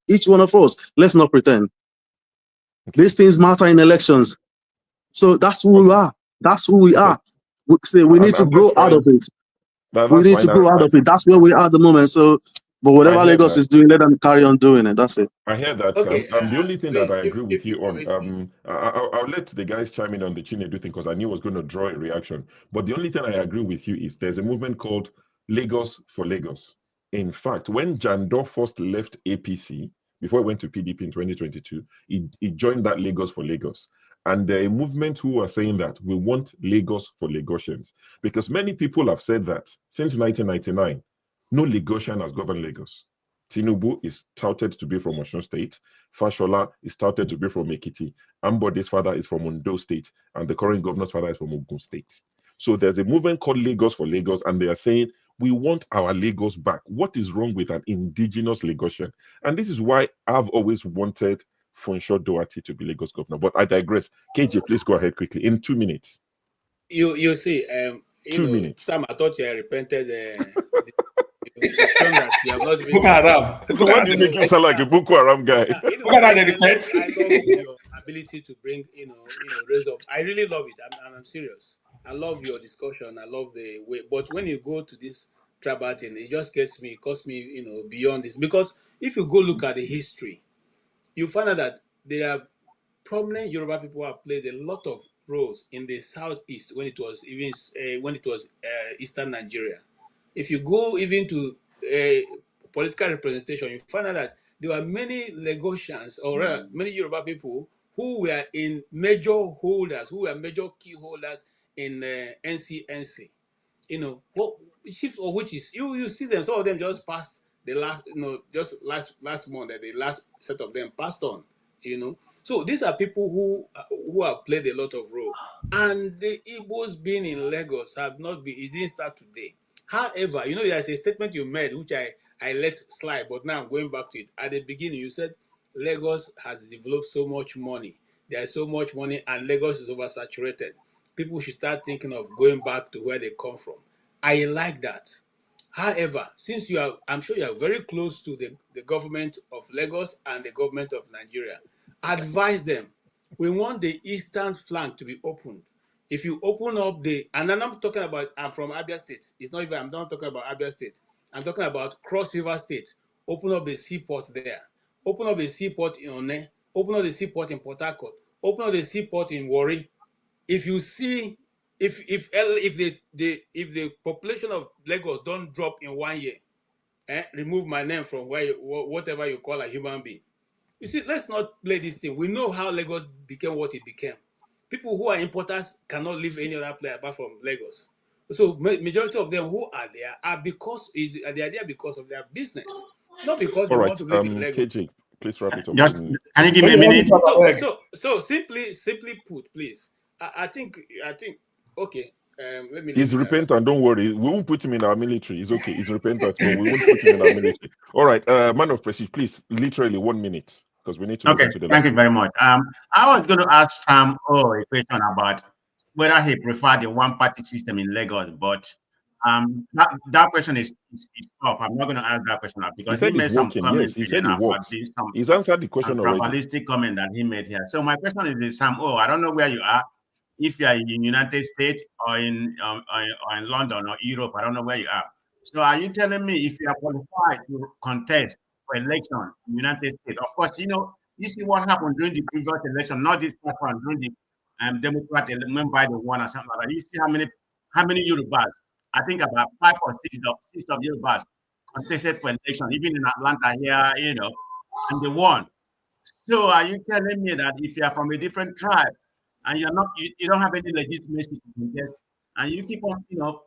Each one of us, let's not pretend. These things matter in elections. So that's who we are. That's who we are. We need to grow out of it. We need to grow out of it. That's where we are at the moment. So, but whatever Lagos is doing, let them carry on doing it. That's it. I hear that. Okay, the only thing please, that I agree with you on, I'll let the guys chime in on the Chinedu thing because I knew it was going to draw a reaction. But the only thing I agree with you is there's a movement called Lagos for Lagos. In fact, when Jandor first left APC, before he went to PDP in 2022, he joined that Lagos for Lagos. And there are a movement who are saying that we want Lagos for Lagosians. Because many people have said that since 1999, no Lagosian has governed Lagos. Tinubu is touted to be from Osun State. Fashola is touted to be from Ekiti. Ambode's father is from Ondo State. And the current governor's father is from Ogun State. So there's a movement called Lagos for Lagos, and they are saying, we want our Lagos back. What is wrong with an indigenous Lagosian? And this is why I've always wanted Funsho Doherty to be Lagos governor. But I digress. KJ, please go ahead quickly in 2 minutes. You see, you 2 know, minutes. Sam, I thought you had repented. You've shown that you have not even. Look at Haram. Look Why at do you No, make him sound like a now, Boko Haram guy? you know, look at that repent. I love your ability to bring, raise up. I really love it. I'm serious. I love your discussion. I love the way. But when you go to this tribal thing, it just gets me, costs me, beyond this. Because if you go look at the history, you find out that there are prominent Yoruba people who have played a lot of roles in the southeast when it was even eastern Nigeria. If you go even to political representation, you find out that there were many Lagosians or many Yoruba people who were in major holders, who were major key holders in NCNC. What shift of which is you see them, some of them just passed the last, just last month that the last set of them passed on. So these are people who have played a lot of role, and the Igbos being in Lagos have not been, it didn't start today. However, there's a statement you made which I let slide, but now I'm going back to it. At the beginning you said Lagos has developed so much money, there's so much money, and Lagos is oversaturated. People should start thinking of going back to where they come from. I like that. However, since I'm sure you are very close to the government of Lagos and the government of Nigeria, advise them. We want the eastern flank to be opened. If you open up and then I'm talking about, I'm from Abia State. I'm not talking about Abia State. I'm talking about Cross River State. Open up the seaport there. Open up the seaport in One. Open up the seaport in Port Harcourt. Open up the seaport in Warri. If you see, if the population of Lagos don't drop in 1 year, remove my name from whatever you call a human being. You see, let's not play this thing. We know how Lagos became what it became. People who are importers cannot live any other place apart from Lagos. So majority of them who are there are they are there because of their business, not because they All want right, to live in Lagos. KG, please wrap it up. Just 2 minutes. can you give me a minute? So simply put, please. I think okay. Let me leave He's it at that. repentant. Don't worry. We won't put him in our military. It's okay. He's repentant, but we won't put him in our military. All right, man of prestige, please, literally 1 minute, because we need to move Okay, on to the thank last. you very much. I was going to ask Sam a question about whether he preferred the one-party system in Lagos, but that question is tough. I'm not going to ask that question He because he said it's made some working. comments Yes, he said it about works. this, He's answered the question already. tribalistic comment that he made here. So my question is this, Sam. I don't know where you are. If you are in the United States or in London or Europe, I don't know where you are. So are you telling me if you are qualified to contest for election in the United States? Of course, you see what happened during the previous election, not this past one, during the Democrat election by the one or something like that. You see how many Yorubas, I think about 5 or 6 of Yorubas contested for election, even in Atlanta here, and they won. So are you telling me that if you are from a different tribe and you don't have any legitimacy to contest, and you keep on,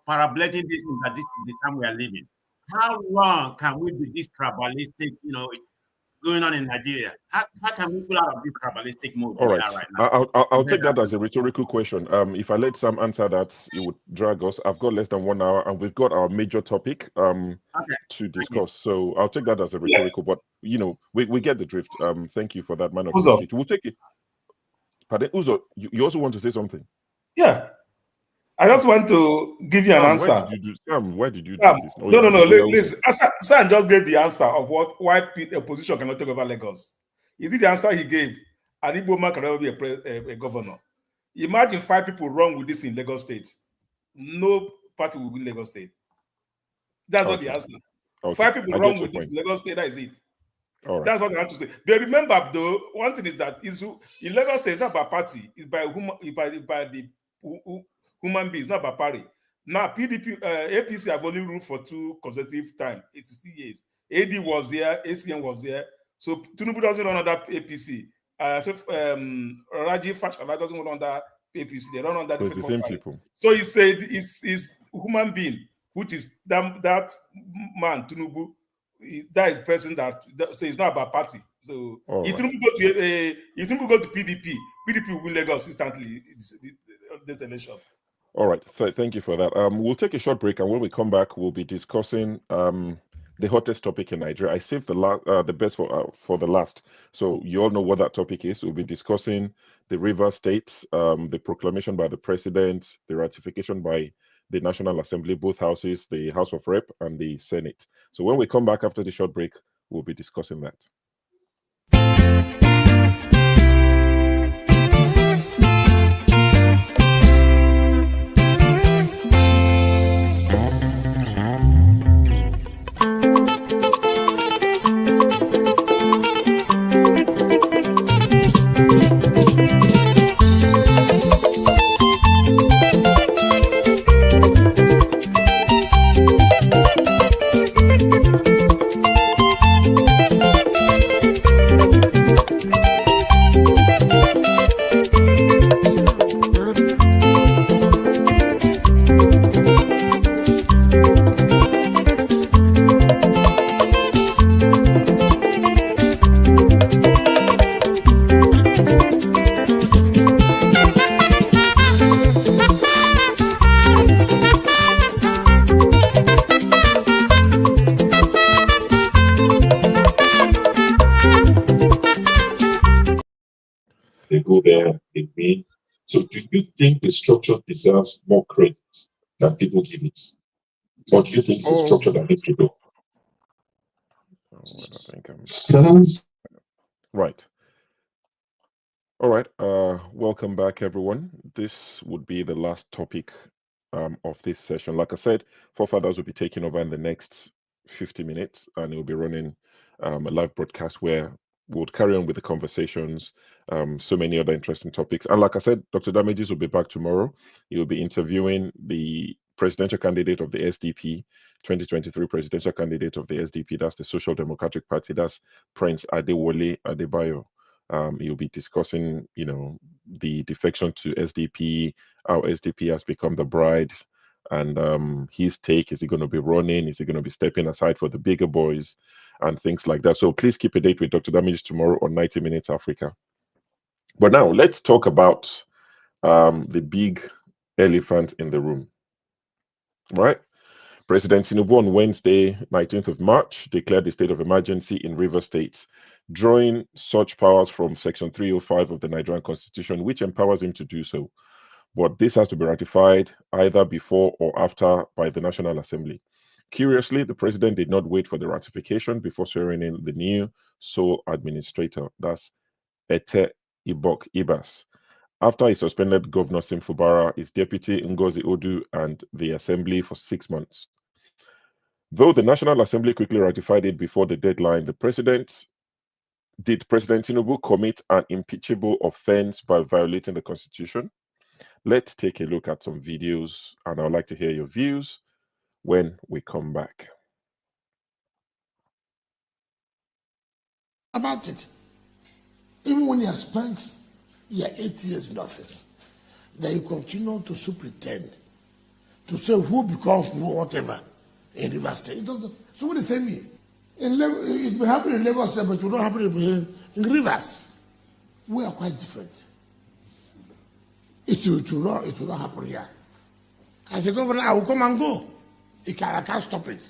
parabolating this thing that this is the time we are living, how long can we be this tribalistic, going on in Nigeria? How can we pull out of this tribalistic mode All we right, are right now? I'll take that as a rhetorical question. If I let Sam answer that, it would drag us. I've got less than 1 hour, and we've got our major topic to discuss. So I'll take that as a rhetorical. But we get the drift. Thank you for that, man of prestige. We'll take it. Pardon, Uzo, you also want to say something? Yeah. I just want to give you an answer. Why did you do, Sam, why did you Sam, do this? no. Listen, Sam just gave the answer of why opposition cannot take over Lagos. Is it the answer he gave? An Igbo man can never be a governor. Imagine 5 people wrong with this in Lagos State. No party will win Lagos State. That's not the answer. Okay. 5 people wrong with this in Lagos State, that is it. All right. That's what I have to say. But remember, though, one thing is that in Lagos State, it's not by party, it's by the human beings, not by party. Now, APC have only ruled for 2 consecutive times, 60 years. AD was there, ACM was there. So Tinubu doesn't run under APC. Raji Fashola doesn't run under APC. They run under the same people. So he said it's human being, which is that man, Tinubu. That is person that so it's not about party. So if Tinubu go to PDP will win Lagos instantly this election. All right, thank you for that. We'll take a short break, and when we come back, we'll be discussing the hottest topic in Nigeria. I saved the best for the last, so you all know what that topic is. We'll be discussing the River States, the proclamation by the president, the ratification by the National Assembly, both houses, the House of Rep and the Senate. So when we come back after the short break, we'll be discussing that. They go there, they win. So do you think the structure deserves more credit than people give it? Or do you think it's a structure that needs to go? I think right. All right. Welcome back, everyone. This would be the last topic of this session. Like I said, forefathers will be taking over in the next 50 minutes, and it will be running a live broadcast where we'll carry on with the conversations, so many other interesting topics. And like I said, Dr. Damages will be back tomorrow. He will be interviewing the presidential candidate of the SDP, 2023 presidential candidate of the SDP. That's the Social Democratic Party. That's Prince Adewale Adebayo. He'll be discussing, the defection to SDP, how SDP has become the bride, and his take. Is he going to be running? Is he going to be stepping aside for the bigger boys and things like that? So please keep a date with Dr. Damage tomorrow on 90 Minutes Africa. But now let's talk about the big elephant in the room, right? President Tinubu on Wednesday, 19th of March, declared the state of emergency in Rivers State, drawing such powers from Section 305 of the Nigerian Constitution, which empowers him to do so. But this has to be ratified either before or after by the National Assembly. Curiously, the president did not wait for the ratification before swearing in the new sole administrator, that's Ette Ibok Ibas, after he suspended Governor Sim Fubara, his deputy Ngozi Odu, and the assembly for 6 months. Though the National Assembly quickly ratified it before the deadline, did President Tinubu commit an impeachable offense by violating the Constitution? Let's take a look at some videos, and I'd like to hear your views when we come back. About it, even when you have spent your 8 years in office, that you continue to pretend to say who becomes who, whatever, in Rivers State. Somebody say me. It may happen in Lagos State, but it will not happen in Rivers. We are quite different. It will not happen here. As a governor, I will come and go. I can't stop it.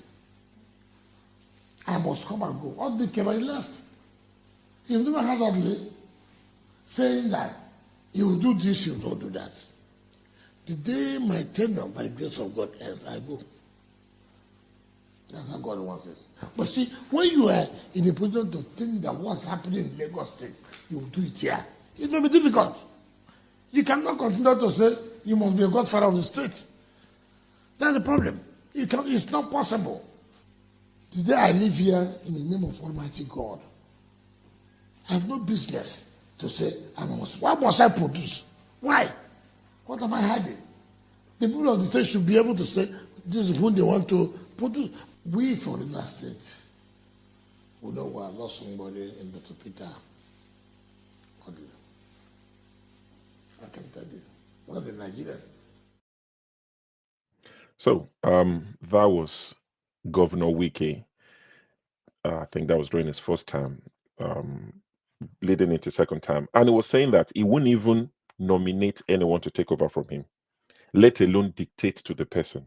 I must come and go. All the came and left. You've never heard of me saying that you will do this, you will not do that. The day my tenure, by the grace of God, ends, I go. That's how God wants it. But see, when you are in a position to think that what's happening in Lagos State, you will do it here, it may be difficult. You cannot continue to say you must be a godfather of the state. That's the problem. It's not possible. Today I live here in the name of Almighty God. I have no business to say, why must I produce? Why? What am I hiding? The people of the state should be able to say, this is who they want to produce. We from Rivers State, we know we have lost somebody in Dr. Peter. I can tell you, what the Nigerian. So that was Governor Wike. I think that was during his first term, leading into second term, and he was saying that he wouldn't even nominate anyone to take over from him, let alone dictate to the person.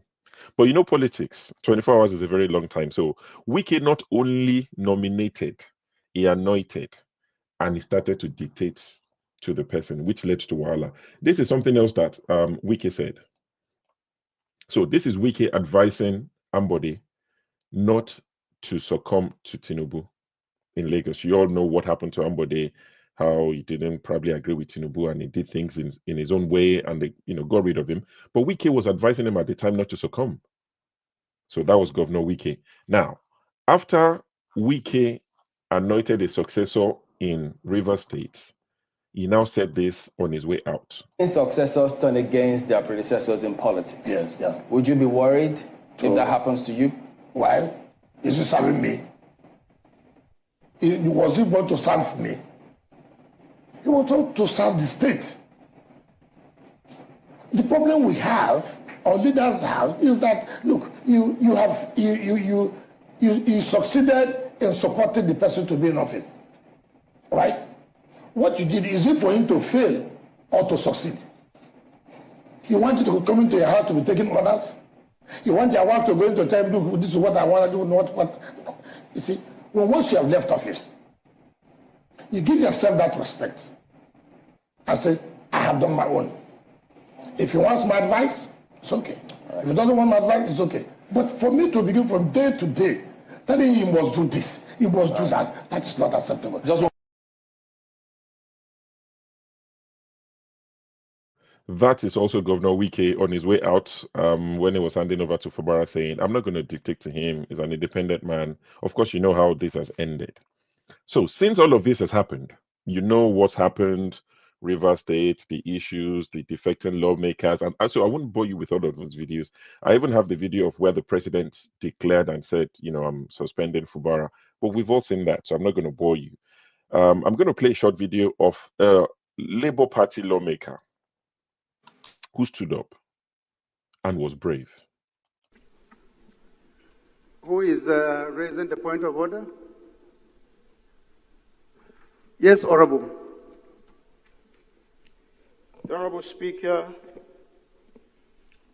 But you know, politics, 24 hours is a very long time. So Wike not only nominated, he anointed, and he started to dictate to the person, which led to Wahala. This is something else that Wike said. So this is Wike advising Ambode not to succumb to Tinubu in Lagos. You all know what happened to Ambode, how he didn't probably agree with Tinubu and he did things in his own way and they, got rid of him. But Wike was advising him at the time not to succumb. So that was Governor Wike. Now, after Wike anointed a successor in Rivers State, he now said this on his way out. Successors turn against their predecessors in politics. Yes, yeah. Would you be worried if that happens to you? Why? Is he serving me? Was he born to serve me? He was born to serve the state. The problem we have, or leaders have, is that look, you succeeded in supporting the person to be in office, right? What you did, is it for him to fail or to succeed? You want you to come into your house to be taking orders? You want your wife to go into time, do this is what I want to do, not what. No. You see, once you have left office, you give yourself that respect. I say, I have done my own. If he wants my advice, it's okay. If he doesn't want my advice, it's okay. But for me to begin from day to day, telling him he must do this, he must do that, that is not acceptable. That is also Governor Wike on his way out when he was handing over to Fubara saying, I'm not going to dictate to him. He's an independent man. Of course, you know how this has ended. So since all of this has happened, you know what's happened, River State, the issues, the defecting lawmakers. And also, I wouldn't bore you with all of those videos. I even have the video of where the president declared and said, I'm suspending Fubara. But we've all seen that, so I'm not going to bore you. I'm going to play a short video of a Labour Party lawmaker who stood up and was brave. Who is raising the point of order? Yes, Honorable. The Honorable Speaker,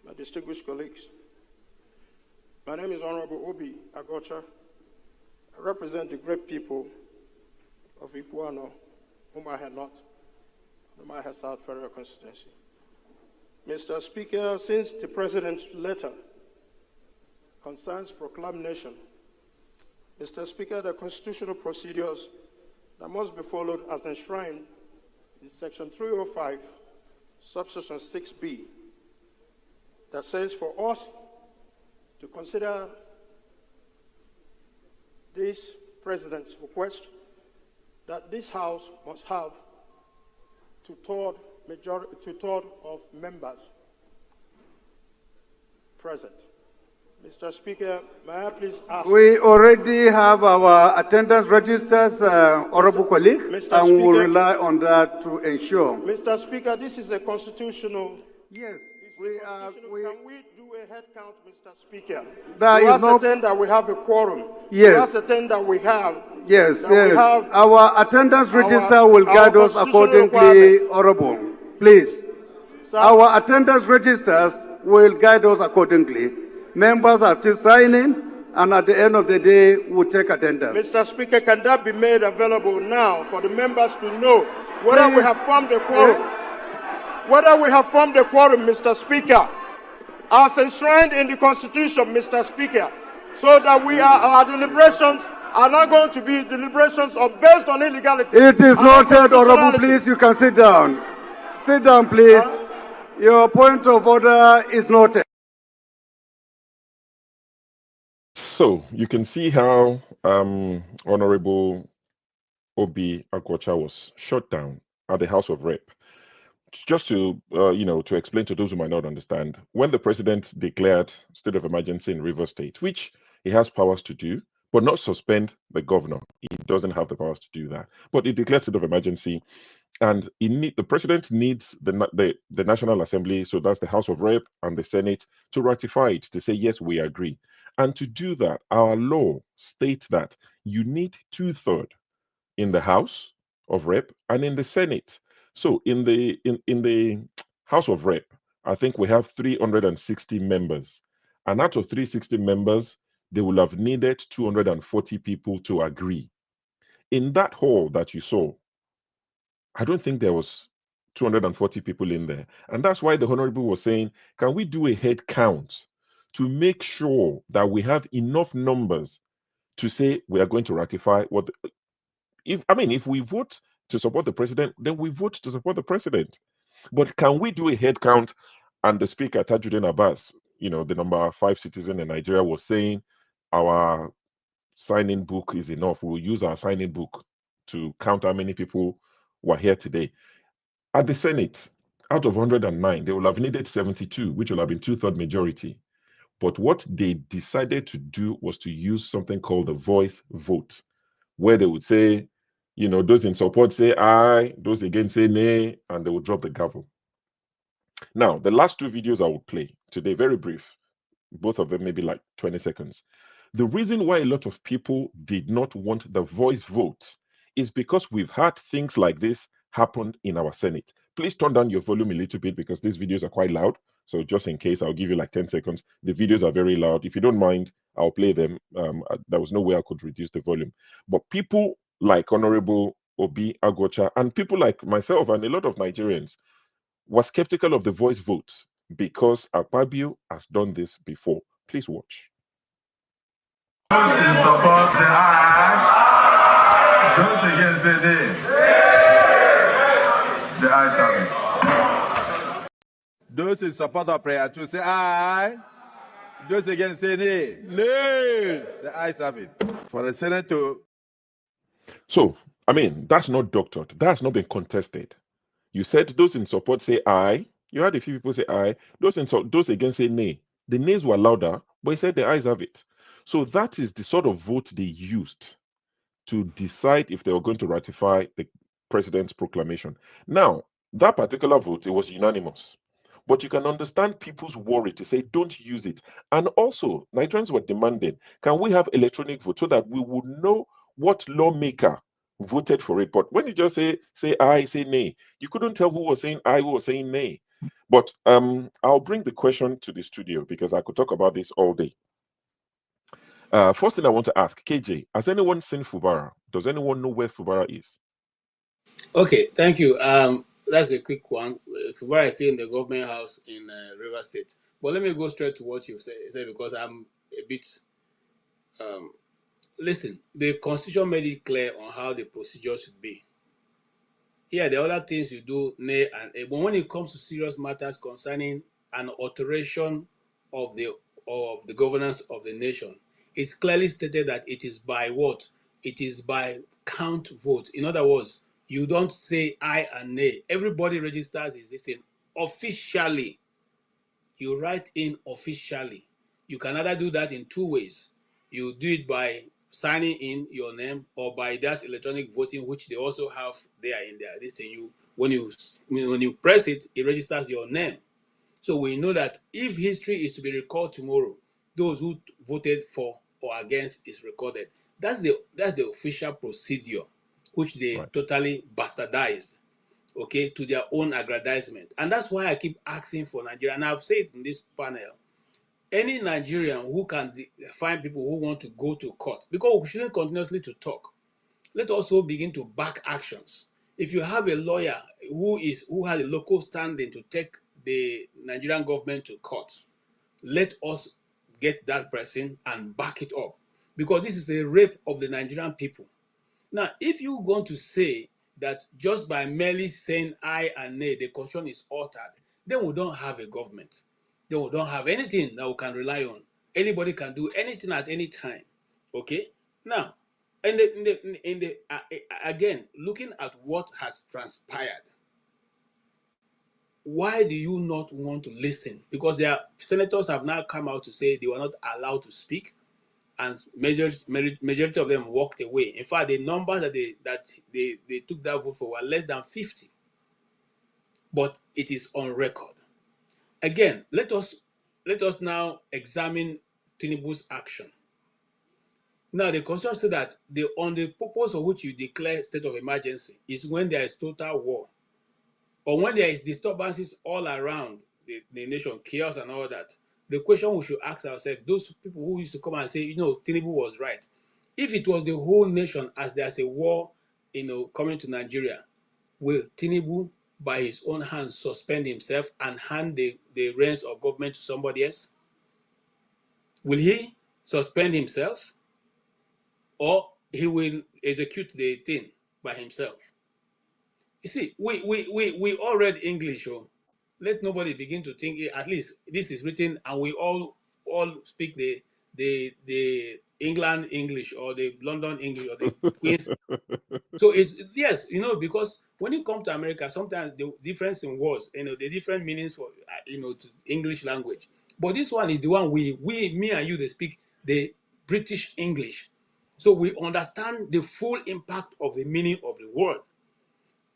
my distinguished colleagues, my name is Honorable Obi Agocha. I represent the great people of Ipuano, whom I had not, whom I had South Federal Constituency. Mr. Speaker, since the President's letter concerns proclamation, Mr. Speaker, the constitutional procedures that must be followed as enshrined in Section 305, subsection 6B, that says for us to consider this President's request that this House must have two-thirds of members present. Mr. Speaker, may I please ask... We already have our attendance registers, Honorable colleague, and we will rely on that to ensure. Mr. Speaker, this is a constitutional... Yes, Can we do a head count, Mr. Speaker? That to is ascertain that we have a quorum. Yes. To ascertain that we have... Yes, yes. Our attendance register will guide us accordingly, Honorable. Please. Sir? Our attendance registers will guide us accordingly. Members are still signing, and at the end of the day, we'll take attendance. Mr. Speaker, can that be made available now for the members to know whether we have formed a quorum? Whether we have formed a quorum, Mr. Speaker, as enshrined in the Constitution, Mr. Speaker, so that our deliberations are not going to be deliberations based on illegality. It is noted, Honorable. Please, you can sit down. Sit down, please. Your point of order is noted. So you can see how Honorable Obi Agocha was shut down at the House of Rep. Just to to explain to those who might not understand, when the president declared state of emergency in Rivers State, which he has powers to do, but not suspend the governor. He doesn't have the powers to do that. But he declared state of emergency, and the president needs the National Assembly, so that's the House of Rep and the Senate, to ratify it, to say, yes, we agree. And to do that, our law states that you need 2/3 in the House of Rep and in the Senate. So in the House of Rep, I think we have 360 members. And out of 360 members, they will have needed 240 people to agree. In that hall that you saw, I don't think there was 240 people in there. And that's why the Honorable was saying, can we do a head count to make sure that we have enough numbers to say we are going to ratify what if we vote to support the president, then we vote to support the president. But can we do a head count? And the speaker, Tajuddin Abbas, the number 5 citizen in Nigeria, was saying our signing book is enough. We'll use our signing book to count how many people were here today. At the Senate, out of 109, they will have needed 72, which will have been 2/3 majority. But what they decided to do was to use something called the voice vote, where they would say, those in support say aye, those against say nay, and they will drop the gavel. Now, the last 2 videos I will play today, very brief, both of them maybe like 20 seconds. The reason why a lot of people did not want the voice vote is because we've had things like this happen in our Senate. Please turn down your volume a little bit because these videos are quite loud. So just in case, I'll give you like 10 seconds. The videos are very loud. If you don't mind, I'll play them. There was no way I could reduce the volume. But people like Honorable Obi Agocha and people like myself and a lot of Nigerians were skeptical of the voice votes because Akpabio has done this before. Please watch. Those in support say aye. Those against say nay. The ayes have it. Those in support of prayer to say aye. Those against say nay. Nay. The ayes have it. For the Senate to. So, that's not doctored. That's not been contested. You said those in support say aye. You had a few people say aye. Those against say nay. The nays were louder, but he said the ayes have it. So that is the sort of vote they used to decide if they were going to ratify the president's proclamation. Now, that particular vote, it was unanimous. But you can understand people's worry to say, don't use it. And also, Nigerians were demanding, can we have electronic vote so that we would know what lawmaker voted for it? But when you just say aye, say nay, you couldn't tell who was saying aye, who was saying nay. But I'll bring the question to the studio because I could talk about this all day. First thing I want to ask, KJ, has anyone seen Fubara? Does anyone know where Fubara is? Okay, thank you. That's a quick one. Fubara is still in the government house in River State. But let me go straight to what you said because I'm a bit. Listen, the Constitution made it clear on how the procedure should be. Here, the other things you do, nay and a. But when it comes to serious matters concerning an alteration of the governance of the nation, it's clearly stated that it is by what? It is by count vote. In other words, you don't say aye and nay. Everybody registers is this thing officially. You write in officially. You can either do that in 2 ways. You do it by signing in your name or by that electronic voting, which they also have there in there. This thing when you press it, it registers your name. So we know that if history is to be recalled tomorrow, those who voted for or against is recorded. That's the official procedure, which they totally bastardized, okay, to their own aggrandizement. And that's why I keep asking for Nigeria. And I've said in this panel, any Nigerian who can find people who want to go to court, because we shouldn't continuously to talk. Let's also begin to back actions. If you have a lawyer who has a local standing to take the Nigerian government to court, let us get that person and back it up, because this is a rape of the Nigerian people. Now, if you're going to say that just by merely saying aye and nay, the constitution is altered, then we don't have a government. Then we don't have anything that we can rely on. Anybody can do anything at any time. Okay? Now, again, looking at what has transpired, why do you not want to listen? Because their senators have now come out to say they were not allowed to speak, and majority of them walked away. In fact, the numbers that they took that vote for were less than 50. But it is on record. Again, let us now examine Tinubu's action. Now, the constitution says that on the purpose for which you declare state of emergency is when there is total war, or when there is disturbances all around the nation, chaos and all that. The question we should ask ourselves, those people who used to come and say, Tinubu was right. If it was the whole nation as there's a war, coming to Nigeria, will Tinubu by his own hands suspend himself and hand the reins of government to somebody else? Will he suspend himself, or he will execute the thing by himself? You see, we all read English. Oh. Let nobody begin to think at least this is written and we all speak the England English or the London English or the Queen's. So it's yes, because when you come to America, sometimes the difference in words, the different meanings for to English language. But this one is the one me and you, they speak the British English. So we understand the full impact of the meaning of the word.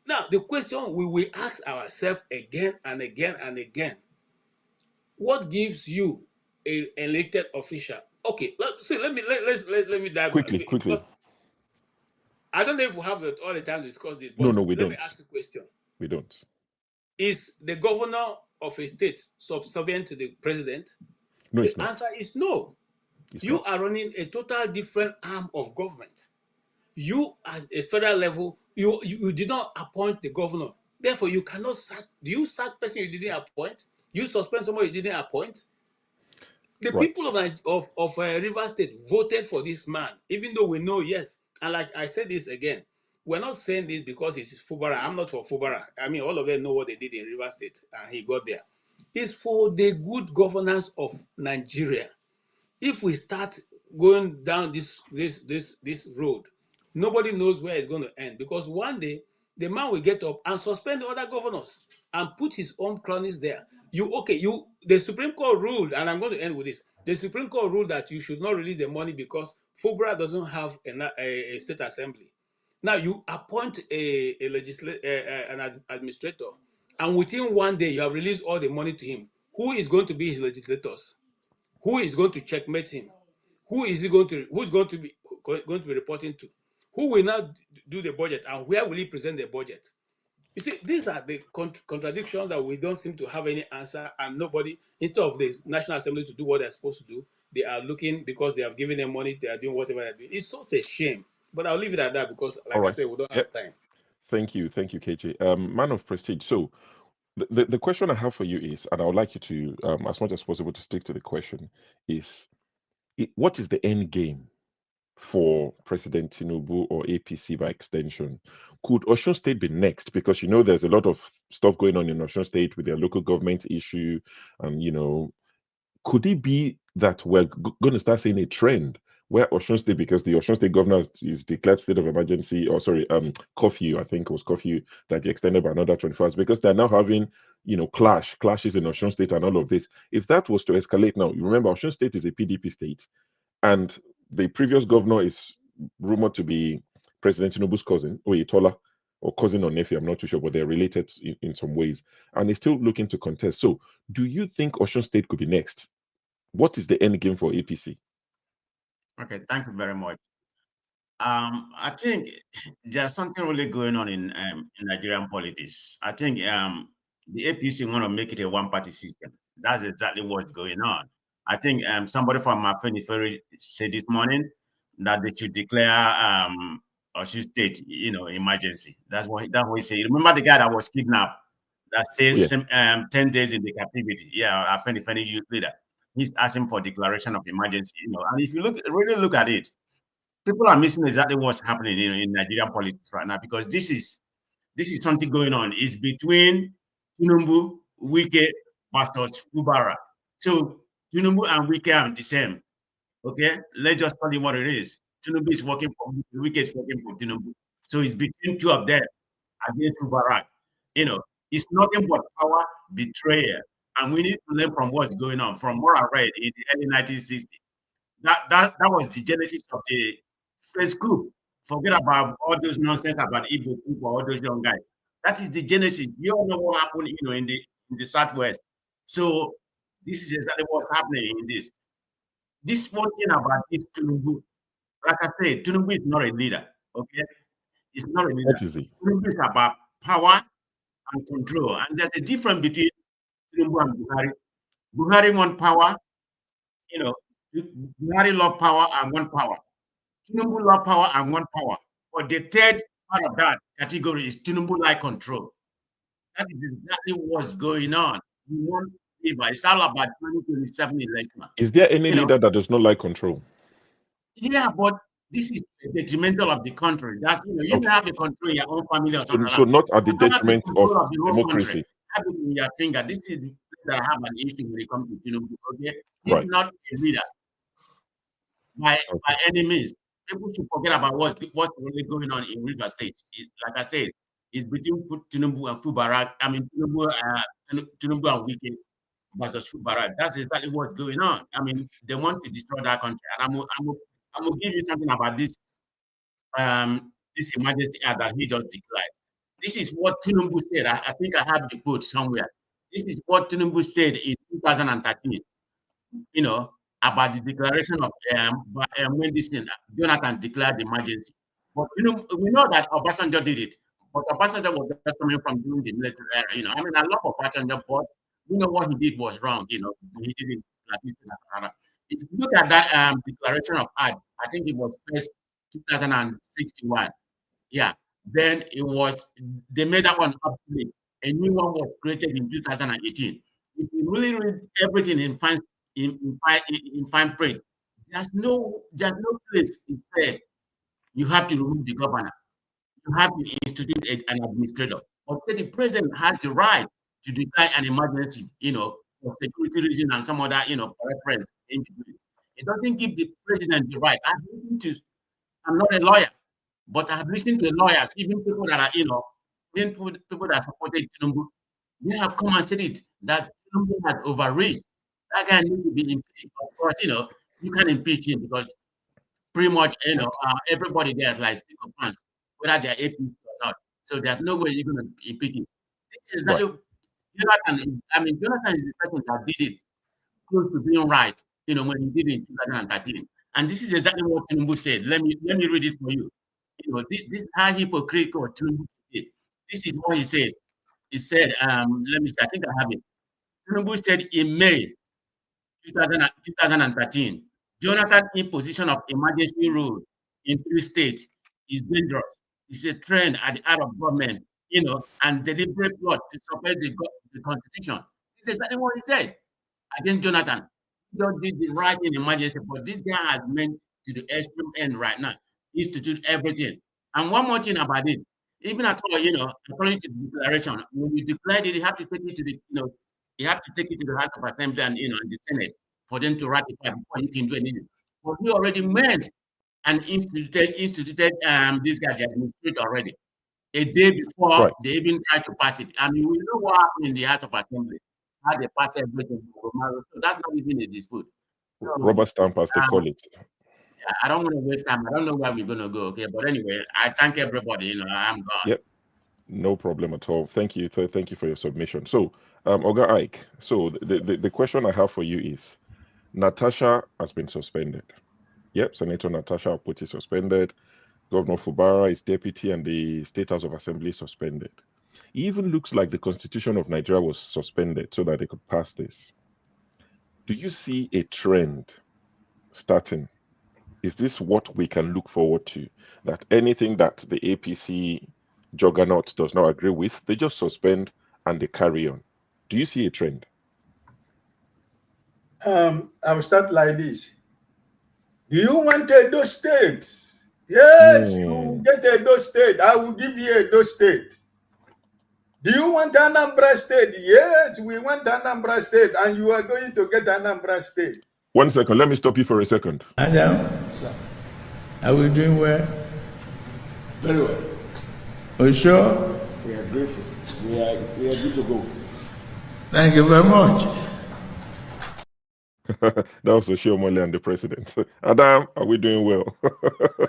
Now, the question we will ask ourselves again and again and again: what gives you an elected official? Okay, let's let me dive Quickly. because I don't know if we have all the time to discuss this, No, but we let me don't. ask the question: We don't. is the governor of a state subservient to the president? No, The it's not. answer is no. It's You not. are running a total different arm of government. You, as a federal level, you did not appoint the governor. Therefore, you cannot sack. Do you sack person you didn't appoint? You suspend somebody you didn't appoint? The Right. people of Rivers State voted for this man, even though we know, yes. And like I said this again, we're not saying this because it's Fubara. I'm not for Fubara. I mean, all of them know what they did in Rivers State, and he got there. It's for the good governance of Nigeria. If we start going down this road, nobody knows where it's going to end, because one day the man will get up and suspend the other governors and put his own cronies there. The Supreme Court ruled, and I'm going to end with this. The Supreme Court ruled that you should not release the money because FUBRA doesn't have a state assembly. Now you appoint an administrator, and within one day you have released all the money to him. Who is going to be his legislators? Who is going to checkmate him? Who's going to be reporting to? Who will now do the budget, and where will he present the budget? You see, these are the contradictions that we don't seem to have any answer, and nobody, instead of the National Assembly to do what they're supposed to do, they are looking, because they have given them money, they are doing whatever they're doing. It's such a shame. But I'll leave it at that because, All like I right. said, we don't Yeah. have time. Thank you, KJ. Man of prestige. So the question I have for you is, and I would like you to, as much as possible, to stick to the question, is what is the end game for President Tinubu or APC by extension? Could Osun State be next? Because there's a lot of stuff going on in Osun State with their local government issue, and could it be that we're going to start seeing a trend where Osun State, because the Osun State governor is declared state of emergency, or sorry, curfew, I think it was curfew that they extended by another 24 hours, because they're now having, clashes in Osun State and all of this. If that was to escalate now, you remember Osun State is a PDP state, and the previous governor is rumored to be President Tinubu's cousin, Oyetola, or cousin or nephew, I'm not too sure, but they're related in some ways, and he's still looking to contest. So, do you think Osun State could be next? What is the end game for APC? Okay, thank you very much. I think there's something really going on in Nigerian politics. I think the APC want to make it a one-party system. That's exactly what's going on. I think somebody from Afenifere said this morning that they should declare Osun State, emergency. That's what he said. Remember the guy that was kidnapped, that stays 10 days in the captivity? Yeah, Afenifere youth leader. He's asking for declaration of emergency. And if you really look at it, people are missing exactly what's happening in Nigerian politics right now, because this is something going on. It's between Tinubu, Wike versus Fubara. So Tinubu and Wike are the same. Okay, let's just tell you what it is. Tinubu is working for Wike, is working for Tinubu. So it's between two of them against Fubara. It's nothing but power betrayal, and we need to learn from what's going on. From what I read in the early 1960s, that was the genesis of the first group. Forget about all those nonsense about Igbo people, all those young guys. That is the genesis. You all know what happened, in the Southwest. So this is exactly what's happening in this. This one thing about this Tinubu, like I said, Tinubu is not a leader. Okay, it's not a leader. What is he? Tinubu is about power and control, and there's a difference between Tinubu and Buhari. Buhari want power, Buhari love power and want power. Tinubu love power and want power. But the third part of that category is Tinubu like control. That is exactly what's going on. We want favor. It's all about 2027 election. Is there any leader that does not like control? Yeah, but this is detrimental of the country. That's you have a control in your own family or something. So not at the detriment of the whole democracy. Country. Have it in your finger. This is the that I have an issue when it comes to Tinubu. Okay, he's Right. not a leader by any means. People should forget about what's really going on in River State. Like I said, it's between Tinubu and Fubara. I mean Tinubu and Wike versus Fubara. That's exactly what's going on. I mean, they want to destroy that country. And I'm gonna give you something about this this emergency act that he just declared. This is what Tinubu said. I think I have the quote somewhere. This is what Tinubu said in 2013. About the declaration of when this thing, Jonathan declared the emergency. But we know that Obasanjo did it. But Obasanjo was just coming from doing the military era. I mean, I love Obasanjo, but what he did was wrong. He did it like this. If you look at that declaration of act, I think it was first 2061. Yeah. Then they made that one obsolete. A new one was created in 2018. If you really read everything in fine print, there's no place it said you have to remove the governor. You have to institute an administrator. But the president has the right to declare an emergency, for security reasons and some other, preference in between. It doesn't give the president the right. I'm not a lawyer, but I have listened to lawyers, even people that are, even people that supported Tinubu. They have come and said it that Tinubu has overreached. That guy needs to be impeached. Of course, you can impeach him because pretty much, everybody there is like stick of pants, whether they're APC or not. So there's no way you're going to impeach him. This is Jonathan. Jonathan is the person that did it close to being right, when he did it in 2013. And this is exactly what Tinubu said. Let me read this for you. This is how hypocritical Tinubu did. This is what he said. He said, let me see, I think I have it. Tinubu said in May 2013, Jonathan's imposition of emergency rule in 3 states is dangerous. It's a trend at the heart of government, and deliberate plot to suppress the constitution. This is exactly what he said against Jonathan. He just did the right in emergency, but this guy has meant to the extreme end right now. Institute everything. And one more thing about it, even at all, according to the declaration, when you declared it, you have to take it to the, you have to take it to the House of Assembly and, and the Senate for them to ratify before you can do anything. But he already meant and instituted this guy, the administrator already, a day before they even tried to pass it. I mean, we know what happened in the House of Assembly, how they pass everything. So that's not even a dispute. So, rubber stamp, as they call it. I don't want to waste time. I don't know where we're going to go. Okay, but anyway, I thank everybody. I'm gone. Yep, no problem at all. Thank you. Thank you for your submission. So, Oga Ike. So the question I have for you is, Natasha has been suspended. Yep, Senator Natasha Akpoti is suspended. Governor Fubara is deputy, and the State House of Assembly suspended. It even looks like the Constitution of Nigeria was suspended so that they could pass this. Do you see a trend starting? Is this what we can look forward to? That anything that the APC juggernaut does not agree with, they just suspend and they carry on. Do you see a trend? I will start like this. Do you want Edo State? Yes, you get Edo State. I will give you Edo State. Do you want Anambra State? Yes, we want Anambra State, and you are going to get Anambra State. 1 second, let me stop you for a second. Adam, are we doing well? Very well. Are you sure? We are grateful. We are good to go. Thank you very much. That was Oshiomhole and the president. Adam, are we doing well?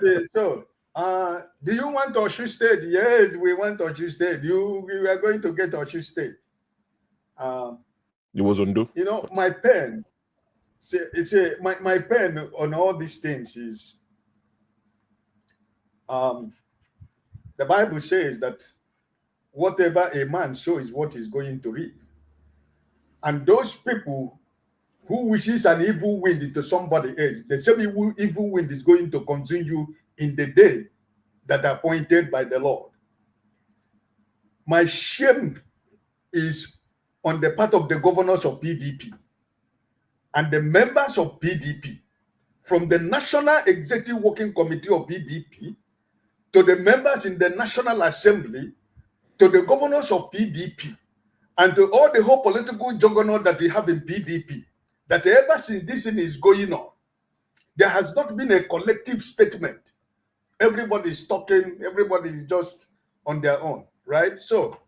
Do you want Oshu State? Yes, we want Oshu State. We are going to get Oshu State. It was Ondo. My pen. My pen on all these things is the Bible says that whatever a man sows is what he's going to reap. And those people who wishes an evil wind into somebody else, the same evil wind is going to consume you in the day that are appointed by the Lord. My shame is on the part of the governors of PDP and the members of PDP, from the National Executive Working Committee of PDP to the members in the National Assembly, to the governors of PDP, and to all the whole political juggernaut that we have in PDP, that ever since this thing is going on, there has not been a collective statement. Everybody is talking, everybody is just on their own, right? So,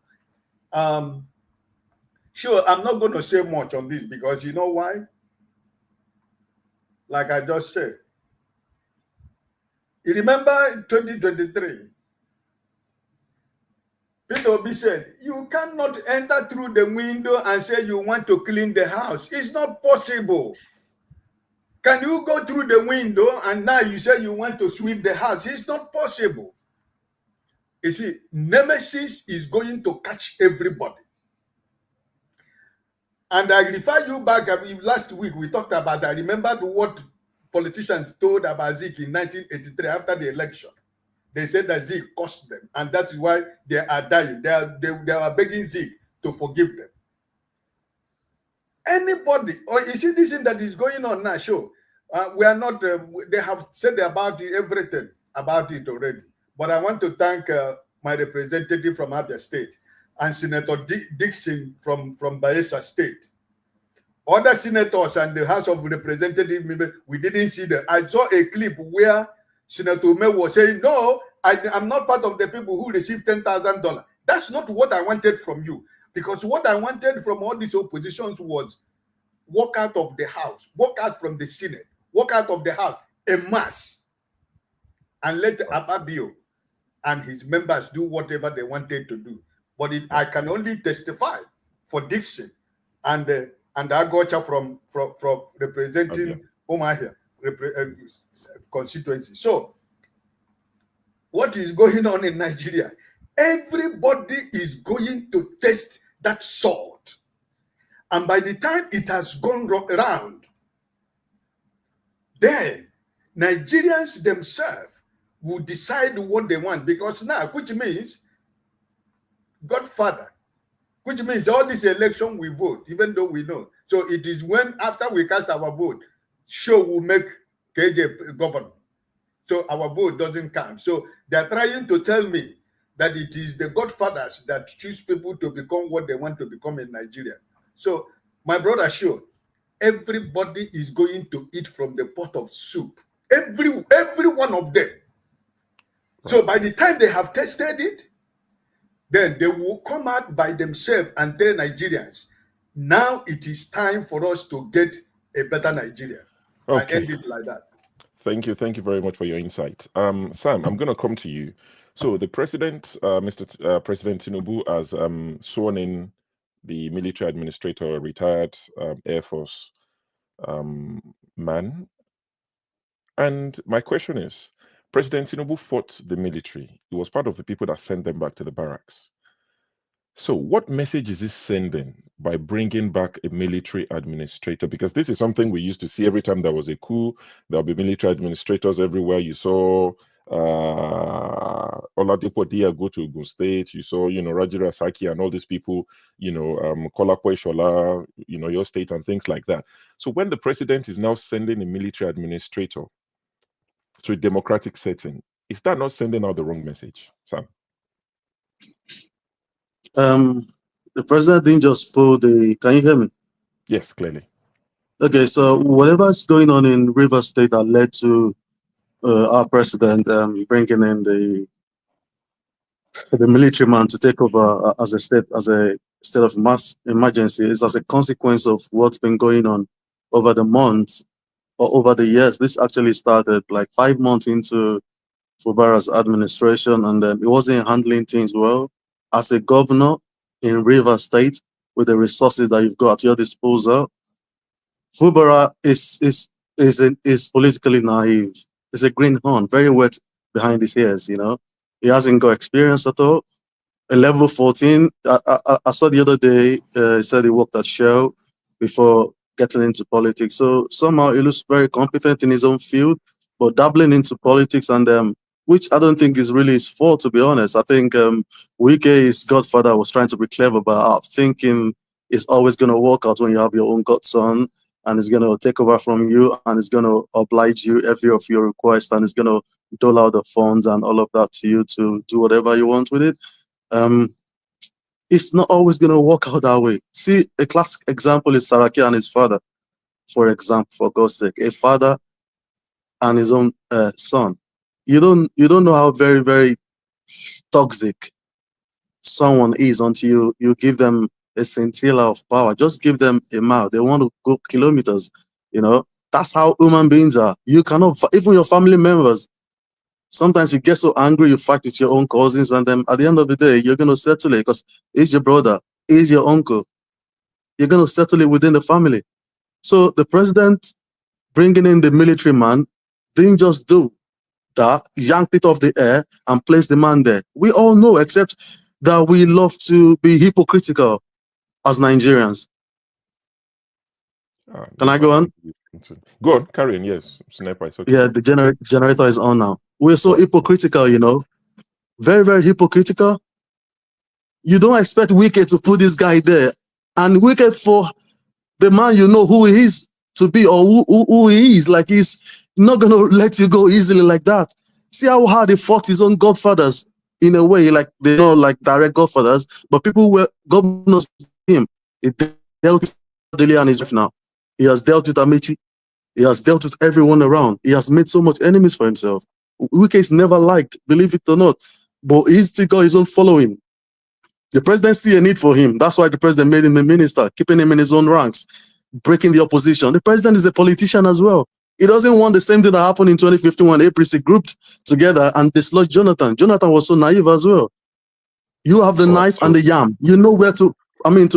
sure, I'm not going to say much on this because you know why? Like I just said, you remember 2023, Peter Obi said, you cannot enter through the window and say you want to clean the house. It's not possible. Can you go through the window and now you say you want to sweep the house? It's not possible. You see, nemesis is going to catch everybody. And I refer you back, last week we talked about, I remembered what politicians told about Zeke in 1983 after the election. They said that Zeke cost them, and that is why they are dying. They are begging Zeke to forgive them. Anybody, or you see this thing that is going on now, sure. We are not, they have said about everything about it already. But I want to thank my representative from Abia State and Senator Dixon from Bayelsa State. Other senators and the House of Representatives, we didn't see them. I saw a clip where Senator Ume was saying, no, I'm not part of the people who received $10,000. That's not what I wanted from you. Because what I wanted from all these oppositions was walk out of the House, walk out from the Senate, walk out of the House en masse, and let Ababio and his members do whatever they wanted to do. But I can only testify for Dixon and Agocha from representing Omahia constituency. So, what is going on in Nigeria? Everybody is going to test that sword. And by the time it has gone around, then Nigerians themselves will decide what they want. Because now, which means Godfather, which means all this election we vote, even though we know. So it is when after we cast our vote, sure will make KJ governor. So our vote doesn't count. So they're trying to tell me that it is the godfathers that choose people to become what they want to become in Nigeria. So my brother, sure, everybody is going to eat from the pot of soup. Every one of them. So by the time they have tested it, then they will come out by themselves and tell Nigerians, now it is time for us to get a better Nigeria. Okay. And end it like that. Thank you very much for your insight. Sam, I'm going to come to you. So the president, President Tinubu, has sworn in the military administrator, retired Air Force man. And my question is, President Tinubu fought the military. He was part of the people that sent them back to the barracks. So what message is this sending by bringing back a military administrator? Because this is something we used to see every time there was a coup. There'll be military administrators everywhere. You saw Oladipo Dia go to Ogun State. You saw, Rajira Saki and all these people, Kolakwe Shola, your state and things like that. So when the president is now sending a military administrator to a democratic setting, is that not sending out the wrong message, Sam? The president didn't just pull the. Can you hear me? Yes, clearly. Okay, so whatever's going on in Rivers State that led to our president bringing in the military man to take over as a state of mass emergency is as a consequence of what's been going on over the months or over the years. This actually started like 5 months into Fubara's administration, and then he wasn't handling things well. As a governor in Rivers State, with the resources that you've got at your disposal, Fubara is politically naive. He's a greenhorn, very wet behind his ears. He hasn't got experience at all. A level 14, I saw the other day. He said he worked at Shell before getting into politics. So somehow he looks very competent in his own field, but dabbling into politics and which I don't think is really his fault, to be honest. I think Wike's godfather was trying to be clever, but thinking it's always going to work out when you have your own godson, and it's going to take over from you, and it's going to oblige you every of your requests, and it's going to dole out the funds and all of that to you to do whatever you want with it. It's not always going to work out that way. See, a classic example is Saraki and his father, for example, for God's sake, a father and his own son. You don't know how very, very toxic someone is until you give them a scintilla of power. Just give them a mile. They want to go kilometers. That's how human beings are. You cannot, even your family members, sometimes you get so angry, you fight with your own cousins, and then at the end of the day, you're going to settle it because he's your brother, he's your uncle. You're going to settle it within the family. So the president bringing in the military man didn't just do that, yanked it off the air and placed the man there. We all know, except that we love to be hypocritical as Nigerians. Can I go on? Go on, carry on, yes. Sniper, it's okay. Yeah, the generator is on now. We're so hypocritical, very, very hypocritical. You don't expect Wike to put this guy there. And Wike, for the man who he is to be, or who he is, like, he's not going to let you go easily like that. See how hard he fought his own godfathers in a way, like they don't like direct godfathers, but people were governors with him. He dealt with Dele and his wife now. He has dealt with Amechi. He has dealt with everyone around. He has made so much enemies for himself. Wike is never liked, believe it or not, but he's still got his own following. The president see a need for him. That's why the president made him a minister, keeping him in his own ranks, breaking the opposition. The president is a politician as well. He doesn't want the same thing that happened in 2015 when APC grouped together and dislodged Jonathan. Jonathan was so naive as well. You have the knife and the yam. You know where to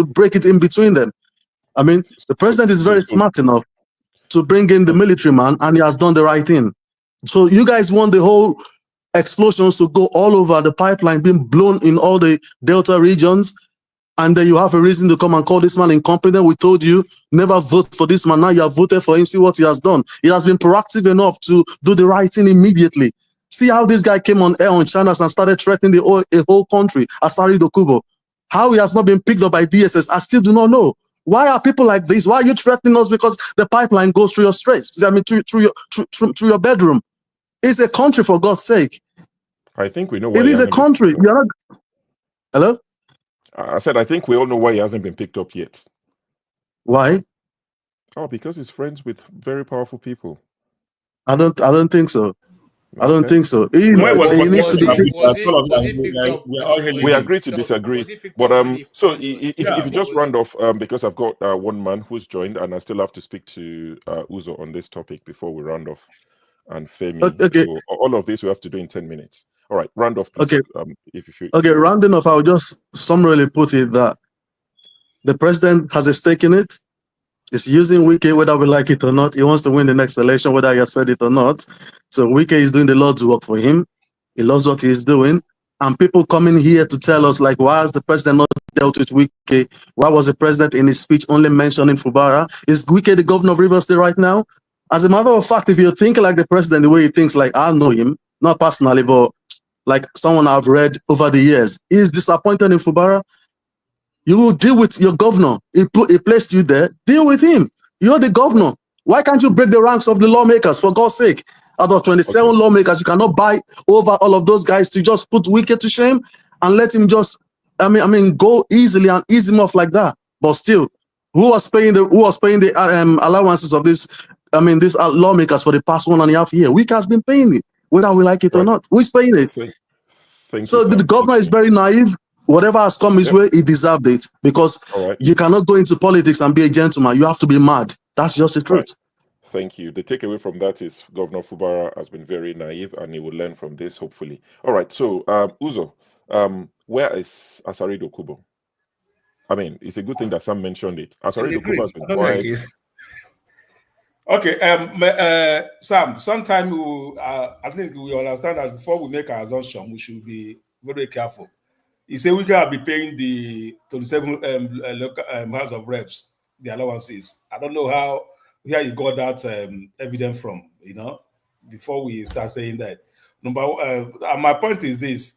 break it in between them. The president is very smart enough to bring in the military man, and he has done the right thing. So you guys want the whole explosions to go all over the pipeline, being blown in all the Delta regions, and then you have a reason to come and call this man incompetent. We told you, never vote for this man. Now you have voted for him. See what he has done. He has been proactive enough to do the right thing immediately. See how this guy came on air on channels and started threatening a whole country, Asari Dokubo. How he has not been picked up by DSS, I still do not know. Why are people like this? Why are you threatening us because the pipeline goes through your streets? Through your bedroom. It's a country, for God's sake. I think we know why it is a country. You're not... Hello? I said, I think we all know why he hasn't been picked up yet. Why? Oh, because he's friends with very powerful people. I don't think so. I don't think so. He needs to be. We agree to disagree. But so if you just round off, because I've got one man who's joined, and I still have to speak to Uzo on this topic before we round off, and Femi. Okay. So all of this we have to do in 10 minutes. All right, round off, please. Okay. Rounding off, I'll just summarily put it that the president has a stake in it. He's using Wike whether we like it or not. He wants to win the next election, whether he has said it or not. So Wike is doing the Lord's work for him. He loves what he's doing. And people coming here to tell us, like, why has the president not dealt with Wike? Why was the president in his speech only mentioning Fubara? Is Wike the governor of Rivers State right now? As a matter of fact, if you think like the president, the way he thinks, like, I know him, not personally, but like someone I've read over the years, he is disappointed in Fubara. You will deal with your governor. He placed you there. Deal with him. You're the governor. Why can't you break the ranks of the lawmakers, for God's sake? Out of 27 lawmakers, you cannot buy over all of those guys to just put Wike to shame and let him just, go easily and ease him off like that. But still, who was paying the allowances of these lawmakers for the past 1.5 years? Wike has been paying it, whether we like it or not. Who's paying it? So the governor is very naive. Whatever has come his way, he deserved it, because you cannot go into politics and be a gentleman. You have to be mad. That's just the truth. Thank you. The takeaway from that is Governor Fubara has been very naive, and he will learn from this, hopefully. All right. So, Uzo, where is Asari Dokubo? It's a good thing that Sam mentioned it. Asari Dokubo has been quiet. Okay, Sam, sometime I think we understand that before we make our assumption, we should be very careful. He said we can be paying the 27 local House of Reps the allowances. I don't know where you got that evidence from, before we start saying that. And my point is this: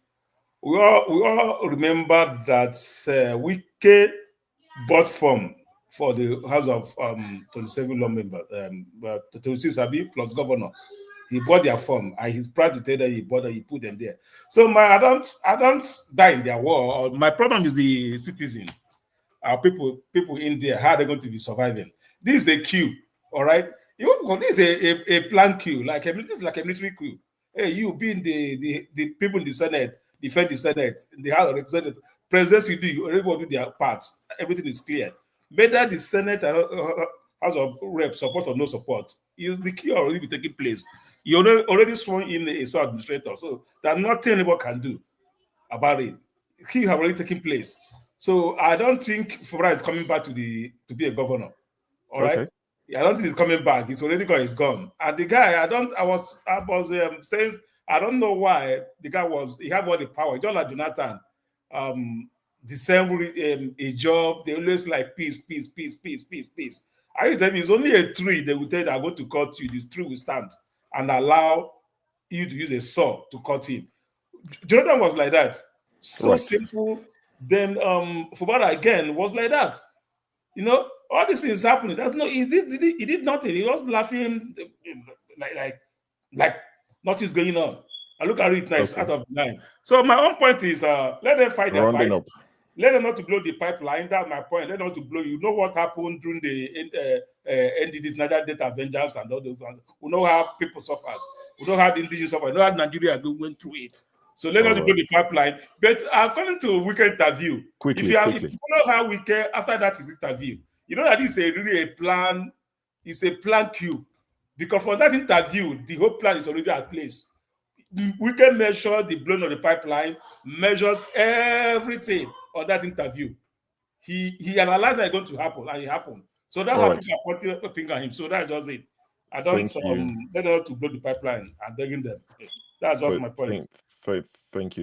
we all remember that Wike bought form for the House of 27 law members, 26 Abi plus governor. He bought their form, and he's proud to tell that he bought and he put them there. So I don't die in their war. My problem is the citizen. Our people in there, how are they going to be surviving? This is a queue, all right? This is a planned queue, this is like a military queue. Hey, you being the people in the Senate, defend the Senate, the House of Representatives, presidency do, everybody do their parts. Everything is clear. Whether the Senate House of Reps support or no support, is the queue already be taking place. You already sworn in a sole administrator, so there's nothing anyone can do about it. He have already taken place. So I don't think Fubara is coming back to be a governor. All right. Okay. I don't think he's coming back. He's already gone. He's gone. And the guy, I was saying, I don't know why the guy he had all the power. Just like Jonathan, December a job. They always like peace. I used to tell him it's only a tree. They will tell you, I go to cut you. This tree will stand and allow you to use a saw to cut him. Jonathan was like that. So Right. simple. Then Fubara again was like that. You know, all these things happening. That's no, he did nothing. He was laughing like nothing's going on. I look at it nice out of the line. So my own point is let them fight their fight. Up. Let them not to blow the pipeline. That's my point. Let them not to blow. You know what happened during the NDD's Niger Delta vengeance and all those ones. We know how people suffered. We know how the indigenous suffered. We know how Nigeria went through it. So let us blow the pipeline. But according to weekend interview, if you know how we care after that is interview, you know that this is really a plan. It's a plan queue. Because for that interview, the whole plan is already at place. We can measure the blowing of the pipeline, measures everything on that interview. He analyzed that it's going to happen, and it happened. So that's how people are pointing a finger at him. So that's just it. I don't let them to blow the pipeline and begging them. That's just my point. Thank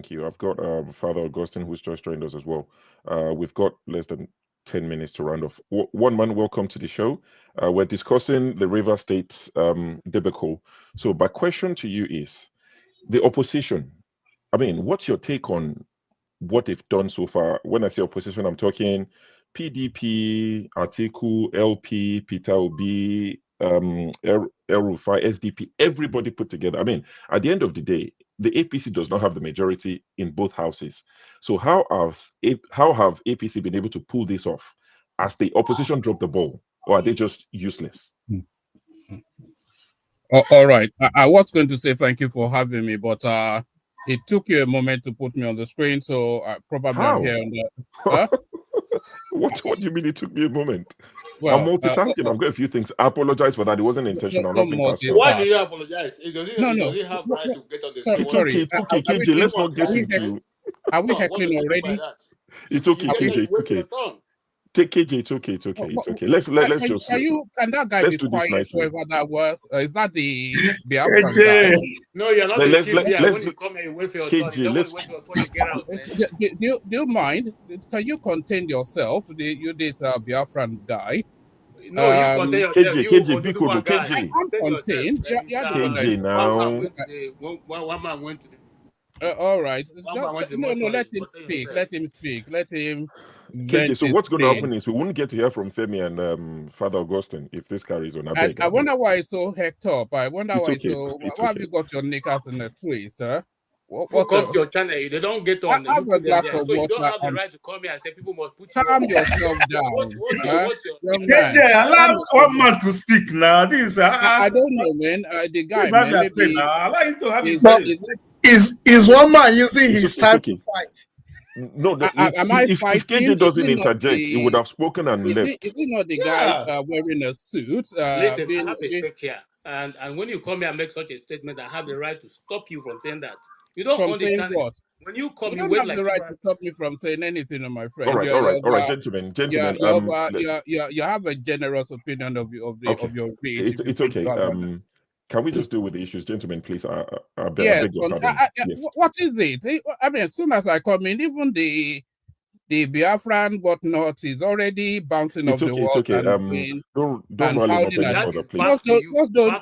you. I've got Father Augustine who's just joined us as well. We've got less than 10 minutes to round off. One man, welcome to the show. We're discussing the River State debacle. So my question to you is, the opposition, I mean, what's your take on what they've done so far? When I say opposition, I'm talking PDP, Atiku, LP, Peter Obi, ratified, SDP, everybody put together. I mean, at the end of the day, the APC does not have the majority in both houses. So how have APC been able to pull this off? As the opposition dropped the ball, or are they just useless? All right. I was going to say thank you for having me, but it took you a moment to put me on the screen, so probably I'm here on the... What do you mean it took me a moment? Well, I'm multitasking. I've got a few things. I apologize for that. It wasn't intentional. Why did you apologize? Does he have right to get on the screen? It's okay, KJ. Let's not get into... Are we heckling already? It's okay, KJ. Okay. Take KJ. It's okay. Let's just... Can that guy be quiet, whoever that was? Is that the Biafran guy? No, you're not the chief here. When you come here, you wait for your turn. You don't wait before you get out. Do you mind? Can you contain yourself? You this Biafran guy. No, you contain yourself. KJ, I'm contained. KJ now. One man went to the... all right. Let him speak. Let him KJ, so what's going to happen is we won't get to hear from Femi and Father Augustine if this carries on. I wonder why it's so hecked up. I wonder why why have you got your knickers in a twist, huh? What comes to your channel? They don't get on. Have a glass of so you water don't have the right to come here and say people must put calm yourself down. What's your KJ, allow one man to speak now. This I don't know, man. The guy, man, allow him to have his say. Is one man using his time to fight? No, if KJ doesn't interject, he would have spoken and left. Is he not the guy wearing a suit? Listen, I have a stake here. And when you come here and make such a statement, I have the right to stop you from saying that. You don't own the channel. What? When you come, you wait have like the right to stop me from saying anything, my friend. All right, gentlemen. You have a generous opinion of your reach. It's okay. Can we just deal with the issues, gentlemen, please? I beg yes, your pardon. Yes. What is it? I mean, as soon as I come in, even the the Biafran whatnot is already bouncing off the It's walls okay. and doing Don't and rally him up howling any at further, please.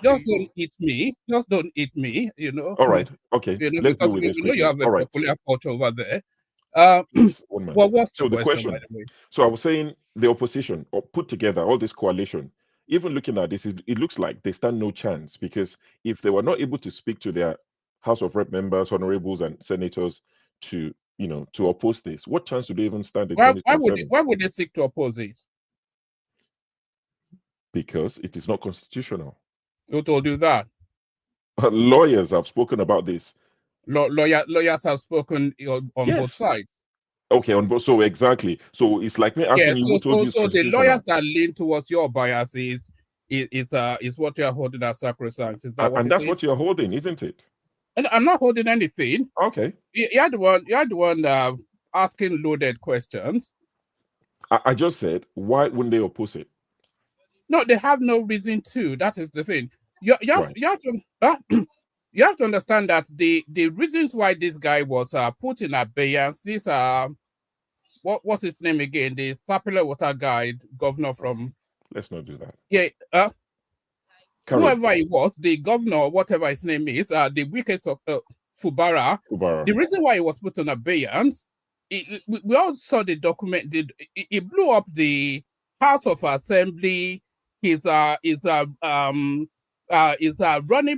just don't eat me. Just don't eat me, you know. All right. Okay. You know, Let's deal because with we this know quickly. you have a All right. peculiar culture over there. Please, one minute. Well, what's So the the question, by question. the way? So I was saying the opposition or put together all this coalition. Even looking at this, it looks like they stand no chance, because if they were not able to speak to their House of Rep members, honorables, and senators to to oppose this, what chance do they even stand in 2027? Why would they seek to oppose it? Because it is not constitutional. Who told you that? Lawyers have spoken about this. Lawyers have spoken on both sides. Okay, on both. So exactly. So it's like me asking you who told you it's So the constitutional. lawyers that lean towards your biases is what you are holding as sacrosanct. Is that what and it that's is? what you're holding, isn't it? And I'm not holding anything. Okay. You're the one asking loaded questions. I just said, why wouldn't they oppose it? No, they have no reason to. That is the thing. You have to understand that the reasons why this guy was put in abeyance, this what's his name again? The Sapele Water guy, governor from. Let's not do that. Yeah. Whoever he was, the governor, whatever his name is, the wickets of Fubara. The reason why he was put on abeyance, we all saw the document. He blew up the House of Assembly. He's running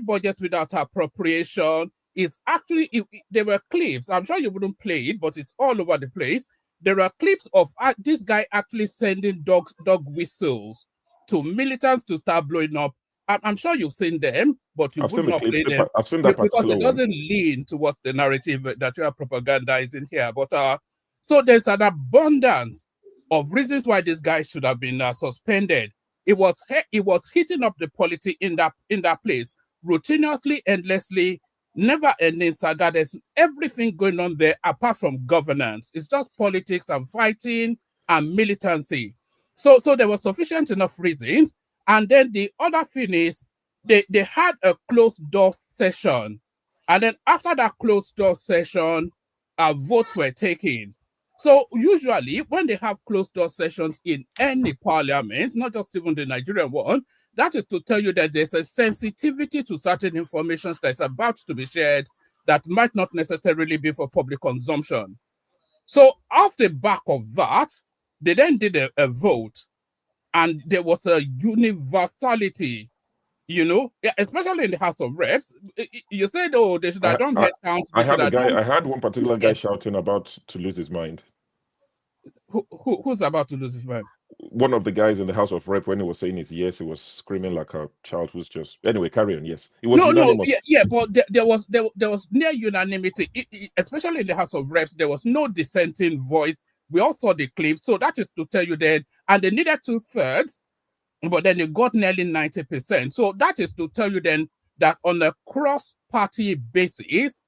budgets without appropriation. It's actually there were clips. I'm sure you wouldn't play it, but it's all over the place. There are clips of this guy actually sending dog whistles to militants to start blowing up. I'm sure you've seen them, but you would not play them. I've seen that because it doesn't one. lean towards the narrative that you are propagandizing here. But so there's an abundance of reasons why this guy should have been suspended. It was hitting up the polity in that place routinely, endlessly, never ending saga. There's everything going on there apart from governance. It's just politics and fighting and militancy. So there was sufficient enough reasons. And then the other thing is they had a closed door session. And then after that closed door session, votes were taken. So usually when they have closed door sessions in any parliament, not just even the Nigerian one, that is to tell you that there's a sensitivity to certain information that's about to be shared that might not necessarily be for public consumption. So off the back of that, they then did a vote, and there was a universality, especially in the House of Reps. You said, oh, they should have done head count. I had one particular guy shouting about to lose his mind. Who's about to lose his mind? One of the guys in the House of Rep, when he was saying his yes, he was screaming like a child who's just. Anyway, carry on. Yes, it was unanimous. But there was near unanimity, especially in the House of Reps. There was no dissenting voice. We all saw the clip, so that is to tell you that, and they needed 2/3, but then they got nearly 90%. So that is to tell you then that on a cross-party basis,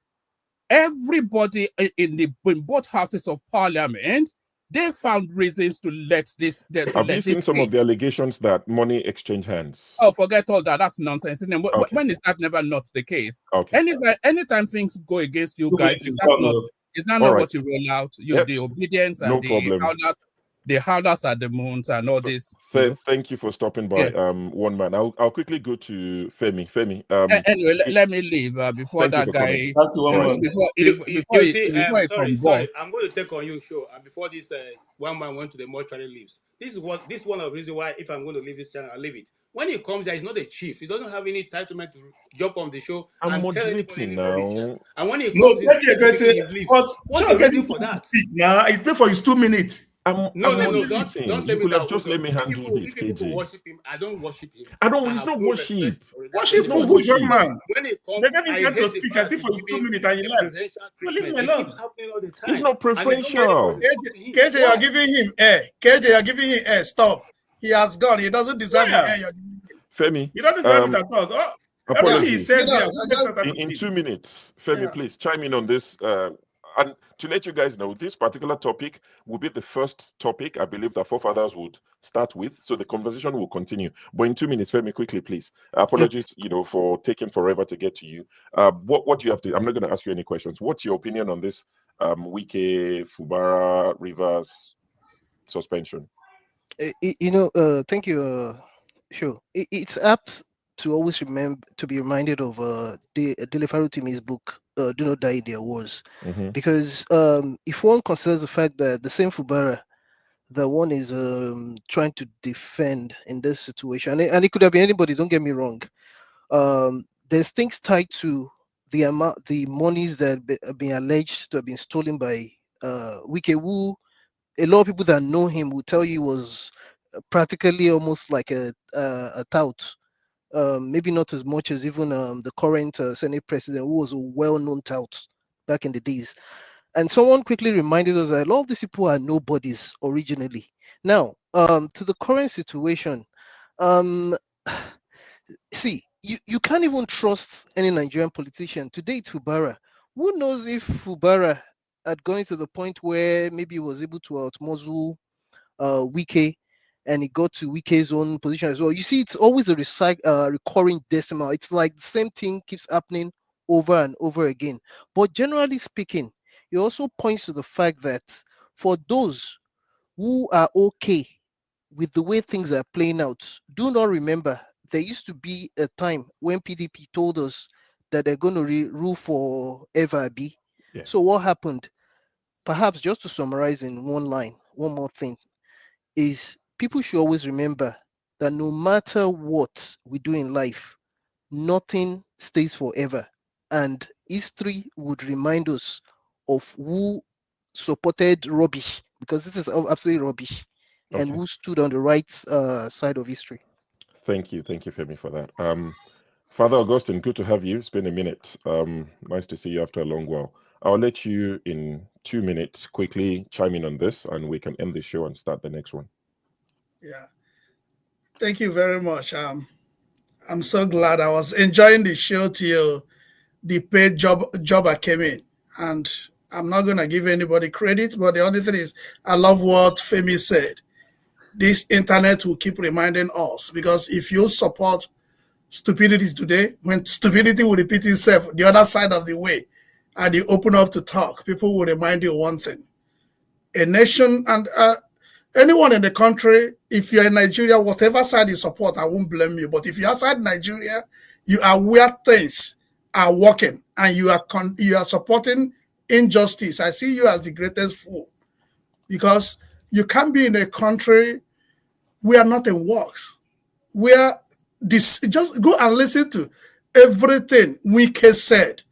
everybody in both houses of parliament, they found reasons to let this. Have you seen some of the allegations that money exchange hands? Oh, forget all that. That's nonsense. When is that never not the case? Okay. Anytime things go against you guys, is that not what you roll out? The obedience and the howlers at the moons and all this. Thank you for stopping by. One man. I'll quickly go to Femi. Anyway, let me leave before that guy. Sorry, I'm going to take on your show. And before this one man went to the mortuary leaves. This is one of the reasons why, if I'm going to leave this channel, I'll leave it. When he comes there, he's not a chief. He doesn't have any entitlement to jump on the show and tell anybody now. And when he comes, he's leave. What's the reason for that? Nah, it's been for his 2 minutes. Don't tell me that. Just let me handle this. If people worship him, I don't worship him. It's not worship. Worship who's your man? When it comes, they gave him time to speak. I think for his 2 minutes and he left. So leave him alone. It's not preferential. KJ, you're giving him air. KJ, you're giving him air. Stop. He has gone. He doesn't deserve the air you're giving him. Femi. You don't deserve it at all. Apologies. In 2 minutes, Femi, please chime in on this. And to let you guys know, this particular topic will be the first topic I believe that forefathers would start with. So the conversation will continue. But in 2 minutes, Femi, quickly, please. Apologies, for taking forever to get to you. What do you have to? I'm not going to ask you any questions. What's your opinion on this Wike, Fubara, Rivers suspension? Thank you. Sure. It's apt to always be reminded of Dele Timi's book, Do Not Die in Their Wars. Because if one considers the fact that the same Fubara that one is trying to defend in this situation, and it could have been anybody, don't get me wrong, there's things tied to the monies that have been alleged to have been stolen by Wike, who a lot of people that know him will tell you was practically almost like a tout. Maybe not as much as even the current Senate president, who was a well-known tout back in the days. And someone quickly reminded us that a lot of these people are nobodies originally. Now, to the current situation, see, you can't even trust any Nigerian politician. Today, it's Fubara. Who knows if Fubara had gone to the point where maybe he was able to outmuzzle Wike, and it got to Wike's own position as well. You see, it's always a recurring decimal. It's like the same thing keeps happening over and over again. But generally speaking, it also points to the fact that for those who are okay with the way things are playing out, do not remember there used to be a time when PDP told us that they're going to rule for ever-Seyi. Yeah. So what happened? Perhaps just to summarize in one line, one more thing, is people should always remember that no matter what we do in life, nothing stays forever. And history would remind us of who supported rubbish, because this is absolutely rubbish, and who stood on the right side of history. Thank you, Femi, for that. Father Augustine, good to have you. It's been a minute. Nice to see you after a long while. I'll let you in 2 minutes quickly chime in on this, and we can end the show and start the next one. Yeah. Thank you very much. I'm so glad. I was enjoying the show till the paid jobber came in. And I'm not going to give anybody credit, but the only thing is, I love what Femi said. This internet will keep reminding us, because if you support stupidity today, when stupidity will repeat itself the other side of the way, and you open up to talk, people will remind you one thing. A nation, and anyone in the country, if you're in Nigeria, whatever side you support, I won't blame you. But if you're outside Nigeria, you are where things are working, and you are supporting injustice. I see you as the greatest fool, because you can't be in a country where nothing works, where just go and listen to everything Wike said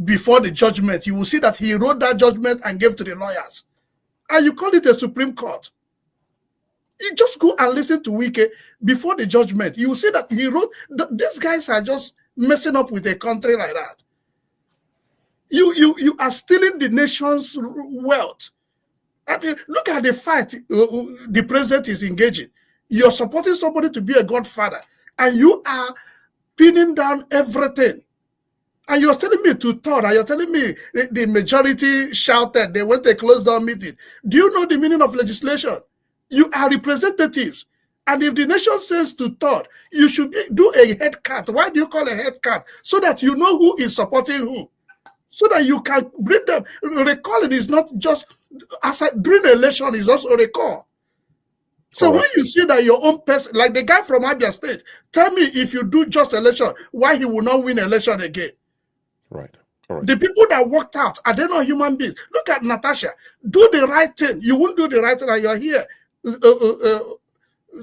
before the judgment. You will see that he wrote that judgment and gave to the lawyers, and you call it a Supreme Court. You just go and listen to Wike before the judgment. You will see that he wrote. These guys are just messing up with a country like that. You are stealing the nation's wealth. I mean, look at the fight the president is engaging. You're supporting somebody to be a godfather, and you are pinning down everything. And you're telling me to thought, and you're telling me the majority shouted, they went to a closed down meeting. Do you know the meaning of legislation? You are representatives. And if the nation says to thought, you should do a head count. Why do you call a head count? So that you know who is supporting who. So that you can bring them. Recalling is not just, during election is also a recall. So when you see that your own person, like the guy from Abia State, tell me if you do just election, why he will not win election again? Right. All right. The people that worked out, are they not human beings? Look at Natasha. Do the right thing. You won't do the right thing, and you're here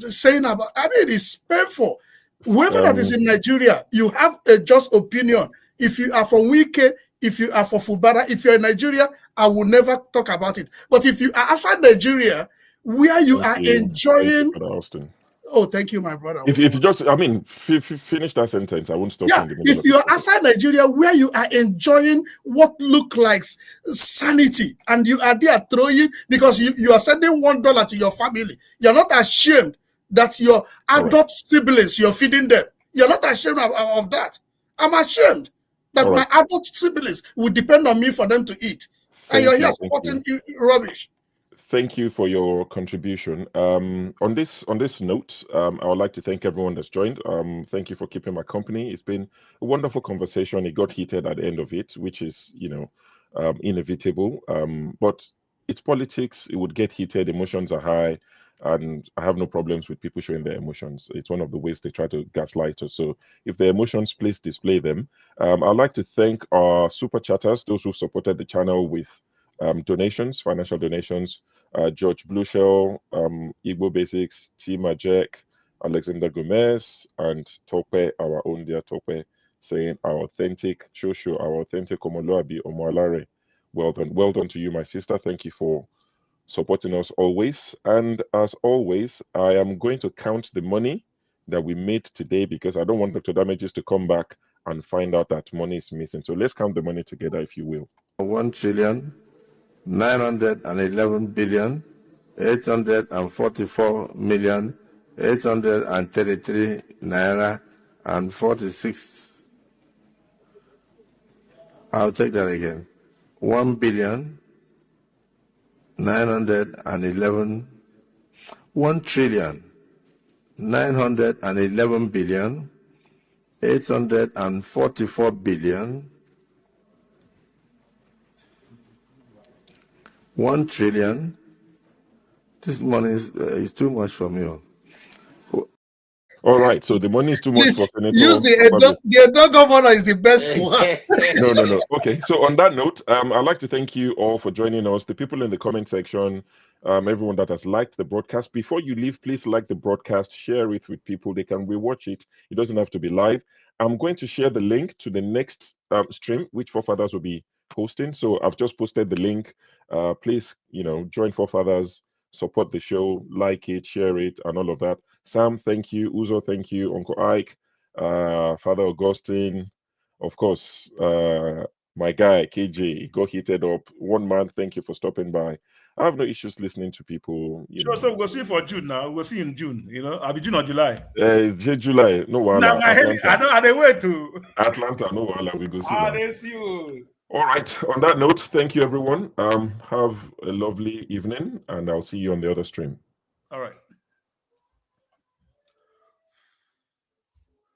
saying about, I mean, it's painful. Whoever that is in Nigeria, you have a just opinion. If you are for Wike, if you are for Fubara, if you're in Nigeria, I will never talk about it. But if you are outside Nigeria, where you are enjoying... Oh, thank you, my brother. If you just, I mean, finish that sentence, I won't stop. Yeah, if you're outside Nigeria, where you are enjoying what look like sanity, and you are there throwing, because you are sending $1 to your family, you're not ashamed that your adult siblings, you're feeding them. You're not ashamed of that. I'm ashamed that my adult siblings will depend on me for them to eat. And you're here supporting rubbish. Thank you for your contribution. On this note, I would like to thank everyone that's joined. Thank you for keeping my company. It's been a wonderful conversation. It got heated at the end of it, which is, inevitable. But it's politics. It would get heated. Emotions are high, and I have no problems with people showing their emotions. It's one of the ways they try to gaslight us. So if the emotions, please display them. I'd like to thank our super chatters, those who supported the channel with donations, financial donations. George Blueshell, Igbo Basics, Tima Jack, Alexander Gomez, and Tope, our own dear Tope, saying our authentic Shoshu, our authentic Omoluabi Omoalare. Well done to you, my sister. Thank you for supporting us always. And as always, I am going to count the money that we made today because I don't want Dr. Damages to come back and find out that money is missing. So let's count the money together, if you will. 1,911,844,833 naira and 46. I'll take that again. 1,911,844,000,000. 1 trillion. This money is too much for me. All right, so the money is too much for Senator. Use the Edo governor is the best one. No. Okay, so on that note, I'd like to thank you all for joining us, the people in the comment section, everyone that has liked the broadcast. Before you leave, please like the broadcast, share it with people. They can rewatch it. It doesn't have to be live. I'm going to share the link to the next stream, which Forefathers will be hosting. So I've just posted the link. Please, join Forefathers, support the show, like it, share it, and all of that. Sam, thank you. Uzo, thank you. Uncle Ike, Father Augustine, of course, my guy, KJ, got heated up. One man, thank you for stopping by. I have no issues listening to people. So we'll see you for June now. We'll see you in June. I'll be June or July. It's July. No, now my head, I don't wait to Atlanta. No, we go see. They see you. All right. On that note, thank you, everyone. Have a lovely evening, and I'll see you on the other stream. All right.